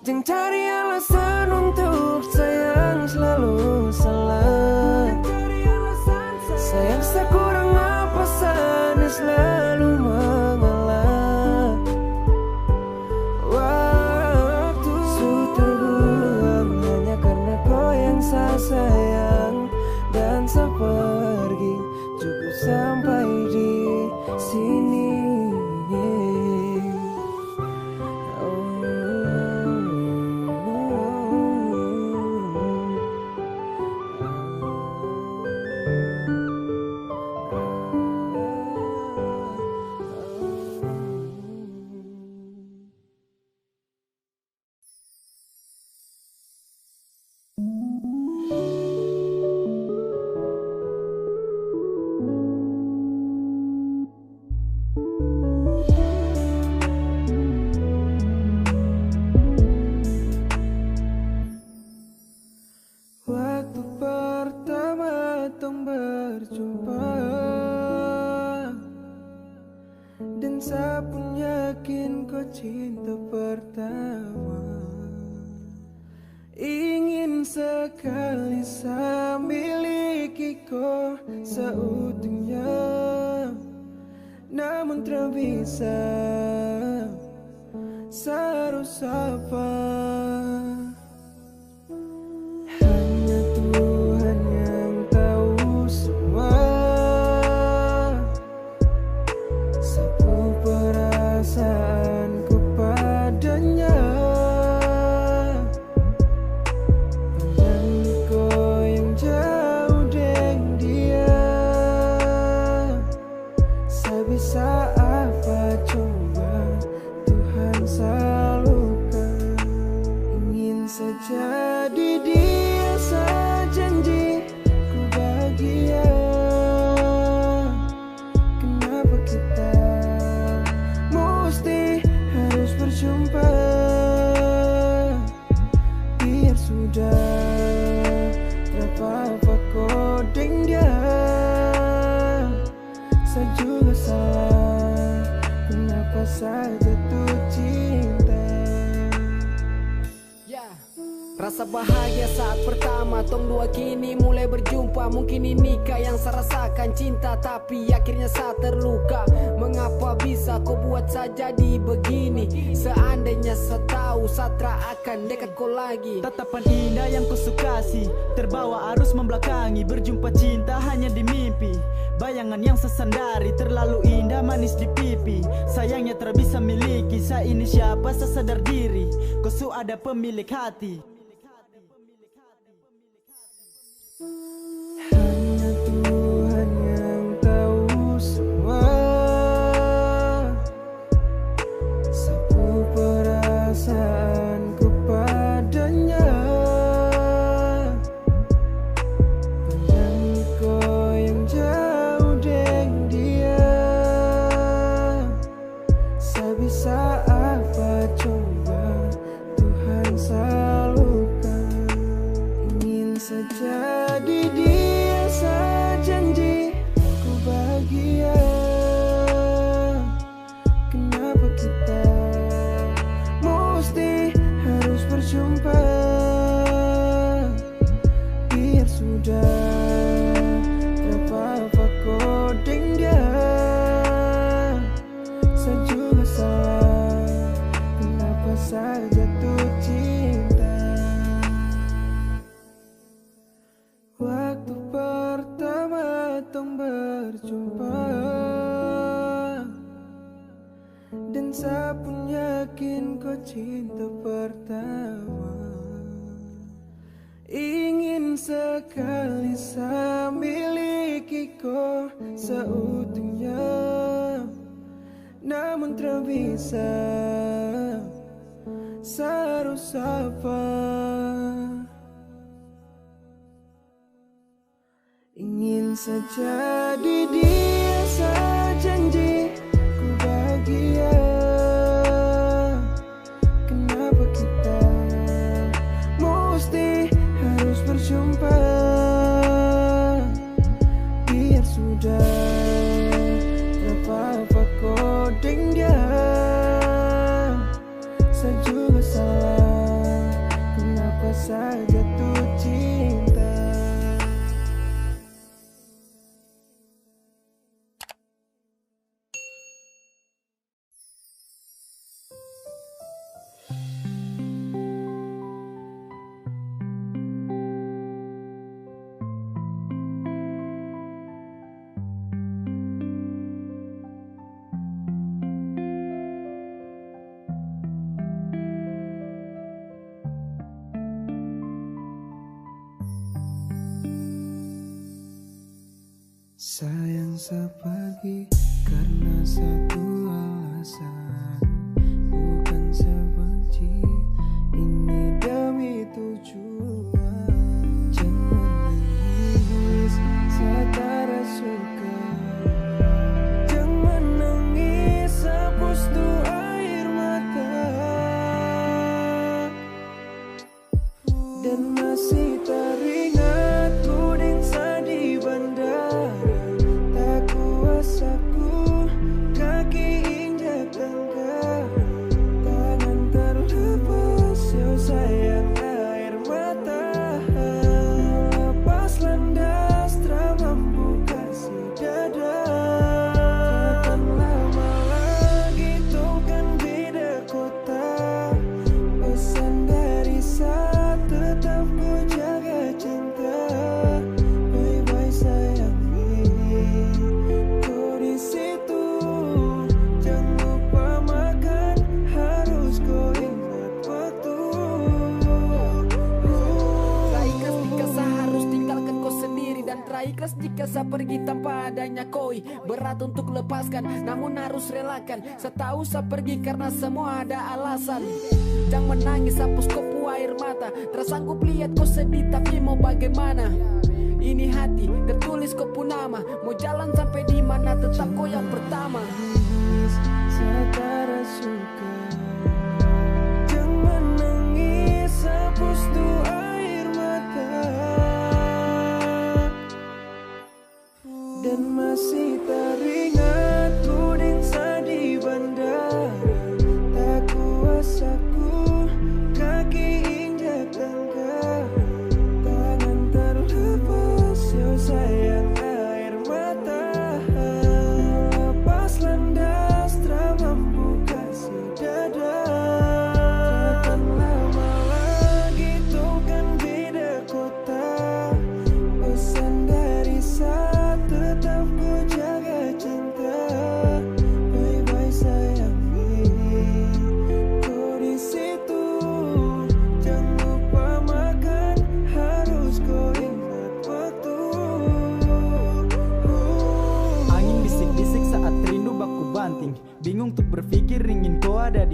Jangan cari alasan untuk sayang selalu salah. Sayang saya kurang apa sana selalu mengalah. Waktu su terbuang hanya karena kau yang saya sayang. Dan saya pergi, cukup sampai di sini. Waktu pertama tong berjumpa, dan saya pun yakin kau cinta pertama. Ingin sekali saya miliki kau seutuhnya, namun tak bisa. Saya harus apa? Hanya Tuhan yang tahu semua. Satu perasaanku padanya. Pandang kau yang jauh deng dia. saja tuh cinta. Rasa bahagia saat pertama tong dua kini mulai berjumpa. Mungkin inikah yang saya rasakan cinta, tapi akhirnya saya terluka. Mengapa bisa kau buat saya jadi begini? Seandainya saya tahu Satra akan dekat kau lagi. Tatapan indah yang kau sukasi, terbawa arus membelakangi. Berjumpa cinta hanya di mimpi, bayangan yang sesandari terlalu indah manis di pipi. Sayangnya tak bisa miliki, saya ini siapa saya sadar diri. Kau su ada pemilik hati. Hanya Tuhan yang tahu semua sapu perasaan kepadanya. Pandang kau yang jauh deng dia, saya bisa apa coba, Tuhan salurkan. Ingin saja di dia, saya janji ku bahagia. Kenapa kita mesti harus berjumpa? Biar sudah apa-apa kodeng dia, saya juga salah. Kenapa saya jatuh cinta? Waktu pertama tong berjumpa, dan saya pun yakin kau cinta pertama. Ingin sekali saya miliki kau seutuhnya, namun tak bisa, saya harus apa? Ingin saja di dia, saya janji ku bahagia. Kenapa kita mesti harus berjumpa? Biar sudah apa-apa kodeng dia, saya juga salah. Kenapa saya jatuh cinta? Sayang saya pergi karena satu alasan, bukan saya benci, ini demi tujuan. Jangan nangis, saya tak suka. Jangan nangis, hapus tuh air mata. Dan masih teringat kuning saya di bandara. Saku kaki injak tangga, tangan terlepas, yo sayang air mata. Lepas landas, tak mampu kasih dada. Takkan lama lagi tongkan beda kota. Pesan dari saya tetap ku jaga cinta. Bye-bye sayang di situ, jangan lupa makan, harus kau ingat waktu. Tak ikhlas jika saya harus tinggalkan kau sendiri, dan tak ikhlas jika saya pergi tanpa adanya koi. Berat untuk lepaskan, namun harus relakan. Saya tahu saya pergi karena semua ada alasan. Jangan menangis, hapus kopu air mata. Tak sanggup lihat kau sedih, tapi mau bagaimana? Ini hati tertulis kau pun nama. Mau jalan sampai di mana tetap kau yang pertama. Saya tak suka. Jangan nangis, hapus tuh air mata. Dan masih teringat kuning saya di bandara.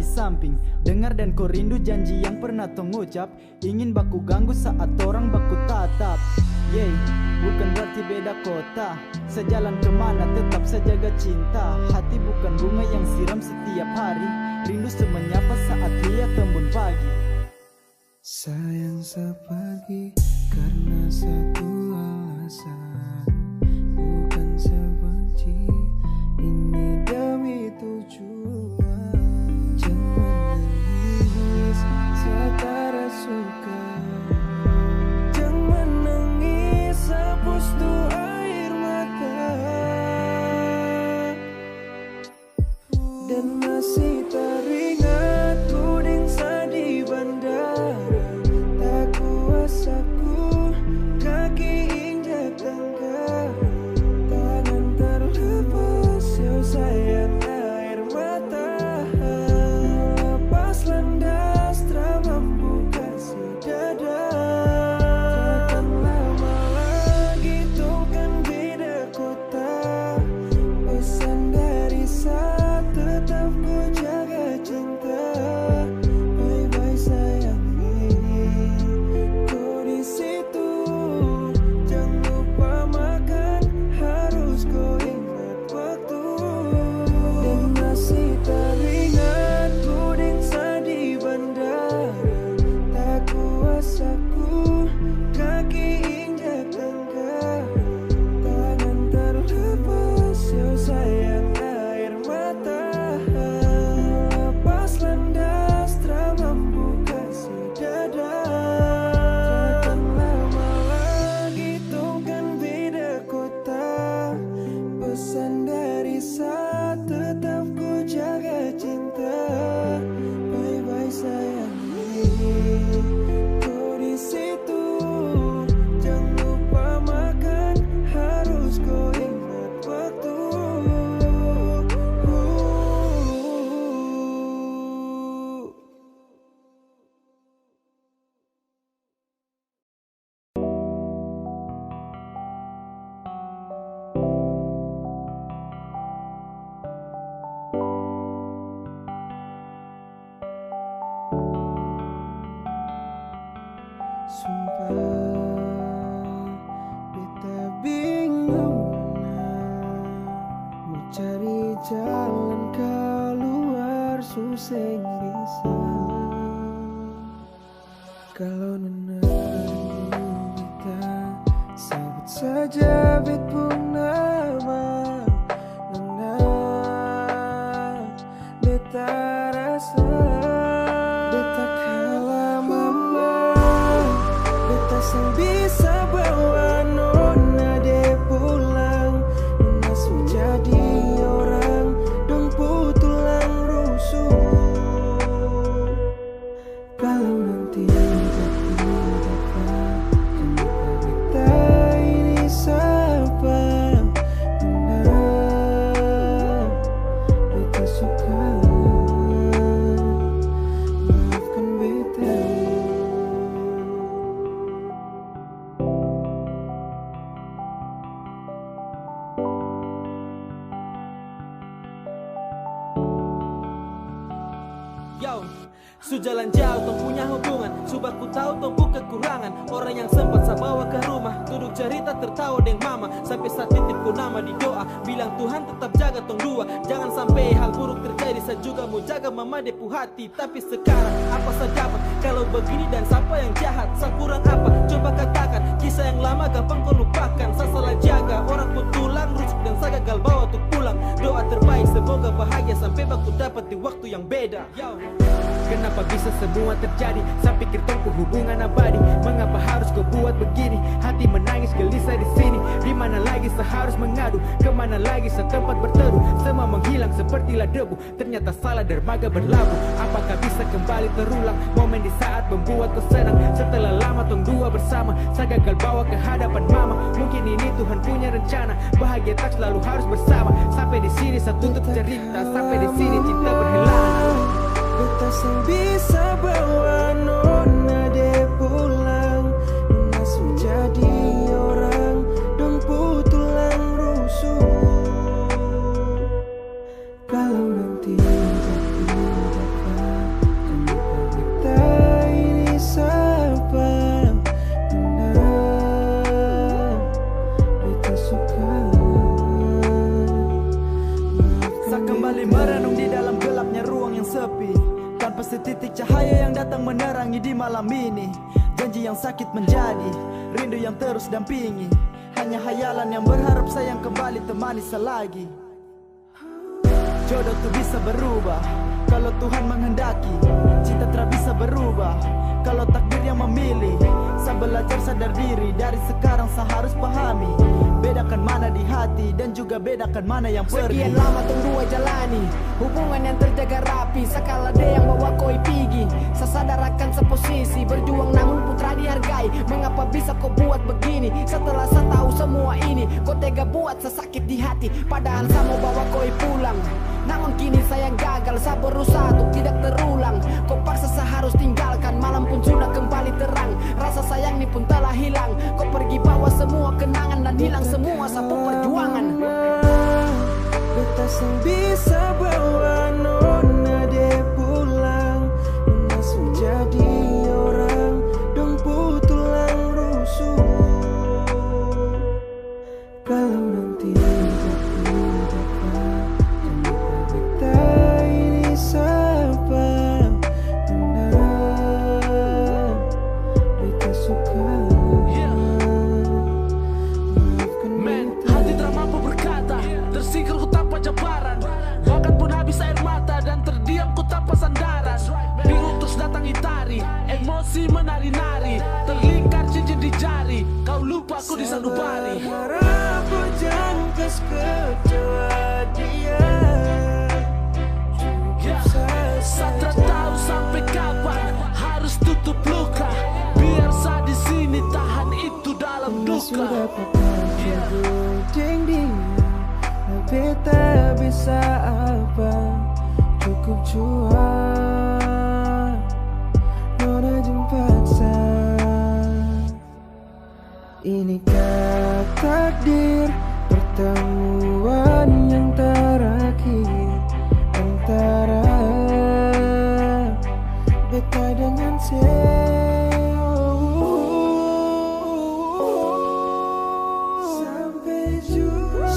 samping. Dengar dan kau rindu janji yang pernah tong ucap. Ingin baku ganggu saat orang baku tatap. Yeay, bukan berarti beda kota. Sejalan kemana tetap sajaga cinta. Hati bukan bunga yang siram setiap hari. Rindu semenyapa saat lihat embun pagi. Sayang sepergi karena satu alasan, bukan sebenci. Ini demi tujuan. Jangan menangis setara suka. Jangan menangis hapus tuh air mata. Dan masih teringat kuding di bandara. Tak kuasa ku kaki injak tangga. Tangan terlepas yo sayang air mata. Lepas landas tak mampu kasih dada. Takkan lama lagi tungkan beda kota. Pesan dari saat tetap ku jaga cinta. Bye-bye sayang, kau di situ. Jangan lupa makan, harus kau ingat waktu. Dan masih teringat kuding di bandara. Tak kuasa ku kaki injak tangga. Tangan terlepas yo sayang air mata. Lepas landas tak mampu kasih dada. Takkan lama lagi tungkan beda kota. Pesan dari saat tetap ku jaga cinta. Bye-bye sayang, kau di situ. Jangan lupa makan, harus kau ingat waktu. Sumpah beta bingung mau cari jalan keluar susah bisa. Kalau nona beta sebut saja bet pun nama nona. Beta rasa beta kalah mama. Beta sang bisa bawa nona de pulang. Nona su jadi orang dong tulang rusuk. Kalau nanti jadi dapat, kenapa beta ini sapa? Nona, beta suka. Maafkan beta. Yo, sujalan jauh tong punya hubungan. Subat ku tahu tong bu kekurangan. Orang yang sempat saya bawa ke rumah, duduk cerita tertawa deng mama. Sampai saat titipku nama di doa, bilang Tuhan tetap jaga tong dua. Jangan sampai hal buruk terjadi. Saya juga mau jaga mama depu hati. Tapi sekarang apa saya dapat kalau begini dan siapa yang jahat? Saya kurang apa? Coba katakan. Kisah yang lama gampang kau lupakan. Saya salah jaga orang ku tulang rusuk dan saya gagal bawa untuk pulang. Doa terbaik semoga bahagia sampai baku dapat di waktu yang beda. Yo. Kenapa bisa semua terjadi? Saya pikir tongku hubungan abadi. Mengapa harus kau buat begini? Hati menangis gelisah di sini. Di mana lagi saya harus mengadu? Kemana lagi saya tempat berteduh? Semua menghilang sepertilah debu. Ternyata salah dermaga berlabuh. Apakah bisa kembali terulang momen di saat membuat kau senang? Setelah lama tong dua bersama, saya gagal bawa ke hadapan mama. Mungkin ini Tuhan punya rencana. Bahagia tak selalu harus bersama. Sampai di sini saya tutup cerita. Sampai di sini cinta berhilang. Beta sang bisa bawa nona de pulang. Nona su jadi orang dong tulang rusuk. Kalau nanti jadi dapat, sepi, tanpa setitik cahaya yang datang menerangi di malam ini. Janji yang sakit menjadi rindu yang terus dampingi. Hanya hayalan yang berharap sayang kembali temani selagi. Jodoh tuh bisa berubah kalau Tuhan menghendaki. Cinta tak bisa berubah kalau takdir yang memilih. Saya belajar sadar diri, dari sekarang saya harus pahami. Bedakan mana di hati dan juga bedakan mana yang pergi. Sekian lama tunggu jalani hubungan yang terjaga rapi. Sekala ada yang bawa koi pigi. Saya sadar akan seposisi berjuang namun putra dihargai. Mengapa bisa kau buat begini? Setelah saya tahu semua ini, kau tega buat saya sakit di hati. Padahal saya mau bawa koi pulang. Namun kini saya gagal, saya berusaha untuk tidak terulang. Kau paksa saya harus tinggalkan, malam pun sudah kembali terang. Rasa sayang ini pun telah hilang. Kau pergi bawa semua kenangan dan hilang semua sapu perjuangan. Beta sang bisa bawa nona de pulang. Nona jadi orang dong putulang rusuh. Kalau nanti emosi menari-nari, terlingkar cincin di jari. Kau lupa aku di sanubari. Harap kau jangkas kecewa dia. Saya tahu sampai kapan harus tutup luka. Biar saya di sini tahan itu dalam duka. Sudah pakai jeng dia, beta bisa apa? Cukup cuan. Nona paksa. Inikah takdir pertemuan yang terakhir antara beta dengan sampai jua.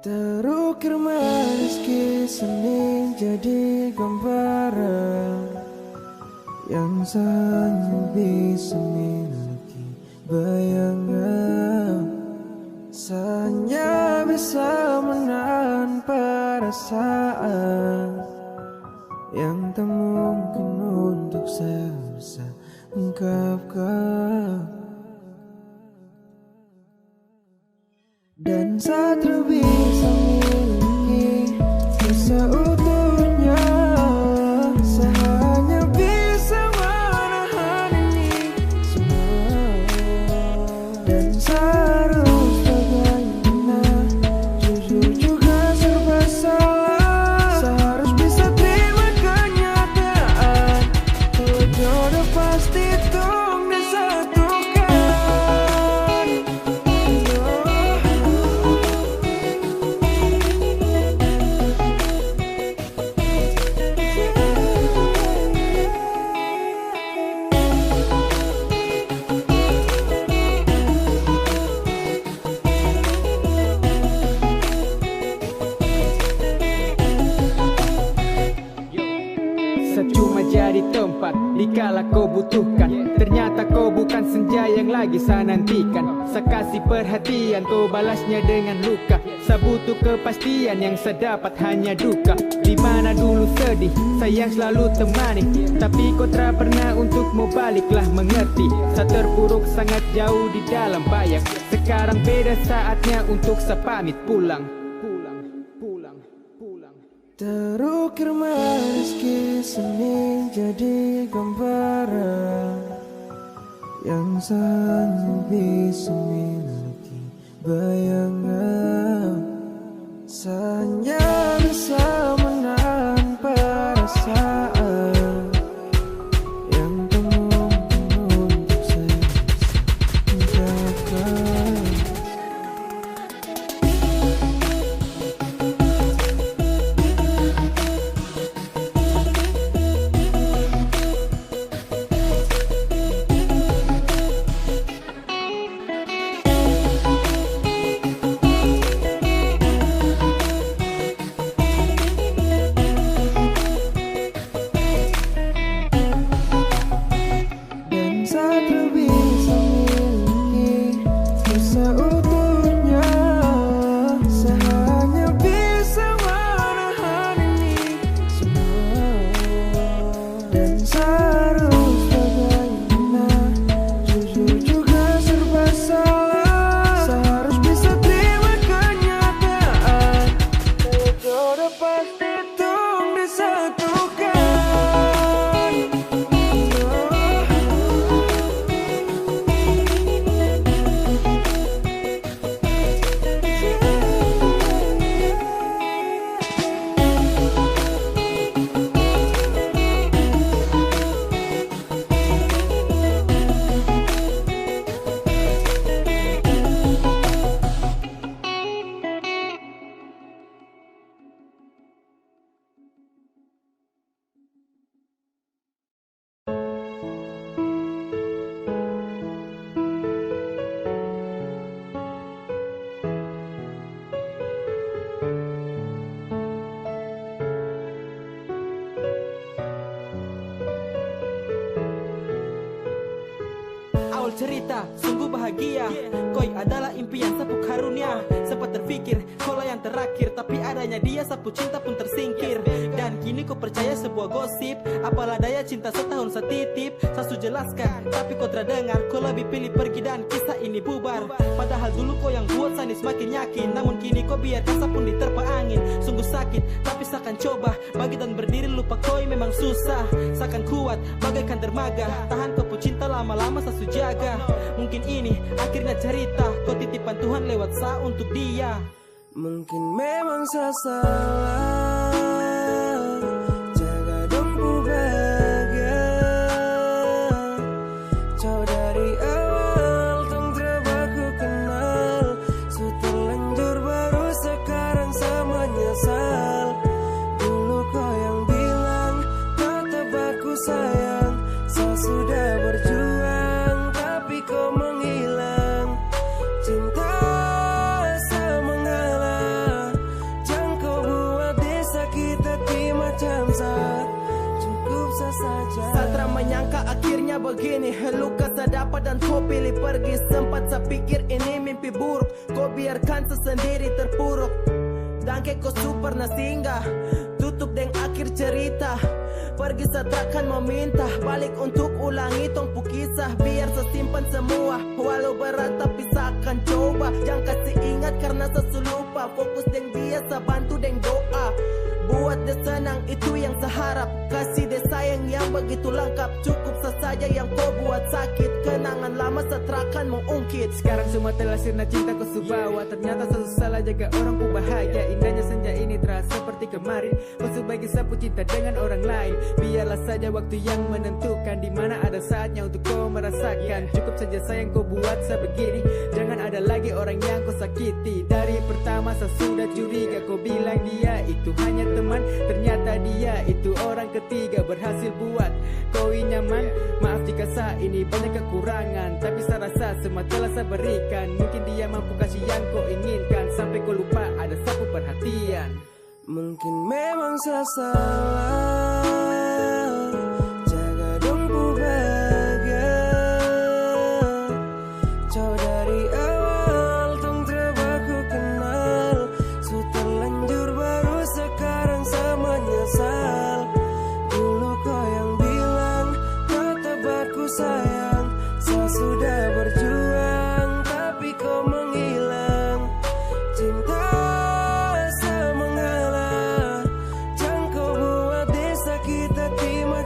Terukir meski Senin jadi gambaran yang hanya bisa miliki bayangan. Hanya bisa menahan perasaan yang tak mungkin untuk saya bisa ungkapkan. Dan saat bisa miliki seutuhnya, saya hanya bisa menahan ini semua. Dan seharus bagaimana, jujur juga serba salah. Saya harus bisa terima kenyataan, kalau jodoh pasti tung disatukan. jadi tempat dikala kau butuhkan. Ternyata kau bukan senja yang lagi saya nantikan. Saya kasih perhatian, kau balasnya dengan luka. Saya butuh kepastian, yang saya dapat hanya duka. Di mana dulu sedih, sayang selalu temani, tapi kau tak pernah untuk mau baliklah mengerti. Saya terpuruk sangat jauh di dalam bayang. Sekarang beda saatnya untuk saya pamit pulang. Terukir manis kisah ini jadi gambaran yang hanya bisa miliki bayangan. Saya bisa menahan perasaan yang tak mungkin untuk saya ungkapkan. Awal cerita sungguh bahagia, koi adalah impian sapu karunia. Sempat terpikir kola yang terakhir, tapi adanya dia sapu cinta pun tersingkir. Dan kini kau percaya sebuah gosip, apalah daya cinta setahun setitip. Sasu jelaskan tapi kau terdengar, kau lebih pilih pergi dan kisah ini bubar. Padahal dulu kau yang buat Sani semakin yakin, namun kini kau biarkan pun diterpa angin. Sungguh sakit tapi seakan coba bagi dan berdiri, lupa koi memang susah. Seakan kuat bagaikan dermaga, tahan kau cinta lama-lama sasu jaga. Mungkin ini akhirnya cerita, kau titipan Tuhan lewat sa untuk dia. Mungkin memang saya salah, jaga dong ku bahagia. Jauh dari awal tong teraba ku kenal, su terlanjur baru sekarang saya menyesal. Dulu kau yang bilang tetap aku sayang, saya sudah berjuang tapi kau menghilang. Cinta saya mengalah, jangan kau buat disakit hati macam saya. Cukup saja. Satra menyangka akhirnya begini, luka saya dapat dan kau pilih pergi. Sempat saya pikir ini mimpi buruk, kau biarkan sesendiri terpuruk. Dan kau super singgah, tutup deng akhir cerita. Pergi saya takkan meminta balik untuk ulangi tongpu kisah. Biar saya simpan semua, walau berat tapi saya akan coba. Jangan kasih ingat karena saya lupa, fokus deng dia saya bantu deng doa. Buat dia senang itu yang saya harap, kasih dia sayang yang begitu lengkap. Cukup saja yang kau buat sakit, kenangan lama setrakan mengungkit. Sekarang semua telah sirna cinta kau subawa, ternyata saya salah jaga orang ku bahagia. Indahnya senja ini terasa seperti kemarin, kau sebagai sapu cinta dengan orang lain. Biarlah saja waktu yang menentukan, di mana ada saatnya untuk kau merasakan. Cukup saja sayang kau buat saya begini, jangan ada lagi orang yang kau sakiti. Dari pertama saya sudah curiga, kau bilang dia itu hanya teman, ternyata dia itu orang ketiga. Berhasil buat kau nyaman, maaf jika saya ini banyak kekurangan, tapi saya rasa semua telah saya berikan. Mungkin dia mampu kasih yang kau inginkan, sampai kau lupa ada sapu perhatian. Mungkin memang saya salah,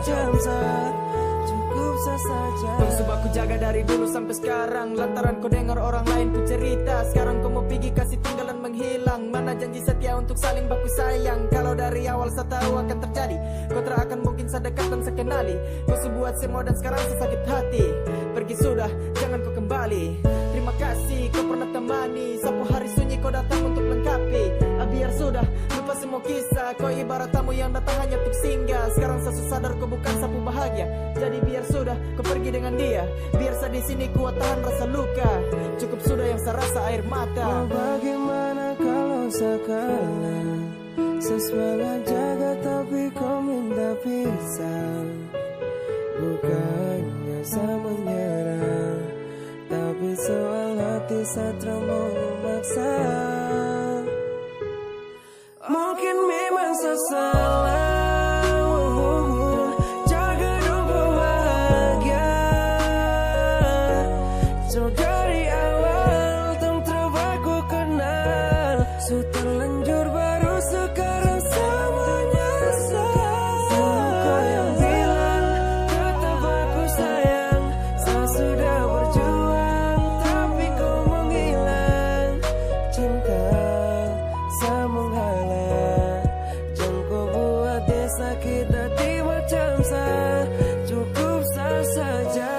macam sah. Cukup sah saja. Kau sebab ku jaga dari dulu sampai sekarang. Lantaran kau dengar orang lain ku cerita. Sekarang kau mau pergi kasih tinggalan menghilang. Mana janji setia untuk saling baku sayang. Kalau dari awal saya tahu akan terjadi, kau tak akan mungkin saya dekat dan saya kenali. Kau sebuat semua dan sekarang saya sakit hati. Pergi sudah, jangan kau kembali. Terima kasih kau pernah temani. Sapu hari sunyi kau datang untuk lengkapi. Biar sudah, lupa semua kisah. Kau ibarat tamu yang datang hanya untuk singgah. Sekarang saya sadar kau bukan sapu bahagia. Jadi biar sudah, kau pergi dengan dia. Biar saya di sini kuat tahan rasa luka. Cukup sudah yang saya rasa air mata. Oh, bagaimana kalau sekarang sesemangat jaga tapi kau minta pisah. Bukannya saya menyerah, tapi soal hati saya terlalu memaksa. Mungkin memang saya salah. Jaga dong kau bahagia. So dari awal tong coba ku kenal. So terlanjur baru sekarang semuanya sah. Kau yang bilang tetap aku sayang. Saya sudah berjuang tapi kau menghilang. Cinta saya menghalang. Jangan kau buat dia sakit hati macam saya. Cukup sah saja.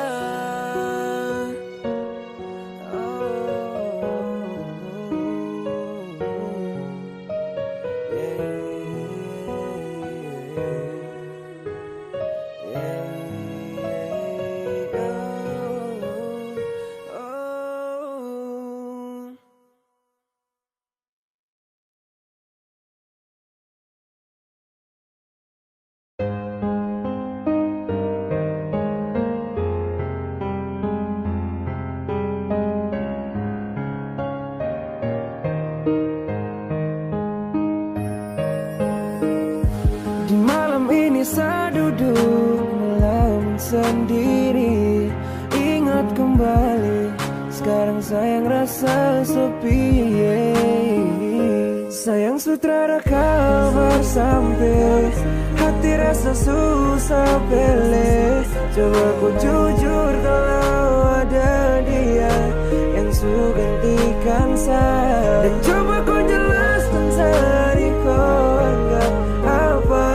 Di malam ini saya duduk melamun sendiri. Ingat kembali, sekarang sayang rasa sepi. Sayang sutradara kabar sampai hati rasa susah pilih. Coba ku jujur kalau ada dia yang su gantikan saya. Dan coba ku jelaskan sehari kau anggap apa.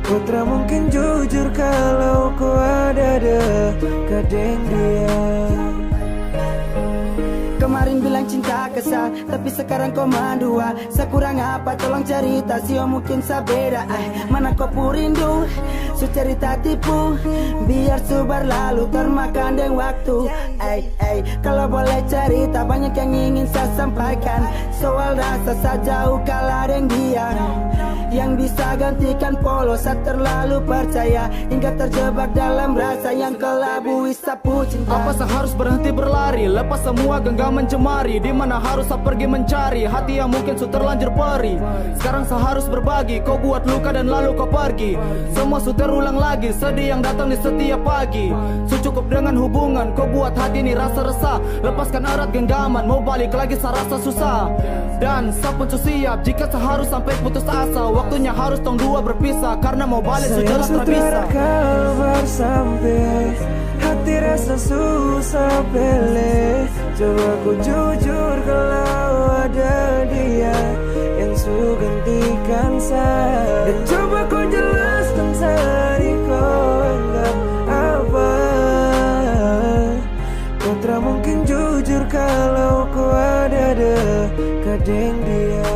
Kau tak mungkin jujur kalau kau ada dekat dengan dia. Kemarin bilang cinta kesal, tapi sekarang kau mendua. Saya kurang apa tolong cerita, sio mungkin saya beda. Mana kau purindu, su cerita tipu. Biar su berlalu termakan dengan waktu. Kalau boleh cerita banyak yang ingin saya sampaikan. Soal rasa saya jauh kalah dengan dia. Yang bisa gantikan polos, saya terlalu percaya hingga terjebak dalam rasa yang kelabui sapu cinta. Apa saya harus berhenti berlari, lepas semua genggaman cemari? Di mana harus saya pergi mencari hati yang mungkin sudah terlanjur perih? Sekarang saya harus berbagi, kau buat luka dan lalu kau pergi. Semua sudah terulang lagi, sedih yang datang di setiap pagi. Cukup dengan hubungan, kau buat hati ini rasa resah. Lepaskan erat genggaman, mau balik lagi saya rasa susah. Dan saya pun siap jika saya harus sampai putus asa. Waktunya harus tong dua berpisah, karena mau balik sudah tak bisa. Kabar sampai hati rasa susah pilih. Coba ku jujur kalau ada dia yang su gantikan saya. Dan coba ku jelaskan sehari kau anggap apa. Kau tak mungkin jujur kalau kau ada dekat dengan dia.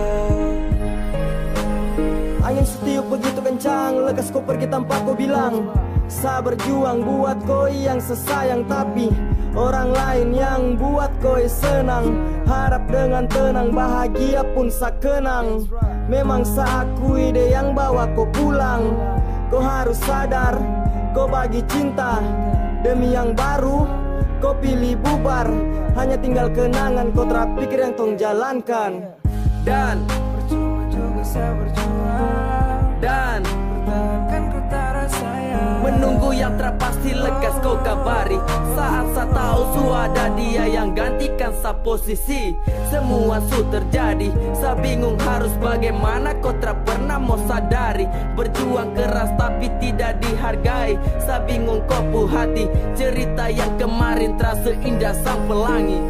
Angin setiup begitu kencang, lekas kau pergi tanpa kau bilang. Saya berjuang buat kau yang sesayang, tapi orang lain yang buat kau senang. Harap dengan tenang, bahagia pun saya kenang. Memang saya akui dia yang bawa kau pulang. Kau harus sadar, kau bagi cinta. Demi yang baru, kau pilih bubar. Hanya tinggal kenangan, kau terpikir yang tong jalankan. Dan percuma juga saya berjuang. Dan pertahankan ku tak sayang. menunggu yang terpasti lekas. kau kabari. Saat saya tahu suada dia yang gantikan sa posisi. Semua su terjadi, saya bingung harus bagaimana. Kau tak pernah mau sadari, berjuang keras tapi tidak dihargai. Saya bingung kau pu hati, cerita yang kemarin terasa indah sang pelangi.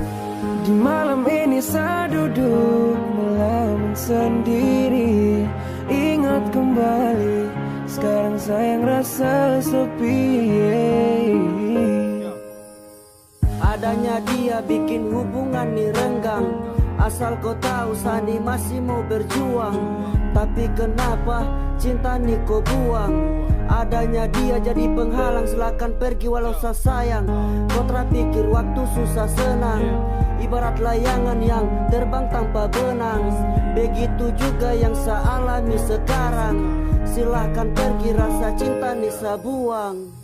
Di malam ini saya duduk melamun sendiri, ingat kembali sekarang sayang rasa sepi. Adanya dia bikin hubungan nih renggang. Asal kau tahu Sani masih mau berjuang, tapi kenapa cinta nih kau buang? Adanya dia jadi penghalang, silakan pergi walau saya sayang. Kau terpikir waktu susah senang, ibarat layangan yang terbang tanpa benang. Begitu juga yang saya alami sekarang. Silahkan pergi, rasa cinta nih saya buang.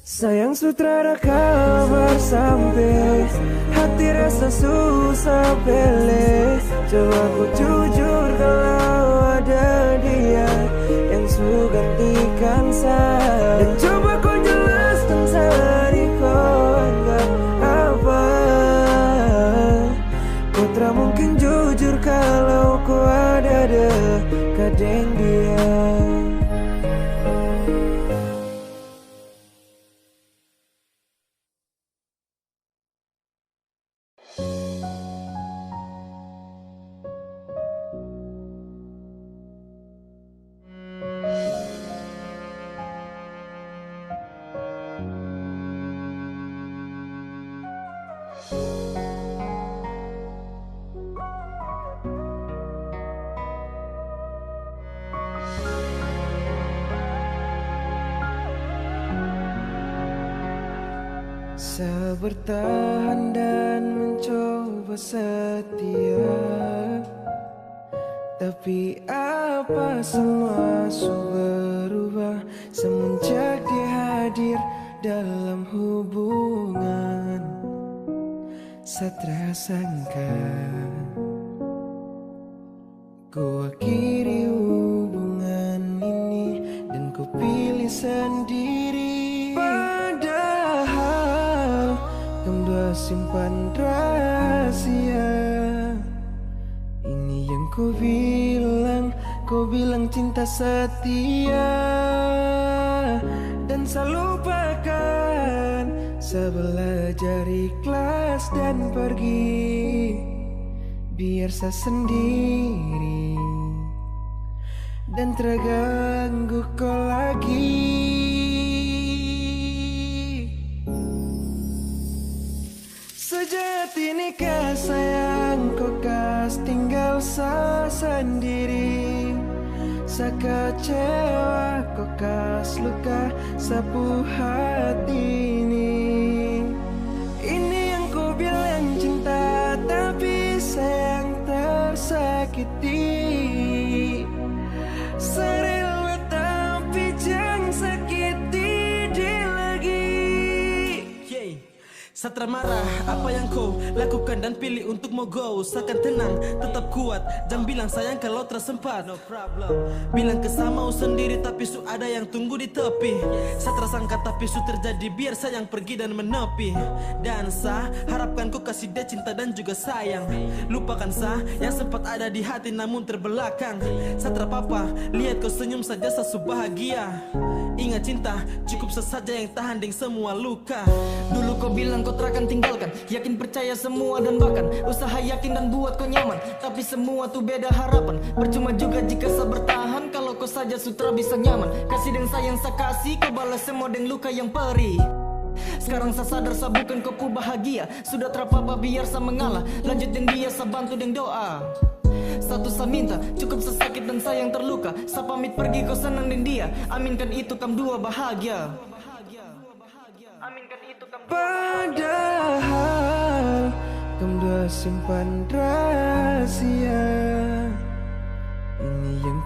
Sayang sutradara kabar sampai hati rasa susah pele. Coba ku jujur kalau ada dia yang su gantikan saya. Dan coba kau jelaskan sehari kau anggap apa. Kau tak mungkin jujur kalau kau ada dekat dengan dia. Saya bertahan dan mencoba setia, tapi apa semua su berubah semenjak dia hadir dalam hubungan. Saya tersangka ku akhiri hubungan ini dan ku pilih sendiri. Padahal kamu dua simpan rahasia. Ini yang kau bilang cinta setia. Dan saya lupakan, saya belajar ikhlas dan pergi, biar saya sendiri dan terganggu kau lagi. Sejati nikah sayang kau kas tinggal saya sendiri. Saya kecewa kau kas luka sapu hati ini. Ini yang kau bilang cinta tapi sayang tersakiti. Serela tapi jangan sakiti dia lagi. Saya marah apa yang kau lakukan dan pilih untuk mau go. Seakan tenang, tetap kuat, jangan bilang sayang kalau tersempat. No problem. Bilang kesal mau sendiri tapi su ada yang tunggu di tepi. Saya tersangka tapi su terjadi, biar sayang pergi dan menepi. Dan saya harapkan kau kasih dia cinta dan juga sayang. Lupakan saya yang sempat ada di hati namun terbelakang. Saya terpapa, lihat kau senyum saja saya su bahagia. Ingat cinta cukup sesaja yang tahan dengan semua luka. Dulu kau bilang kau terakan tinggalkan, yakin percaya semua dan bahkan usaha yakin dan buat kau nyaman. Tapi semua tuh beda harapan, percuma juga jika saya bertahan. Kalau kau saja sutra bisa nyaman, kasih dan sayang saya kasih, kau balas semua dengan luka yang perih. Sekarang saya sadar saya bukan kau pu bahagia. Sudah terpapa biar saya mengalah, lanjut dengan dia saya bantu dengan doa. Satu saya minta, cukup sesakit dan sayang terluka. Saya pamit pergi kau senang dengan dia, aminkan itu kam dua bahagia. Aminkan itu kam dua bahagia. Padahal kamu dua simpan rahasia. Ini yang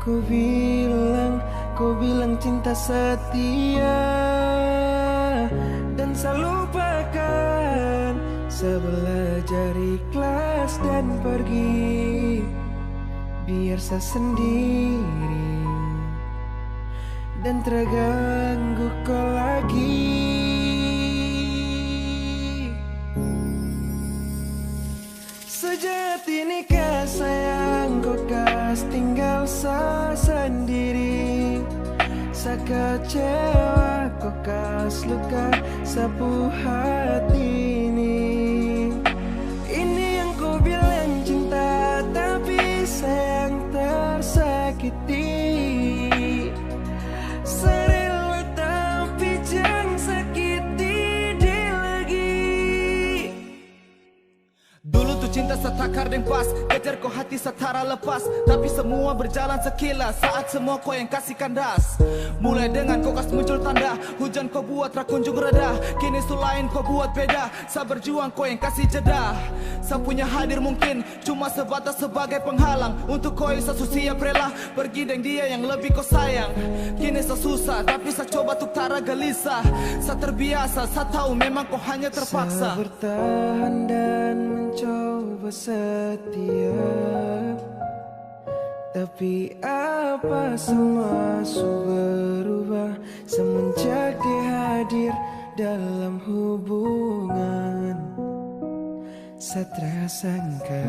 kau bilang cinta setia. Dan saya lupakan, saya belajar ikhlas dan pergi, biar saya sendiri dan terganggu kau lagi. Sekecewa kau kas luka sapu hati ini. Ini yang kau bilang cinta, tapi sayang tersakiti. Serela tapi jangan sakiti dia lagi. Dulu tuh cinta setakar dan pas, kejar kau hati setara lepas. Tapi semua berjalan sekilas saat semua kau yang kasih kandas. Mulai dengan kau kas muncul tanda, hujan kau buat rakunjung reda. Kini su lain kau buat beda, sabar juang kau yang kasih jeda. Sapunya hadir mungkin cuma sebatas sebagai penghalang untuk kau yang siap rela pergi dengan dia yang lebih kau sayang. Kini susah tapi saya coba tuk tara gelisah. Saya terbiasa, saya tahu memang kau hanya terpaksa. Saya bertahan dan mencoba setia, tapi apa semua berubah semenjak dia hadir dalam hubungan. Saya tersangka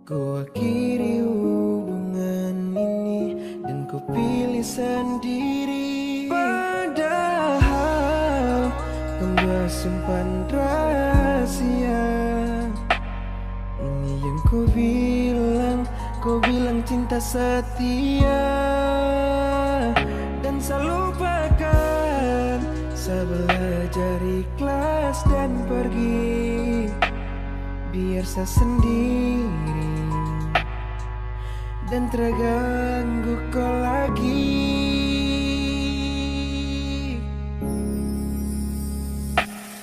ku akhiri hubungan ini dan ku pilih sendiri. Padahal kan gua simpan rahasia. Ini yang kau bilang cinta setia. Dan saya lupakan, saya belajar ikhlas dan pergi, biar saya sendiri dan terganggu kau lagi.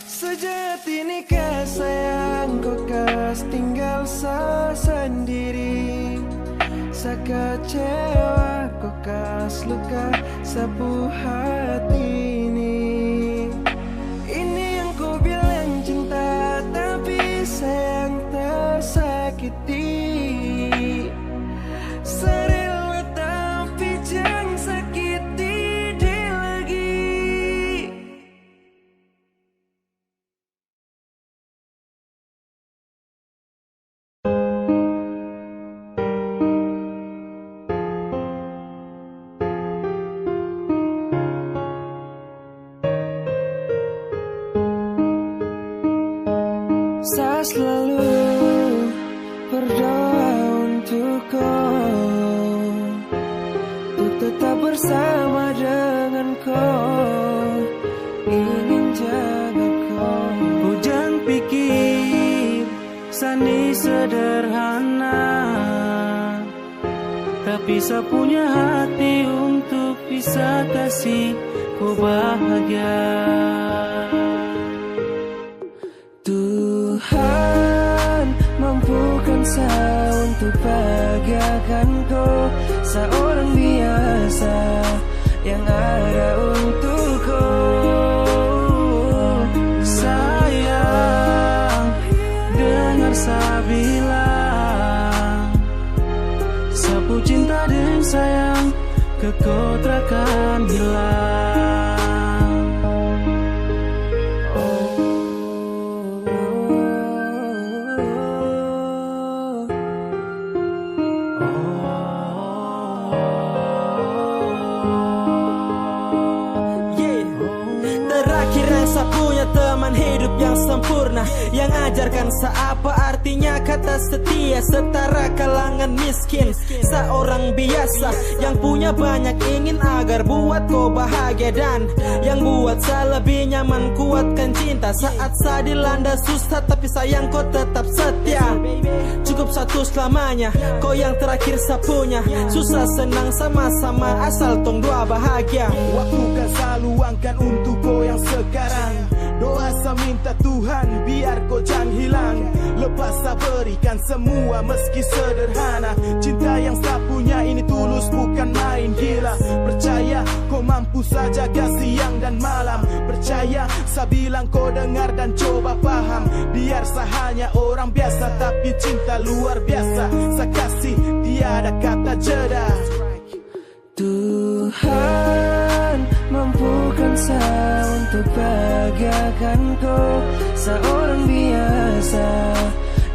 Sejati nikah sayang kau kas tinggal saya sendiri. Saya kecewa kau kas luka sapu hati ini. Ini yang kau bilang cinta, tapi sayang tersakiti. Serela tapi jangan sakiti dia lagi. Saya selalu berdoa untuk kau, untuk tetap bersama dengan kau, ingin jaga kau. Kau jangan pikir sani sederhana, tapi saya punya hati untuk bisa kasih kau bahagia. Tuhan mampukan saya untuk bahagiakan kau, seorang biasa yang ada untuk kau. Sayang, dengar saya bilang, sapu cinta dan sayang ke kau takkan hilang. Teman hidup yang sempurna, yang ajarkan seapa artinya kata setia, setara kalangan miskin. Seorang biasa yang punya banyak ingin agar buat kau bahagia, dan yang buat saya lebih nyaman kuatkan cinta saat saya dilanda susah, tapi sayang kau tetap setia. Cukup satu selamanya, kau yang terakhir saya punya. Susah senang sama-sama asal tong dua bahagia. Waktu kan saya luangkan untuk kau yang sekarang. Doa saya minta Tuhan biar kau jangan hilang. Lepas saya berikan semua meski sederhana. Cinta yang saya punya ini tulus bukan main gila. Percaya kau mampu saja jaga siang dan malam. Percaya saya bilang kau dengar dan coba paham. Biar saya hanya orang biasa tapi cinta luar biasa. Saya kasih tiada kata jeda. Tuhan mampukan saya untuk bahagiakan kau, seorang biasa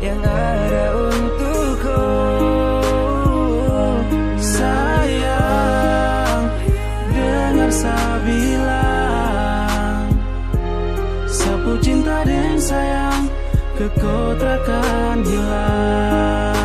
yang ada untuk kau. Sayang, kekotrakan hilang.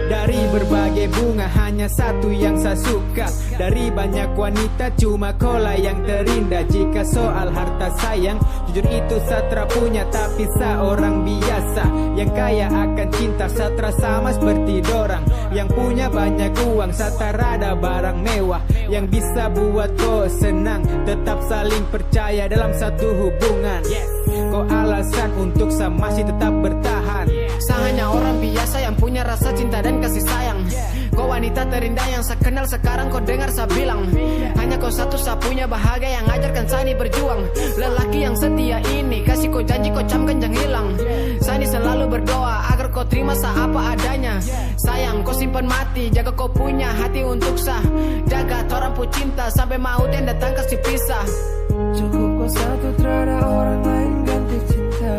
Dari berbagai bunga hanya satu yang saya suka. Dari banyak wanita cuma kola yang terindah. Jika soal harta sayang, jujur itu Satra punya. Tapi seorang biasa yang kaya akan cinta. Satra sama seperti dorang yang punya banyak uang. Satra ada barang mewah yang bisa buat kau senang. Tetap saling percaya dalam satu hubungan. Kau alasan untuk saya masih tetap bertahan. Saya hanya orang biasa yang punya rasa cinta dan kasih sayang. Kau wanita terindah yang saya kenal, sekarang kau dengar saya bilang. Hanya kau satu saya punya bahagia yang ajarkan saya ini berjuang. Lelaki yang setia ini kasih kau janji kau camkan jangan hilang. Saya ini selalu berdoa agar kau terima saya apa adanya. Sayang kau simpan mati, jaga kau punya hati untuk saya. Jaga orang pu cinta sampai maut yang datang kasih pisah. Cukup kau satu, terada orang lain ganti cinta.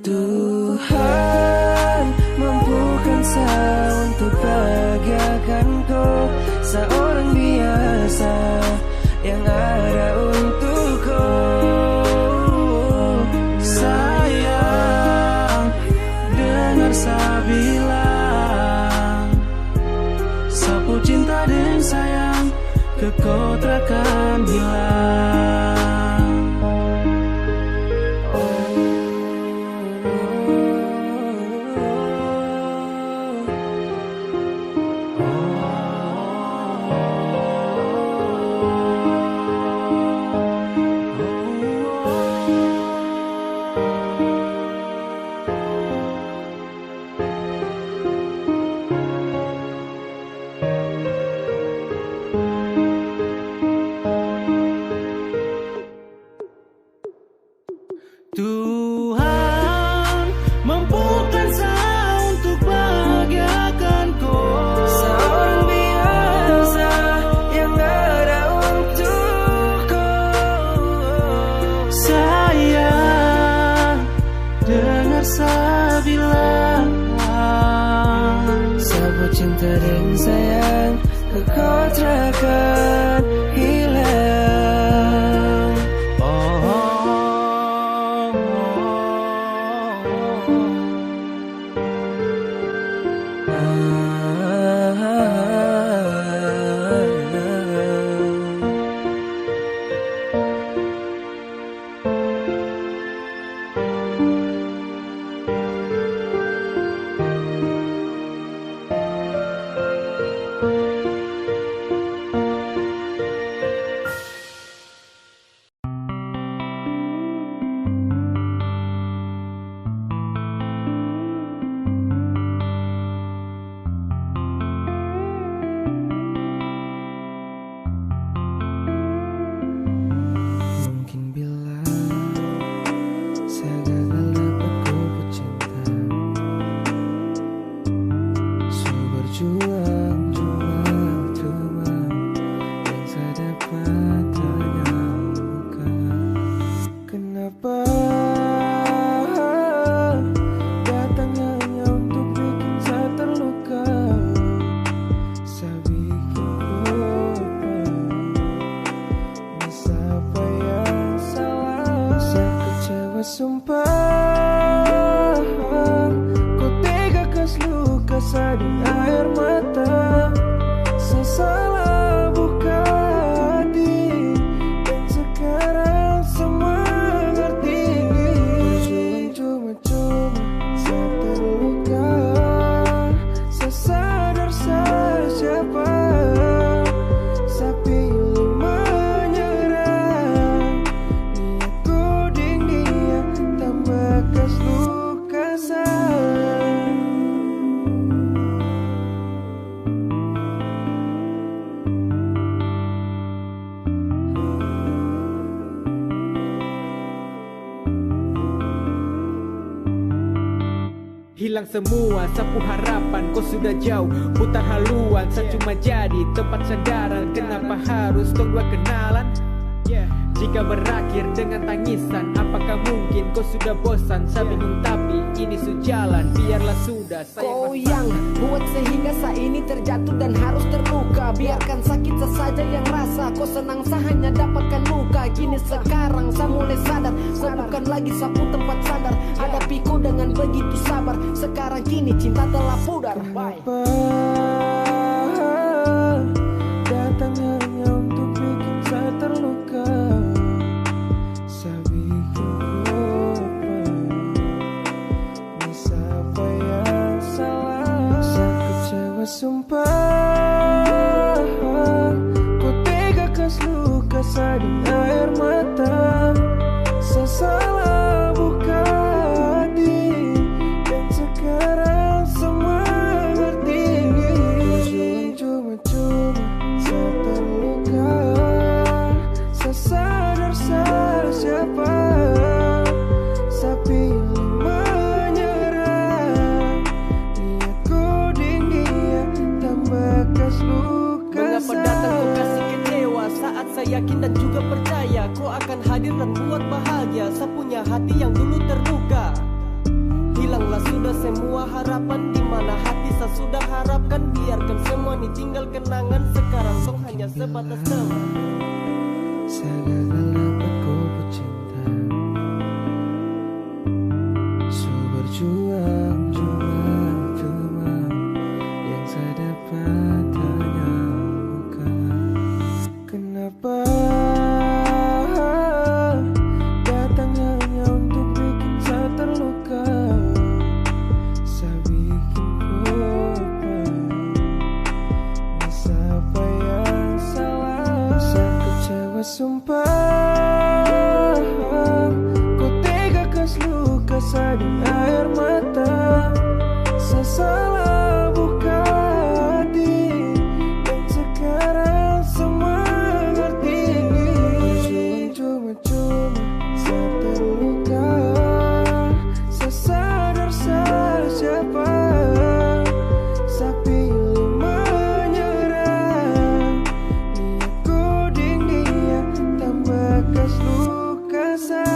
Tuhan mampukan saya untuk bahagiakan kau, seorang biasa yang ada untuk kau. Sayang, dengar saya bilang, sapu cinta dan sayang kekotrakan hilang. Tuhan mampukan saya untuk bahagiakan kau, seorang biasa yang ada untuk kau. Sayang, dengar saya bilang, sahabat cinta dan sayang kekotrakan hilang. Sumpah, kau tega kas luka di air mata. Sesalah buka hati, dan sekarang semua ngerti. Berjuang cuma-cuma, saya terluka. Saya sadar saya siapa. Saya pilih menyerah. Niatku dingin, tambah kas luka saya. Hilang semua sapu harapan, kau sudah jauh putar haluan. Saya cuma jadi tempat sandaran, kenapa harus tong dua kenalan? Jika berakhir dengan tangisan, apakah mungkin kau sudah bosan? Saya bingung tapi ini sejalan, biarlah sudah. Kau yang buat sehingga saya ini terjatuh dan harus terluka. Biarkan sakit saja yang rasa, kau senang saya hanya dapatkan luka. Kini sekarang saya mulai sadar, kau bukan lagi sapu tempat sandar. Hadapi kau dengan begitu sabar, sekarang kini cinta telah pudar. Bye. Datang hanya untuk bikin saya terluka. Saya bikin lupa. Ini siapa yang salah? Saya kecewa sumpah. Kau tega kasih luka saya dengan air mata. Saya salah buka hati, dan sekarang semua ngerti. Cuma-cuma saya terluka. Saya sadar saya siapa. Saya pilih menyerah. Lihat koding dia tambah kas luka. Mengapa datang kau kasih kecewa saat saya yakin dan juga percaya kau akan hadir dan buat bahagia. Saya punya hati yang dulu terluka. Hilanglah sudah semua harapan, di mana hati saya sudah harapkan. Biarkan semua ini tinggal kenangan, sekarang song hanya sebatas teman. Saya gagal dapat kau pecinta. So berjuang cuma yang saya dapat hanya luka. Kenapa datang hanya untuk bikin saya terluka? Saya bikin lupa. Ini siapa yang salah? Saya kecewa sumpah. Kau tega kasih luka saya dengan air mata. Saya salah buka hati, dan sekarang semua ngerti. Cuma-cuma saya terluka. Saya sadar saya siapa. Saya pilih menyerah. Lihat koding dia tambah kas luka saya.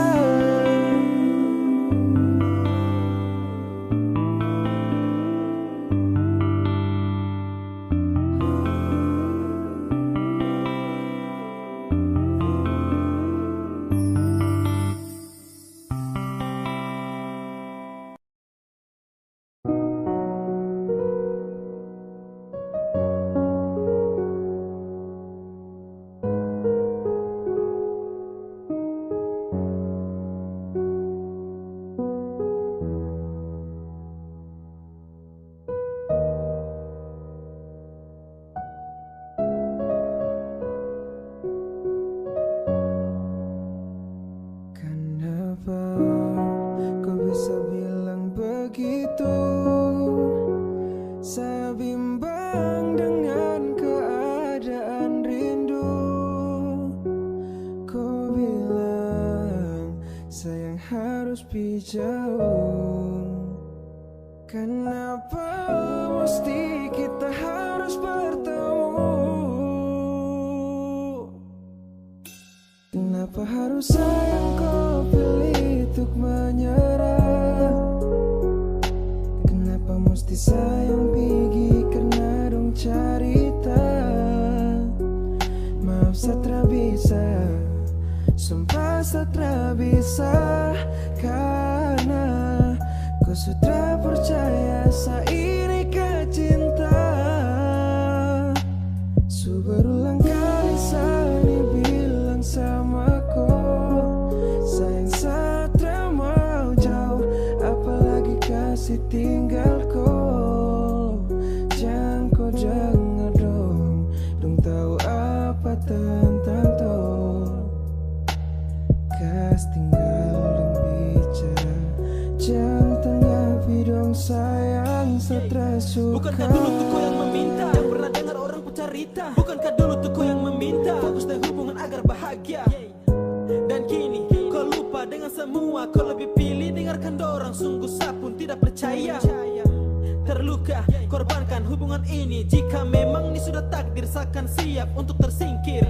Kenapa kau bisa bilang begitu? Saya bimbang dengan keadaan rindu. Kau bilang sayang harus pergi jauh. Kenapa mesti kita harus bertemu? Kenapa harus sayang kau pilih untuk menyerah? Kenapa mesti sayang pergi karena dong cerita? Maaf saya tak bisa, sumpah saya tak bisa. Karena kau sudah percaya saya ini ke cinta. Su berulang kali saya bilang sama kau, sayang saya tak mau jauh, apalagi kasih tinggal kau. Jangan kau dengar dong tahu apa tentang kau. Kas tinggal dong bicara, jangan tanggapi dong sayang saya suka. Bukankah dulu tuh kau yang meminta, yang pernah dengar orang ku cerita? Bukankah dulu tuh kau yang meminta fokus dan hubungan agar bahagia? Dan kini kau lupa dengan semua, kau lebih pilih dengarkan dorang. Sungguh saya pun tidak percaya. Terluka, korbankan hubungan ini. Jika memang ini sudah takdir, seakan siap untuk tersingkir.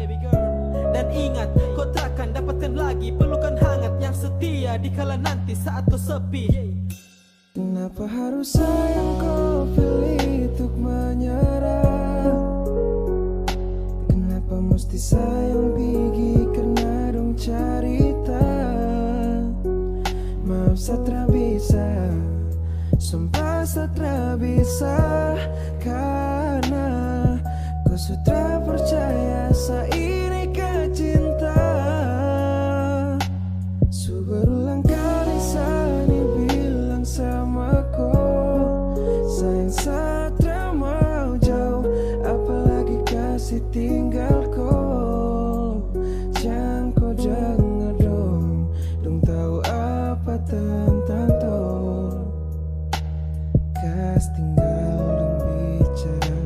Dan Dan ingat, kau takkan dapatkan lagi pelukan hangat yang setia di kala nanti saat kau sepi. Kenapa harus sayang kau pilih untuk menyerah? Kenapa mesti sayang pergi karena dong cerita? Maaf satra bisa, sumpah satra bisa, karena kau sudah percaya ini ke cinta. Berulang kali Sani bilang sama kau, sayang satra mau jauh, apalagi kasih tinggal kau. Jangan kau dengar dong tahu apa tentang kau. Kas tinggal dong bicara,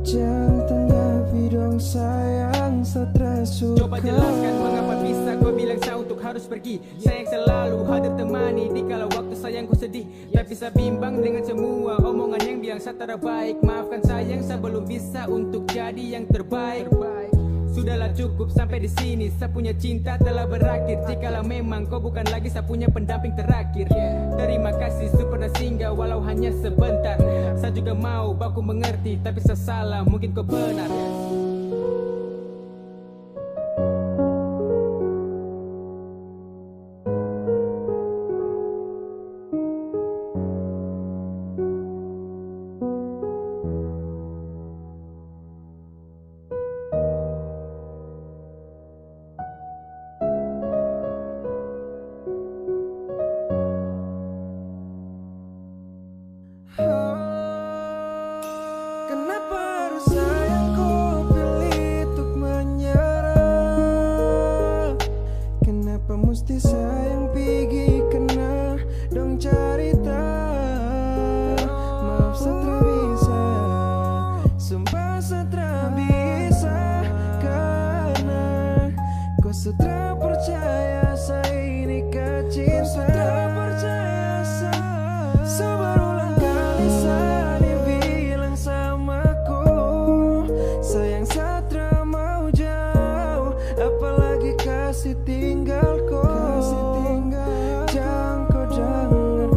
jangan tanggapi dong sayang satra suka. Coba jelaskan mengapa bisa kau bilang saya untuk harus pergi. Sayang selalu hadir temani di kala waktu sayangku sedih. Tapi saya bimbang dengan semua omongan yang bilang saya terbaik. Maafkan sayang, saya belum bisa untuk jadi yang terbaik. Sudahlah cukup sampai di sini, saya punya cinta telah berakhir. Jikalau memang kau bukan lagi saya punya pendamping terakhir. Terima kasih sudah singgah walau hanya sebentar. Saya juga mau baku mengerti, tapi saya salah, mungkin kau benar. Kenapa harus sayang kau pilih untuk menyerah? Kenapa mesti sayang pergi kena dong cerita? Maaf satra bisa, sumpah satra bisa, karena kau sudah percaya saya ini ke cinta. Seberulang kali Sani bilang sama ku, sayang satra mau jauh, apalagi kasih tinggal kau. Jangan kau dengar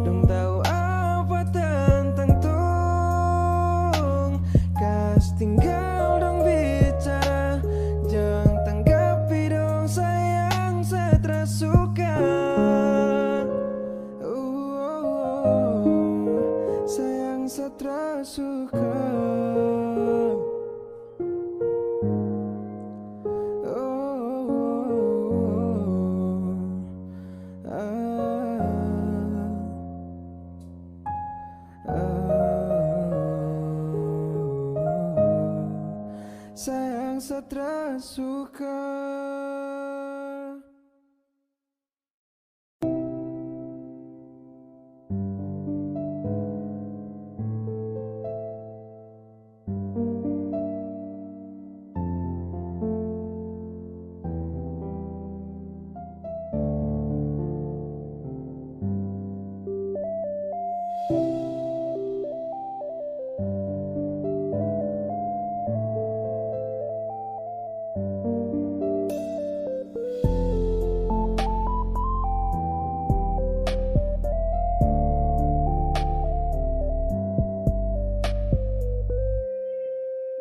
dong tahu apa tentang tung. Kas tinggal dong bicara, jangan tanggapi dong sayang satra suka. Sayang satra suka. Sayang satra suka.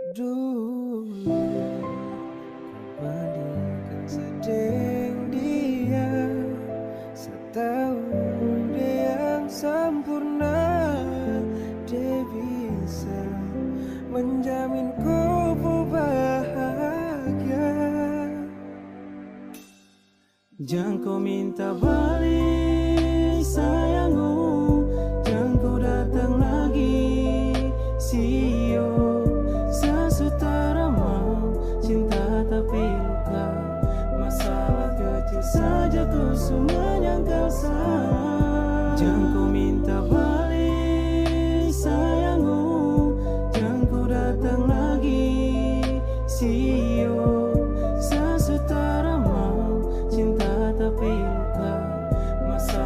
Dulu bandingkan sedang dia, saya tahu dia yang sempurna. Dia bisa menjamin ku bahagia. Jangan kau minta balik sayangku, jangan kau datang lagi. Sio sesutara mau cinta tapi luka, masalah kecil saja kau semua menyangkal salah. Jangan kau minta balik sayangku, jangan kau datang lagi. Sio sesutara mau cinta tapi luka, masalah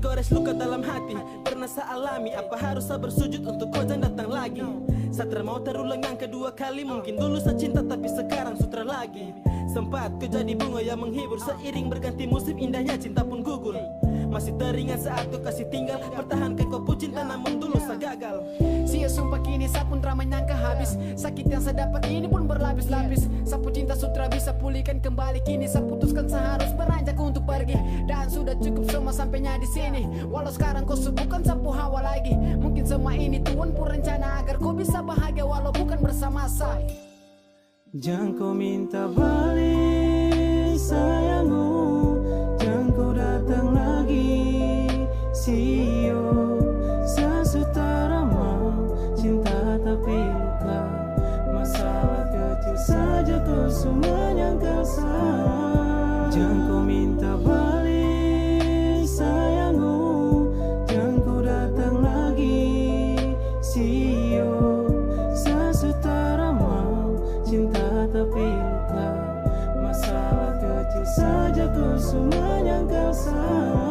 tergores luka dalam hati. Pernah saya alami, apa harus saya bersujud untuk kau jangan datang lagi. Saya mau terulang yang kedua kali. Mungkin dulu saya cinta tapi sekarang sutra lagi. Sempat kau jadi bunga yang menghibur, seiring berganti musim indahnya cinta pun gugur. Masih teringat saat kau kasih tinggal, pertahankan kau pun cinta namun dulu saya gagal. Sia sumpah kini saya pun tak menyangka habis. Sakit yang saya dapat ini pun berlapis-lapis. Sapu cinta sutra bisa pulihkan kembali. Kini saya putuskan saya harus beranjak untuk pergi. Dan sudah cukup semua sampainya di sini. Walau sekarang kau bukan sapu hawa lagi. Mungkin semua ini Tuhan pun rencana agar kau bisa bahagia walau bukan bersama saya. Jangan kau minta balik sayangmu, jangan kau datang lagi. Sio, sesutara mau cinta tapi luka. Masalah kecil saja kau semua menyangka salah. Jangan kau minta balik sayangmu, jangan kau datang lagi. Sio, sesutara mau cinta tapi luka. Masalah kecil saja kau semua menyangka salah.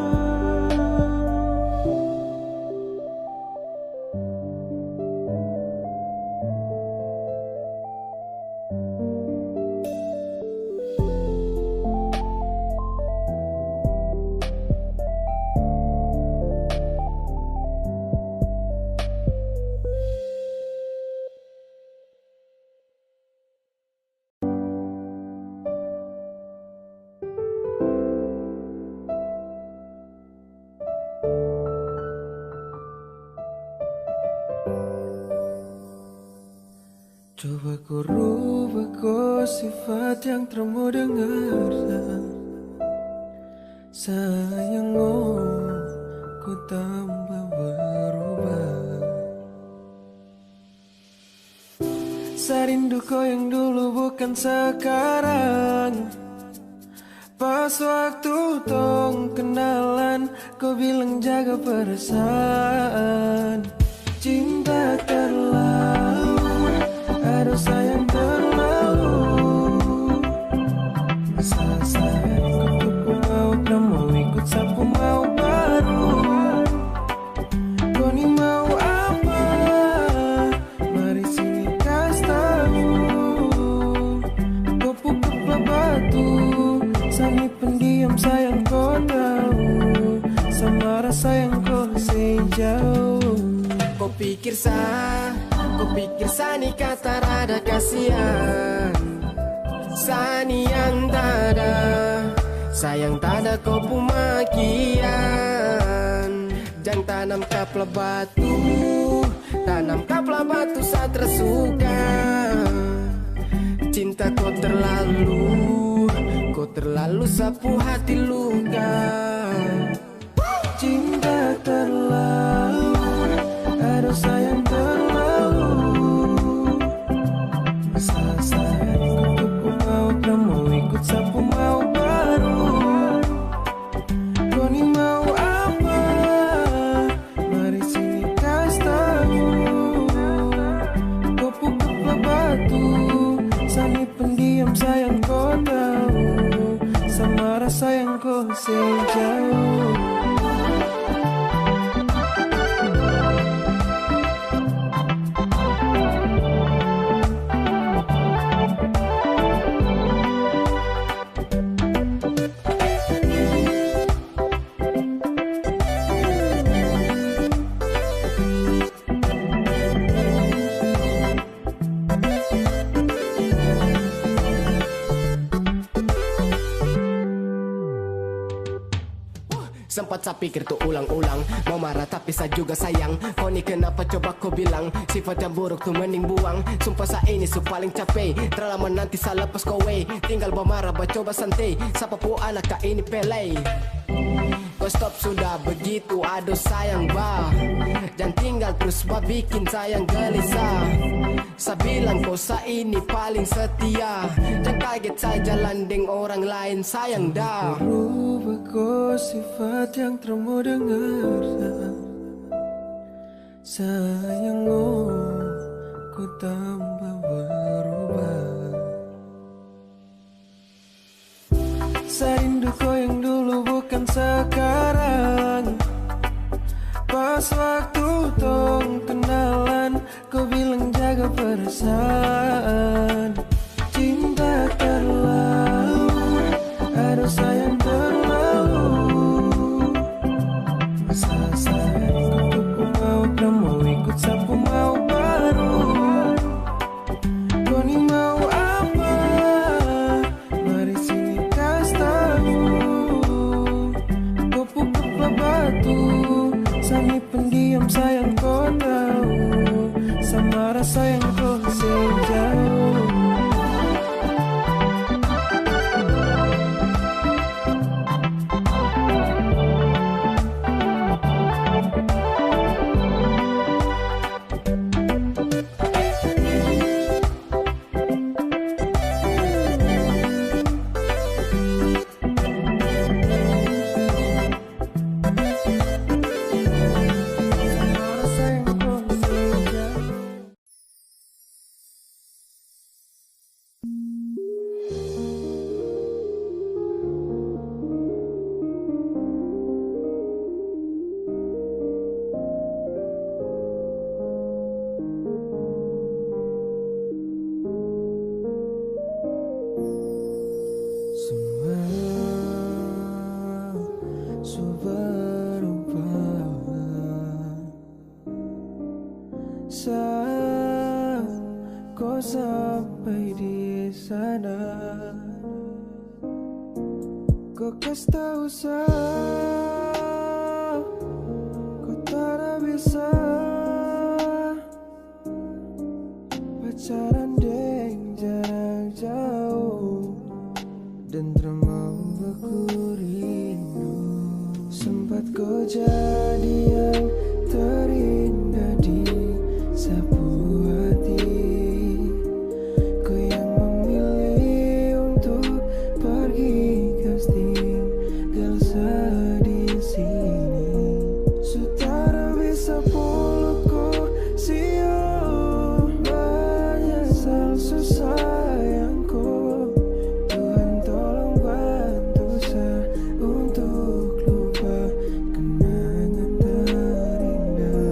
Coba ku rubah kau sifat yang termu dengar. Sayang ku tambah berubah. Sarindu kau yang dulu bukan sekarang. Pas waktu tong kenalan, kau bilang jaga perasaan. Cinta terlalu, aduh sayang terlalu. Masa sayang kau mau, tak mau ikut sapu mau baru. Kau ni mau apa? Mari sini kasih tahu. Kau pukul batu, sani pendiam sayang kau tahu. Sama rasa yang kau sejauh. Kau pikir Sani kata rada kasihan. Sani yang tada, sayang tada kau pumakian. Jangan tanam kapla batu saat tersuka. Cinta kau terlalu sapu hati luka. Cinta terlalu, aduh sayang terlalu. Masa sayang kau mau, tak mau ikut sapu mau baru. Kau ni mau apa? Mari sini kasih tahu. Kau pukul batu, sani pendiam sayang kau tahu. Sama rasa yang kau sejauh. Sempat saya pikir tuh ulang-ulang, mau marah tapi saya juga sayang. Kau ni kenapa coba kau bilang, sifat yang buruk tuh mending buang. Sumpah saya ini su paling capek, terlama nanti saya lepas kau way. Tinggal marah coba santai, siapa pun anak kak ini pelai. Kau stop sudah begitu, aduh sayang bah. Jangan tinggal terus bikin sayang gelisah. Saya bilang kau sa ini paling setia. Jangan kaget saya jalan dengan orang lain sayang dah. Rubah kau sifat yang termu dengar. Sayang ku tambah berubah. Sarindu kau yang dulu bukan sekarang. Pas waktu tong kenalan, kau bilang jaga perasaan. Cinta terlalu, aduh sayang terlalu. Masa sayang kau mau, kau mau ikut sapu mau baru. Kau ni mau apa? Mari sini kasih tahu. Kau pukul batu, sami pendiam sayang kau tahu. Sama rasa yang kau sejauh. Saat kau sampai di sana, kau kasih tahu kau tak bisa pacaran deng jarak jauh dan termau aku rindu. Sempat kau jadi yang terindah di sapu hati. Kau yang memilih untuk pergi casting, gak di sini. Sutara bisa pelukku sio, banyak sal susayangku. Tuhan tolong bantu saya untuk lupa kenangan terindah.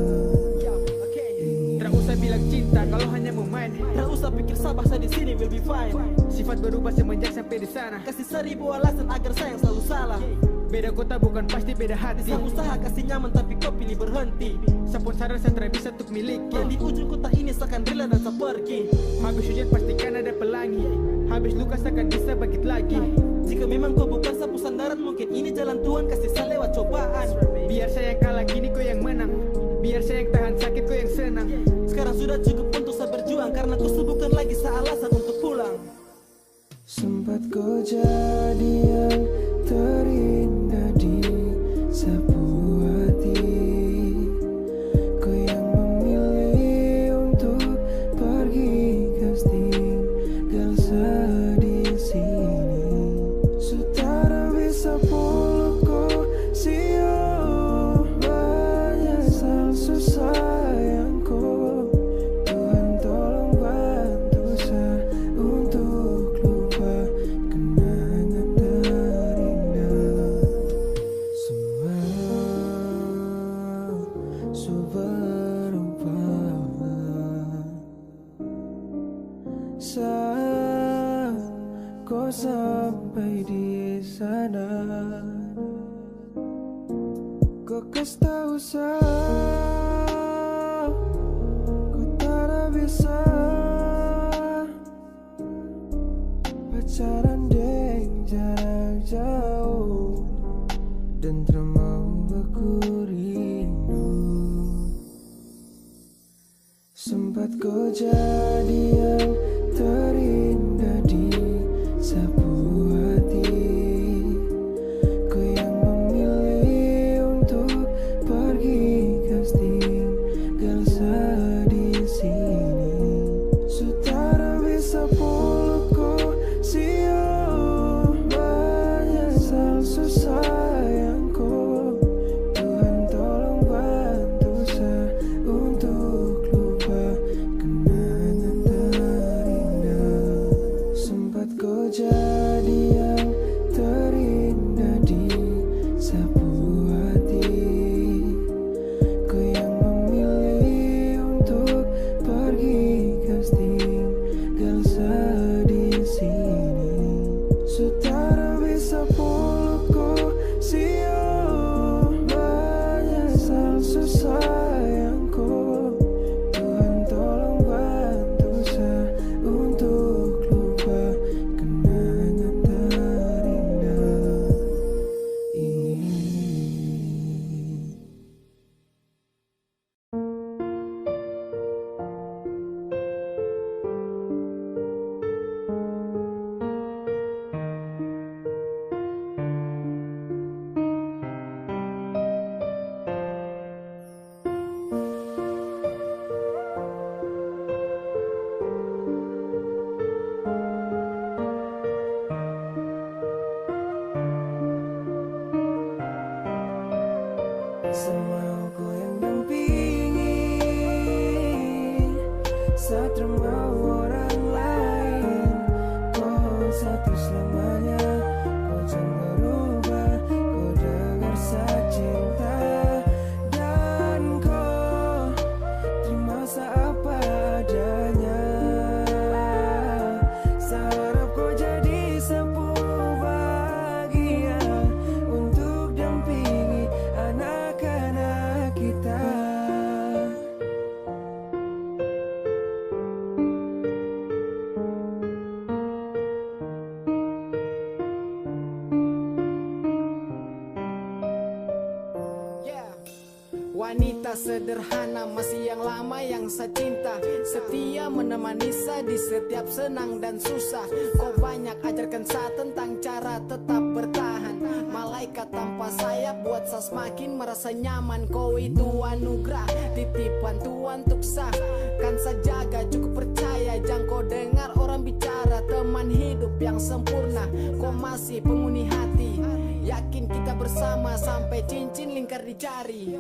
Tak usah bilang cinta kalau hanya mau main. Tak usah pikir sabar, saya di sini will be fine. Sifat berubah semenjak sampai di sana. Kasih 1000 alasan agar sayang selalu salah. Beda kota bukan pasti beda hati. Saya usaha kasih nyaman tapi kau pilih berhenti. Sapun sadar saya tak bisa untuk miliki. Dan di ujung kota ini seakan rela dan saya pergi. Habis hujan pastikan ada pelangi. Habis luka seakan bisa bangkit lagi. Jika memang kau bukan sapu sandaran, mungkin ini jalan Tuhan kasih saya lewat cobaan. Biar saya yang kalah kini kau yang menang. Biar saya yang tahan sakit kau yang senang. Sekarang sudah cukup untuk saya berjuang, karena ku bukan lagi saya alasan untuk pulang. Sempat kau jadi yang terindah di sapu hati. Kau yang memilih untuk pergi casting, gak di sini. Sutara bisa pelukku sio, banyak sal susayangku. Tuhan tolong bantu saya untuk lupa kenangan terindah. Semua berubah saat kau sampai di sana. Kau kasih tahu kau tak bisa pacaran deng jarak jauh dan termau aku rindu. Sempat kau jadi yang terindah di sapu hati. Kau yang memilih untuk pergi casting, gak di sini. Sutara bisa pelukku sio, banyak sal susayangku. Tuhan tolong bantu saya untuk lupa kenangan terindah. Sempat kau jadi yang terindah di sapu hati. Kau Semau kau yang dampingi, saat mau orang lain. Kau satu selamanya, kau jangan berubah. Kau dengar saya cinta, dan kau terima apa adanya. Seharap kau jadi sapu bahagia untuk dampingi anak-anak kita. Wanita sederhana masih yang lama yang saya cinta, setia menemani saya di setiap senang dan susah. Kau banyak ajarkan saya tentang cara tetap bertahan. Malaikat tanpa sayap buat saya semakin merasa nyaman. Kau itu anugerah, titipan Tuhan untuk saya. Kan saya jaga, cukup percaya. Jangan kau dengar orang bicara teman hidup yang sempurna. Kau masih penghuni hati, yakin kita bersama sampai cincin lingkar di jari.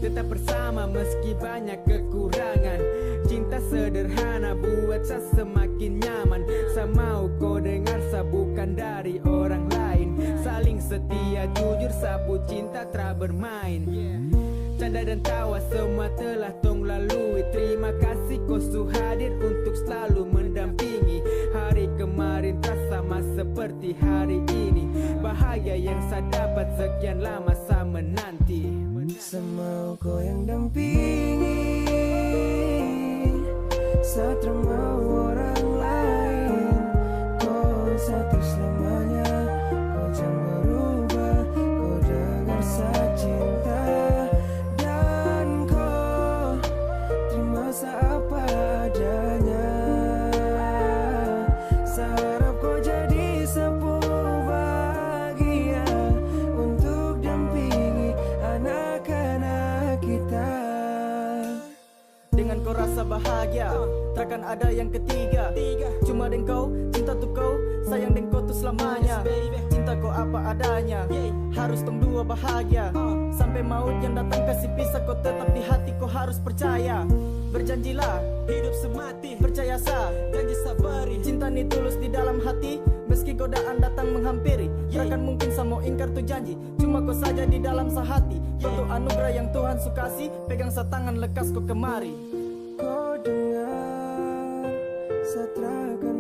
Tetap bersama meski banyak kekurangan. Cinta sederhana buat saya semakin nyaman. Saya mau kau dengar, saya bukan dari orang lain. Saling setia, jujur, sapu cinta tak bermain. Canda dan tawa semua telah tong lalui. Terima kasih kau hadir untuk selalu mendampingi. Hari kemarin tak sama seperti hari ini. Bahagia yang saya dapat sekian lama saya menanti. Semau kau yang dampingi, saat mau orang lain. Kau satu selamanya, kau jangan berubah. Kau dengar saya cinta, dan kau terima apa adanya. Seharap kau jadi sapu bahagia untuk dampingi anak-anak kita. Dengan kau rasa bahagia, takkan ada yang ketiga. Cuma dengan kau, cinta tuh kau, sayang dengan kau tuh selamanya. Cinta kau apa adanya, harus tong dua bahagia. Sampai maut yang datang kasih pisah, kau tetap di hati, kau harus percaya. Berjanjilah, hidup semati, percaya sah, janji sabari. Cinta ni tulus di dalam hati, meski godaan datang menghampiri. Takkan mungkin saya mau ingkar tuh janji, cuma kau saja di dalam sehati. Bentuk anugerah yang Tuhan sukasi, pegang sa tangan lekas kau kemari. Kau dengar, saya terangkan